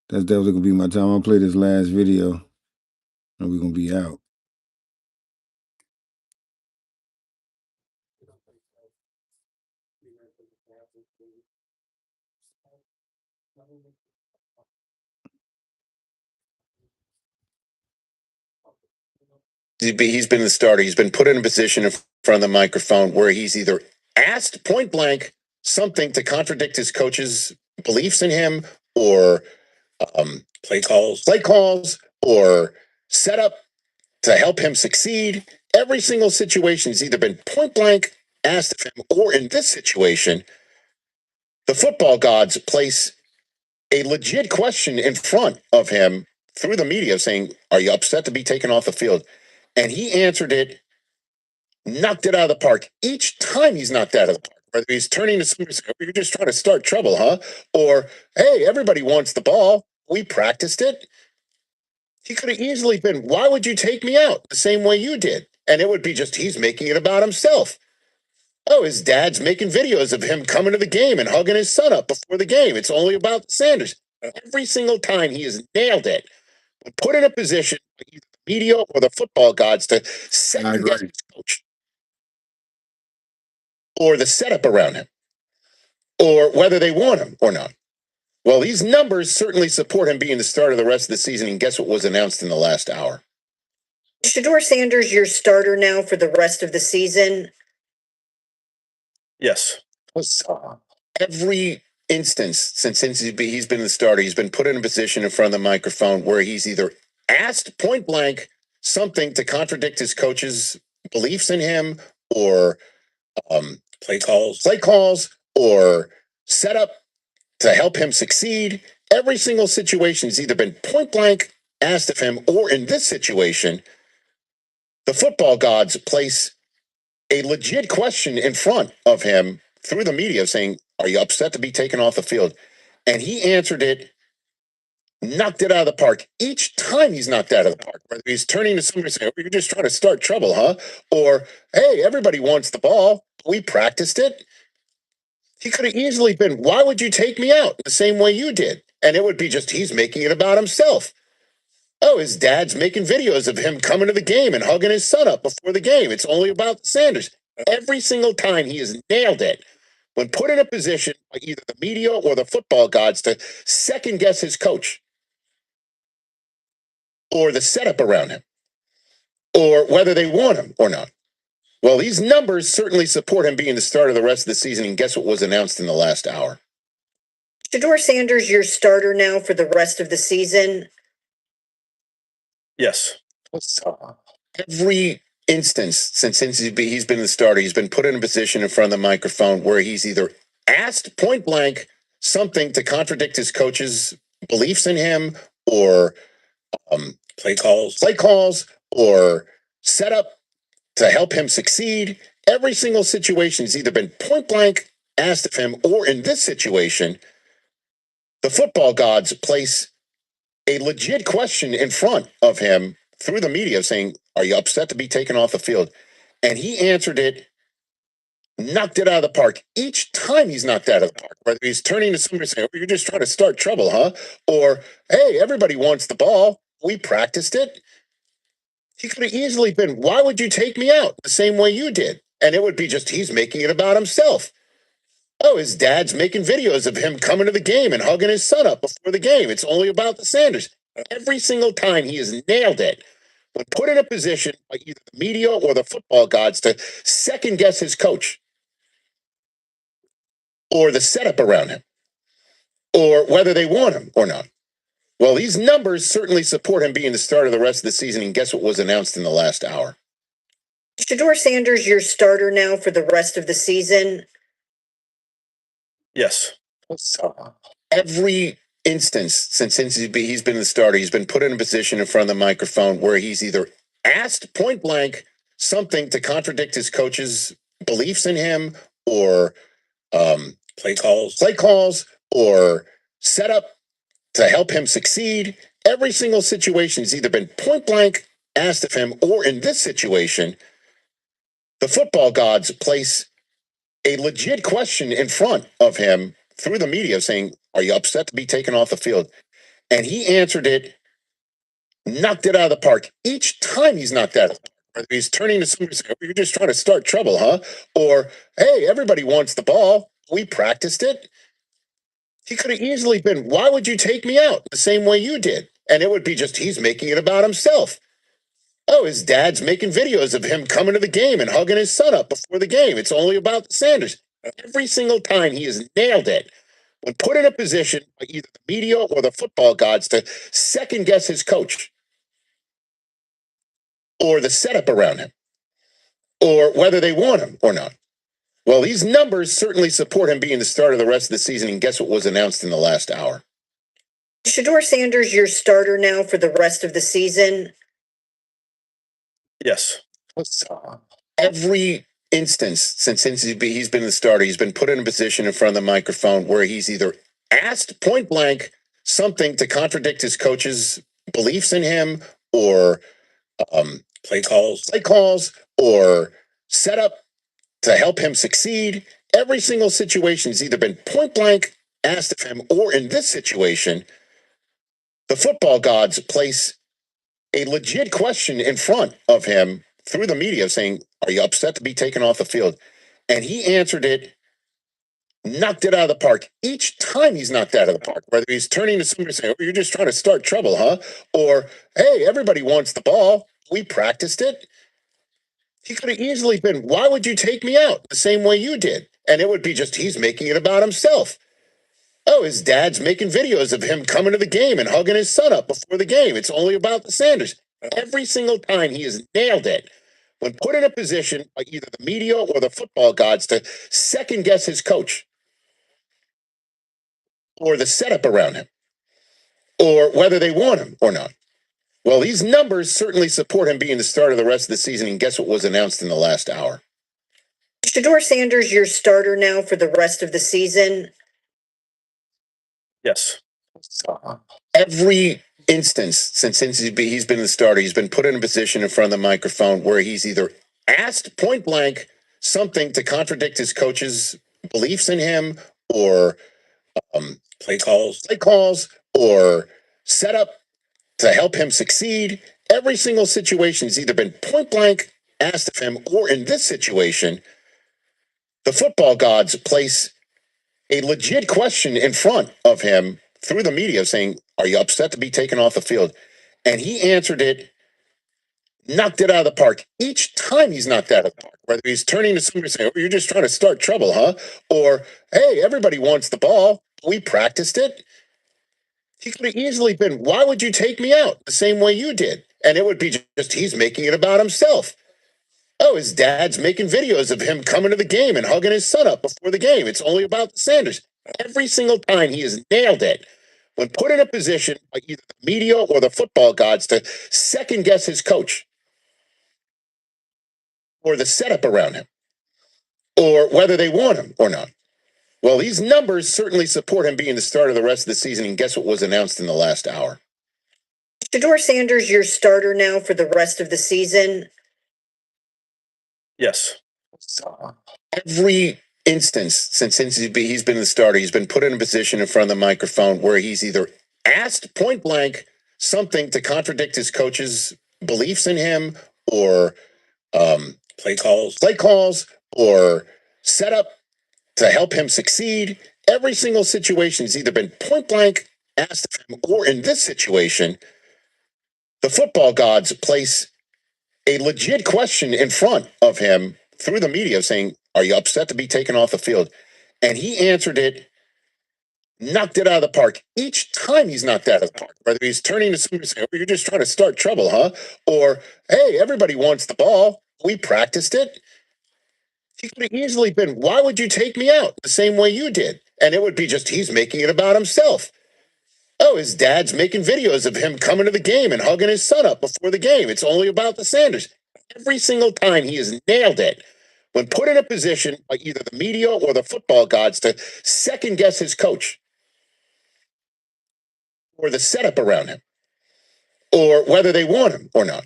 that's definitely gonna be my time. I'll play this last video and we're gonna be out.
he's been the starter. He's been put in a position in front of the microphone where he's either asked point blank something to contradict his coach's beliefs in him, or play calls, or set up to help him succeed. Every single situation has either been point blank asked of him, or in this situation, the football gods place a legit question in front of him through the media saying, "Are you upset to be taken off the field?" And he answered it, knocked it out of the park. Each time he's knocked out of the park, whether he's turning to somebody saying, "You're just trying to start trouble, huh?" Or, "Hey, everybody wants the ball. We practiced it." He could have easily been, "Why would you take me out the same way you did?" And it would be just, he's making it about himself. Oh, his dad's making videos of him coming to the game and hugging his son up before the game. It's only about Sanders. Every single time he has nailed it. Put in a position, either the media or the football gods, to second guess his coach, or the setup around him, or whether they want him or not. Well, these numbers certainly support him being the starter of the rest of the season. And guess what was announced in the last hour?
Shedeur Sanders, your starter now for the rest of the season?
Yes. Every instance since he's been the starter, he's been put in a position in front of the microphone where he's either asked point blank something to contradict his coach's beliefs in him, or play calls, or set up to help him succeed. Every single situation has either been point blank asked of him, or in this situation, the football gods place a legit question in front of him through the media saying, "Are you upset to be taken off the field?" And he answered it, knocked it out of the park. Each time he's knocked out of the park, whether he's turning to somebody saying, "You're just trying to start trouble, huh?" Or, "Hey, everybody wants the ball. We practiced it."
He could have easily been, why would you take me out the same way you did? And it would be just, he's making it about himself. Oh, his dad's making videos of him coming to the game and hugging his son up before the game. It's only about Sanders. Every single time he has nailed it. When put in a position by either the media or the football gods to second guess his coach or the setup around him or whether they want him or not. Well, these numbers certainly support him being the starter the rest of the season. And guess what was announced in the last hour?
Shedeur Sanders, your starter now for the rest of the season?
Yes.
Every instance since he's been the starter, he's been put in a position in front of the microphone where he's either asked point blank something to contradict his coach's beliefs in him or play calls or set up to help him succeed. Every single situation has either been point blank asked of him, or in this situation, the football gods place a legit question in front of him through the media saying, are you upset to be taken off the field? And he answered it, knocked it out of the park. Each time he's knocked out of the park, whether he's turning to somebody saying, oh, you're just trying to start trouble, huh? Or, hey, everybody wants the ball. We practiced it. He could have easily been, why would you take me out the same way you did? And it would be just, he's making it about himself. Oh, his dad's making videos of him coming to the game and hugging his son up before the game. It's only about the Sanders. Every single time he has nailed it. When put in a position by either the media or the football gods to second guess his coach or the setup around him or whether they want him or not. Well, these numbers certainly support him being the starter the rest of the season. And guess what was announced in the last hour?
Shedeur Sanders, your starter now for the rest of the season?
Yes.
Every instance since he's been the starter, he's been put in a position in front of the microphone where he's either asked point blank something to contradict his coach's beliefs in him or play calls or set up to help him succeed. Every single situation has either been point blank asked of him, or in this situation, the football gods place a legit question in front of him through the media saying, are you upset to be taken off the field? And he answered it, knocked it out of the park. Each time he's knocked out of the park, whether he's turning to somebody saying, oh, you're just trying to start trouble, huh? Or, hey, everybody wants the ball. We practiced it. He could have easily been, why would you take me out the same way you did? And it would be just, he's making it about himself. Oh, his dad's making videos of him coming to the game and hugging his son up before the game. It's only about the Sanders. Every single time he has nailed it. When put in a position by either the media or the football gods to second guess his coach or the setup around him or whether they want him or not. Well, these numbers certainly support him being the starter the rest of the season. And guess what was announced in the last hour?
Shedeur Sanders, your starter now for the rest of the season?
Yes.
Every instance since he's been the starter, he's been put in a position in front of the microphone where he's either asked point blank something to contradict his coach's beliefs in him or play calls or set up to help him succeed. Every single situation has either been point blank asked of him, or in this situation, the football gods place a legit question in front of him through the media saying, are you upset to be taken off the field? And he answered it, knocked it out of the park. Each time he's knocked out of the park, whether he's turning to somebody saying, oh, you're just trying to start trouble, huh? Or, hey, everybody wants the ball. We practiced it. He could have easily been, why would you take me out the same way you did? And it would be just, he's making it about himself. Oh, his dad's making videos of him coming to the game and hugging his son up before the game. It's only about the Sanders. Every single time he has nailed it. When put in a position by either the media or the football gods to second guess his coach or the setup around him or whether they want him or not. Well, these numbers certainly support him being the starter the rest of the season. And guess what was announced in the last hour?
Shedeur Sanders, your starter now for the rest of the season?
Yes.
Every instance since he's been the starter, he's been put in a position in front of the microphone where he's either asked point blank something to contradict his coach's beliefs in him or play calls or setup to help him succeed. Every single situation has either been point blank asked of him, or in this situation, the football gods place a legit question in front of him through the media saying, "Are you upset to be taken off the field?" And he answered it, knocked it out of the park. Each time he's knocked out of the park, whether he's turning to somebody saying, "Oh, you're just trying to start trouble, huh?" Or, "Hey, everybody wants the ball. We practiced it." He could have easily been, "Why would you take me out the same way you did?" And it would be just, he's making it about himself. Oh, his dad's making videos of him coming to the game and hugging his son up before the game. It's only about the Sanders. Every single time he has nailed it. When put in a position by either the media or the football gods to second guess his coach or the setup around him or whether they want him or not. Well, these numbers certainly support him being the starter the rest of the season. And guess what was announced in the last hour?
Shedeur Sanders, your starter now for the rest of the season?
Yes.
Every instance since he's been the starter, he's been put in a position in front of the microphone where he's either asked point blank something to contradict his coach's beliefs in him or play calls or set up to help him succeed. Every single situation has either been point blank asked of him, or in this situation, the football gods place a legit question in front of him through the media saying, "Are you upset to be taken off the field?" And he answered it, knocked it out of the park. Each time he's knocked out of the park, whether he's turning to somebody saying, "Oh, you're just trying to start trouble, huh?" Or, "Hey, everybody wants the ball. We practiced it." He could have easily been, "Why would you take me out the same way you did?" And it would be just, he's making it about himself. Oh, his dad's making videos of him coming to the game and hugging his son up before the game. It's only about the Sanders. Every single time he has nailed it. When put in a position by either the media or the football gods to second guess his coach or the setup around him or whether they want him or not.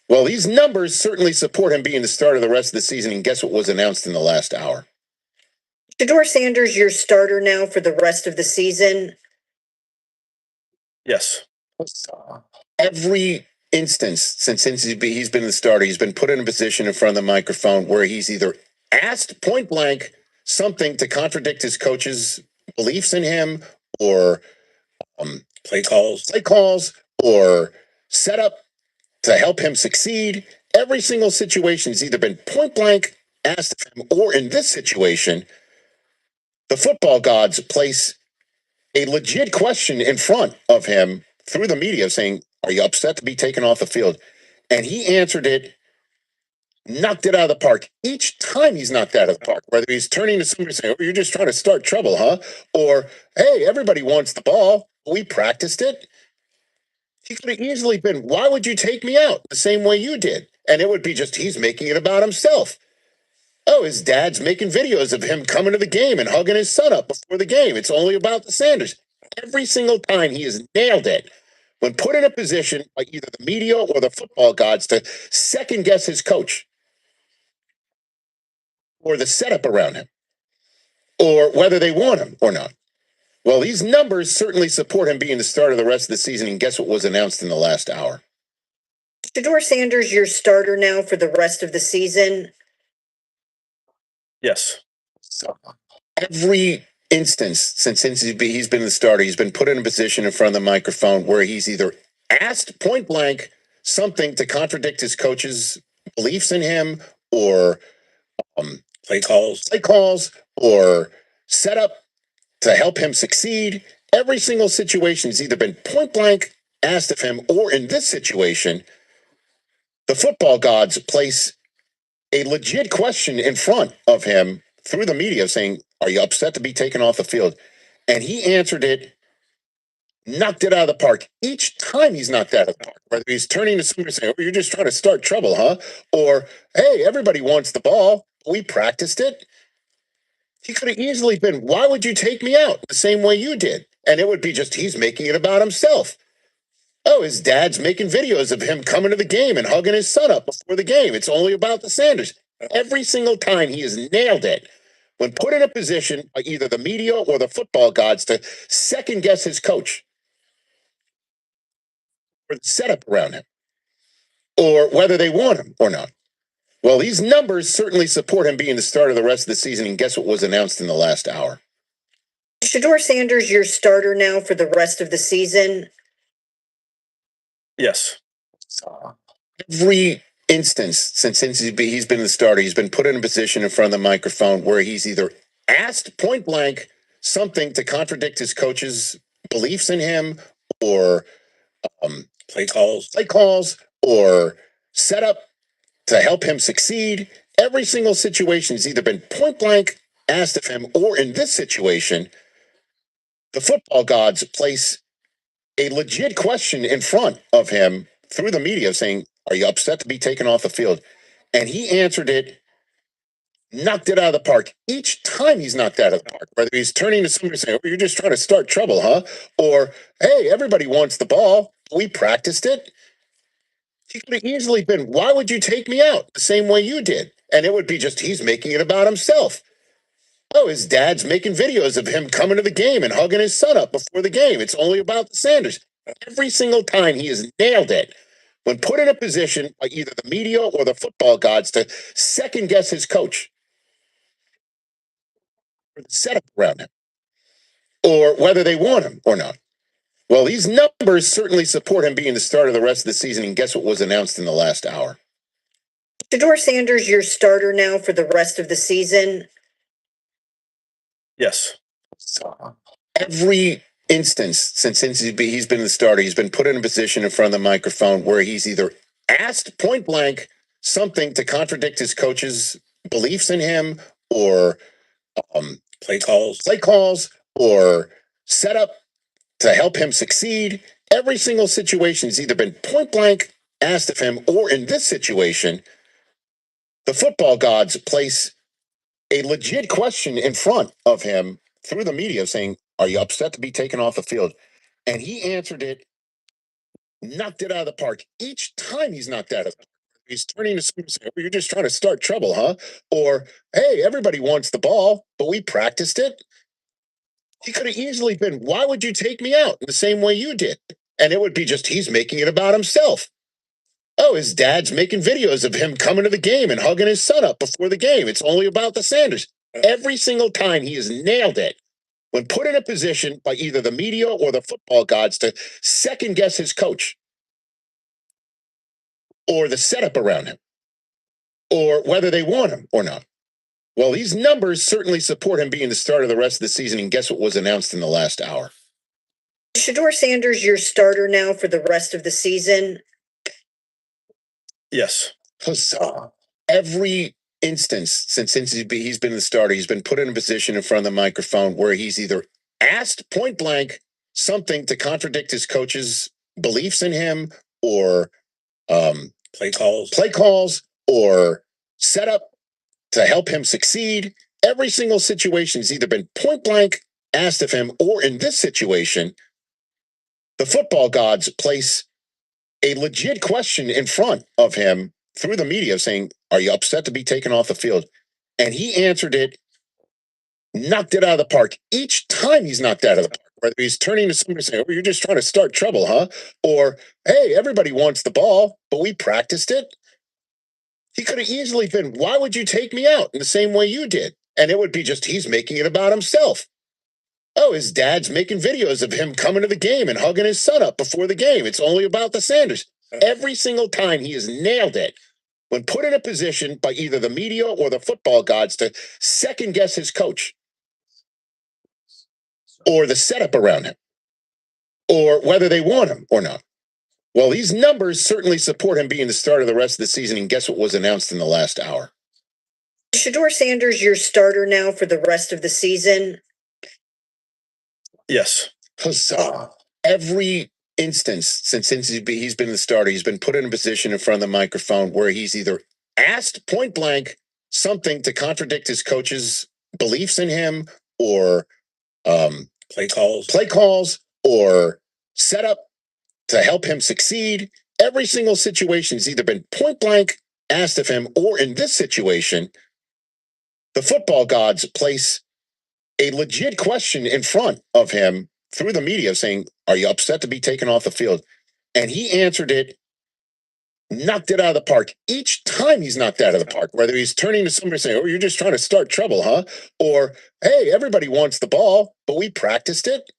Well, these numbers certainly support him being the starter the rest of the season. And guess what was announced in the last hour?
Shedeur Sanders, your starter now for the rest of the season?
Yes.
Every instance since he's been the starter, he's been put in a position in front of the microphone where he's either asked point blank something to contradict his coach's beliefs in him or play calls or set up to help him succeed. Every single situation has either been point blank asked of him, or in this situation, the football gods place a legit question in front of him through the media saying, "Are you upset to be taken off the field?" And he answered it, knocked it out of the park. Each time he's knocked out of the park, whether he's turning to somebody saying, "Oh, you're just trying to start trouble, huh?" Or, "Hey, everybody wants the ball. We practiced it." He could have easily been, "Why would you take me out the same way you did?" And it would be just, he's making it about himself. Oh, his dad's making videos of him coming to the game and hugging his son up before the game. It's only about the Sanders. Every single time he has nailed it. When put in a position by either the media or the football gods to second guess his coach or the setup around him or whether they want him or not. Well, these numbers certainly support him being the starter the rest of the season. And guess what was announced in the last hour?
Shedeur Sanders, your starter now for the rest of the season?
Yes.
Every instance since he's been the starter, he's been put in a position in front of the microphone where he's either asked point blank something to contradict his coach's beliefs in him or play calls or set up to help him succeed. Every single situation has either been point blank asked of him, or in this situation, the football gods place a legit question in front of him through the media saying, "Are you upset to be taken off the field?" And he answered it, knocked it out of the park. Each time he's knocked out of the park, whether he's turning to somebody saying, "Oh, you're just trying to start trouble, huh?" Or, "Hey, everybody wants the ball. We practiced it." He could have easily been, "Why would you take me out the same way you did?" And it would be just, he's making it about himself. Oh, his dad's making videos of him coming to the game and hugging his son up before the game. It's only about the Sanders. Every single time he has nailed it. when put in a position by either the media or the football gods to second guess his coach or the setup around him, or whether they want him or not. Well, these numbers certainly support him being the starter the rest of the season. And guess what was announced in the last hour?
Shedeur Sanders, your starter now for the rest of the season?
Yes.
Every instance since he's been the starter, he's been put in a position in front of the microphone where he's either asked point blank something to contradict his coach's beliefs in him, or play calls, or set up to help him succeed. Every single situation has either been point blank asked of him, or in this situation, the football gods place a legit question in front of him through the media saying, "Are you upset to be taken off the field?" And he answered it, knocked it out of the park. Each time he's knocked out of the park, whether he's turning to somebody saying, "Oh, you're just trying to start trouble, huh?" Or, "Hey, everybody wants the ball. We practiced it." He could have easily been, "Why would you take me out the same way you did?" And it would be just, he's making it about himself. Oh, his dad's making videos of him coming to the game and hugging his son up before the game. It's only about the Sanders. Every single time he has nailed it when put in a position by either the media or the football gods to second guess his coach or the setup around him, or whether they want him or not. Well, these numbers certainly support him being the starter the rest of the season. And guess what was announced in the last hour?
Shedeur Sanders, your starter now for the rest of the season?
Yes.
Every instance since he's been the starter, he's been put in a position in front of the microphone where he's either asked point blank something to contradict his coach's beliefs in him, or play calls, or set up to help him succeed. Every single situation has either been point blank asked of him, or in this situation, the football gods place a legit question in front of him through the media saying, "Are you upset to be taken off the field?" And he answered it, knocked it out of the park. Each time he's knocked out of the park, he's turning to somebody saying, "Oh, you're just trying to start trouble, huh?" Or, "Hey, everybody wants the ball, but we practiced it." He could have easily been, "Why would you take me out the same way you did?" And it would be just, he's making it about himself. Oh, his dad's making videos of him coming to the game and hugging his son up before the game. It's only about the Sanders. Every single time he has nailed it when put in a position by either the media or the football gods to second guess his coach or the setup around him, or whether they want him or not. Well, these numbers certainly support him being the starter the rest of the season. And guess what was announced in the last hour?
Shedeur Sanders, your starter now for the rest of the season?
Yes.
Huzzah. Every instance since he's been the starter, he's been put in a position in front of the microphone where he's either asked point blank something to contradict his coach's beliefs in him, or play calls, or set up to help him succeed. Every single situation has either been point blank asked of him, or in this situation, the football gods place a legit question in front of him through the media saying, "Are you upset to be taken off the field?" And he answered it, knocked it out of the park. Each time he's knocked out of the park, whether he's turning to somebody saying, "Oh, you're just trying to start trouble, huh?" Or, "Hey, everybody wants the ball, but we practiced it." He could have easily been, "Why would you take me out in the same way you did?" And it would be just, he's making it about himself. Oh, his dad's making videos of him coming to the game and hugging his son up before the game. It's only about the Sanders. Every single time he has nailed it when put in a position by either the media or the football gods to second guess his coach or the setup around him, or whether they want him or not. Well, these numbers certainly support him being the starter the rest of the season. And guess what was announced in the last hour?
Shedeur Sanders, your starter now for the rest of the season?
Yes.
Huzzah. Every instance since he's been the starter, he's been put in a position in front of the microphone where he's either asked point blank something to contradict his coach's beliefs in him, or play calls, or set up to help him succeed. Every single situation has either been point blank asked of him, or in this situation,
the football gods place a legit question in front of him through the media saying, "Are you upset to be taken off the field?" And he answered it, knocked it out of the park. Each time he's knocked out of the park, whether he's turning to somebody saying, "Oh, you're just trying to start trouble, huh?" Or, "Hey, everybody wants the ball, but we practiced it."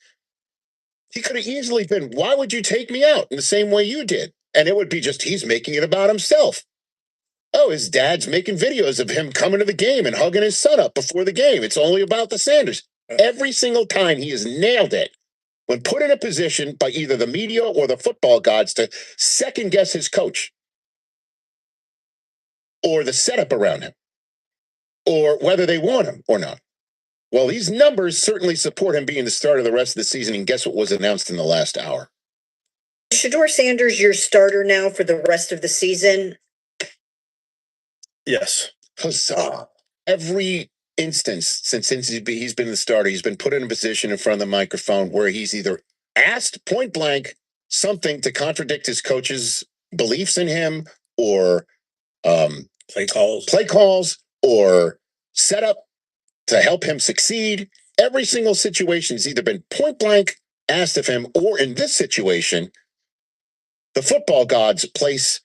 He could have easily been, "Why would you take me out in the same way you did?" And it would be just, he's making it about himself. Oh, his dad's making videos of him coming to the game and hugging his son up before the game. It's only about the Sanders. Every single time he has nailed it when put in a position by either the media or the football gods to second guess his coach or the setup around him or whether they want him or not. Well, these numbers certainly support him being the starter the rest of the season. And guess what was announced in the last hour?
Shedeur Sanders, your starter now for the rest of the season?
Yes. Huzzah. Every instance since he's been the starter, he's been put in a position in front of the microphone where he's either asked point blank something to contradict his coach's beliefs in him or play calls or set up to help him succeed. Every single situation has either been point blank asked of him, or in this situation, the football gods place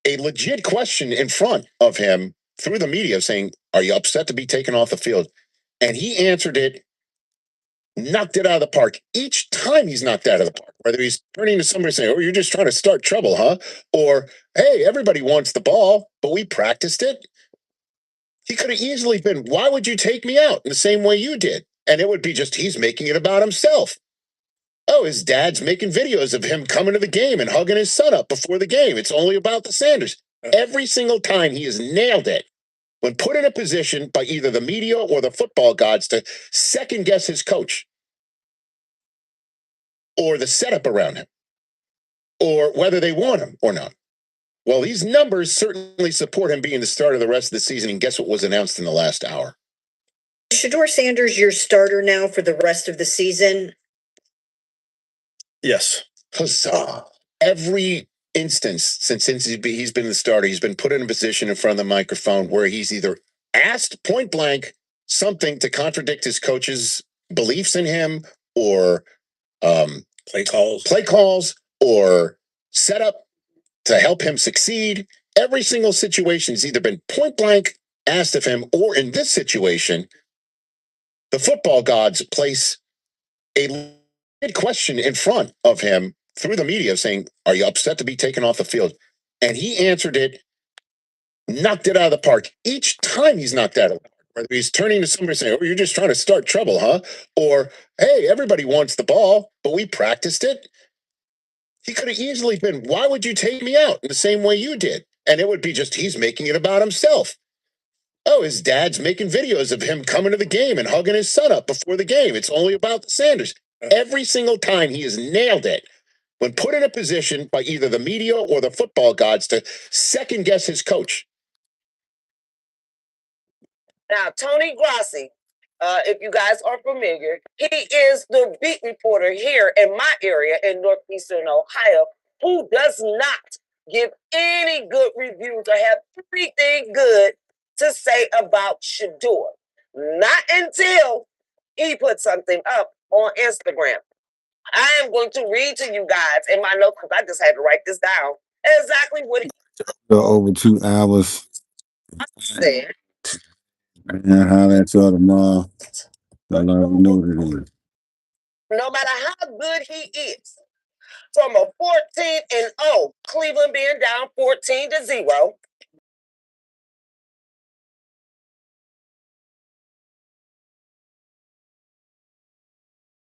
a legit question in front of him through the media saying, "Are you upset to be taken off the field?" And he answered it, knocked it out of the park. Each time he's knocked out of the park, whether he's turning to somebody saying, "Oh, you're just trying to start trouble, huh?" Or, "Hey, everybody wants the ball, but we practiced it." He could have easily been, "Why would you take me out in the same way you did?" And it would be just, he's making it about himself. Oh, his dad's making videos of him coming to the game and hugging his son up before the game. It's only about the Sanders. Every single time he has nailed it when put in a position by either the media or the football gods to second guess his coach or the setup around him or whether they want him or not. Well, these numbers certainly support him being the starter the rest of the season. And guess what was announced in the last hour?
Shedeur Sanders, your starter now for the rest of the season?
Yes. Huzzah. Every instance since he's been the starter, he's been put in a position in front of the microphone where he's either asked point blank something to contradict his coach's beliefs in him or play calls or set up to help him succeed. Every single situation has either been point blank asked of him, or in this situation, the football gods place a question in front of him through the media saying, "Are you upset to be taken off the field?" And he answered it, knocked it out of the park. Each time he's knocked out of the park, whether he's turning to somebody saying, "Oh, you're just trying to start trouble, huh?" Or, "Hey, everybody wants the ball, but we practiced it." He could have easily been, "Why would you take me out in the same way you did?" And it would be just, he's making it about himself. Oh, his dad's making videos of him coming to the game and hugging his son up before the game. It's only about the Sanders. Every single time he has nailed it when put in a position by either the media or the football gods to second guess his coach.
Now, Tony Grassi, if you guys are familiar, he is the beat reporter here in my area in Northeastern Ohio, who does not give any good reviews or have anything good to say about Shedeur. Not until he put something up on Instagram. I am going to read to you guys in my notes because I just had to write this down exactly what he
Over 2 hours.
said.
And holler at y'all tomorrow. I already know what it is.
No matter how good he is, from a 14-0, Cleveland being down 14-0,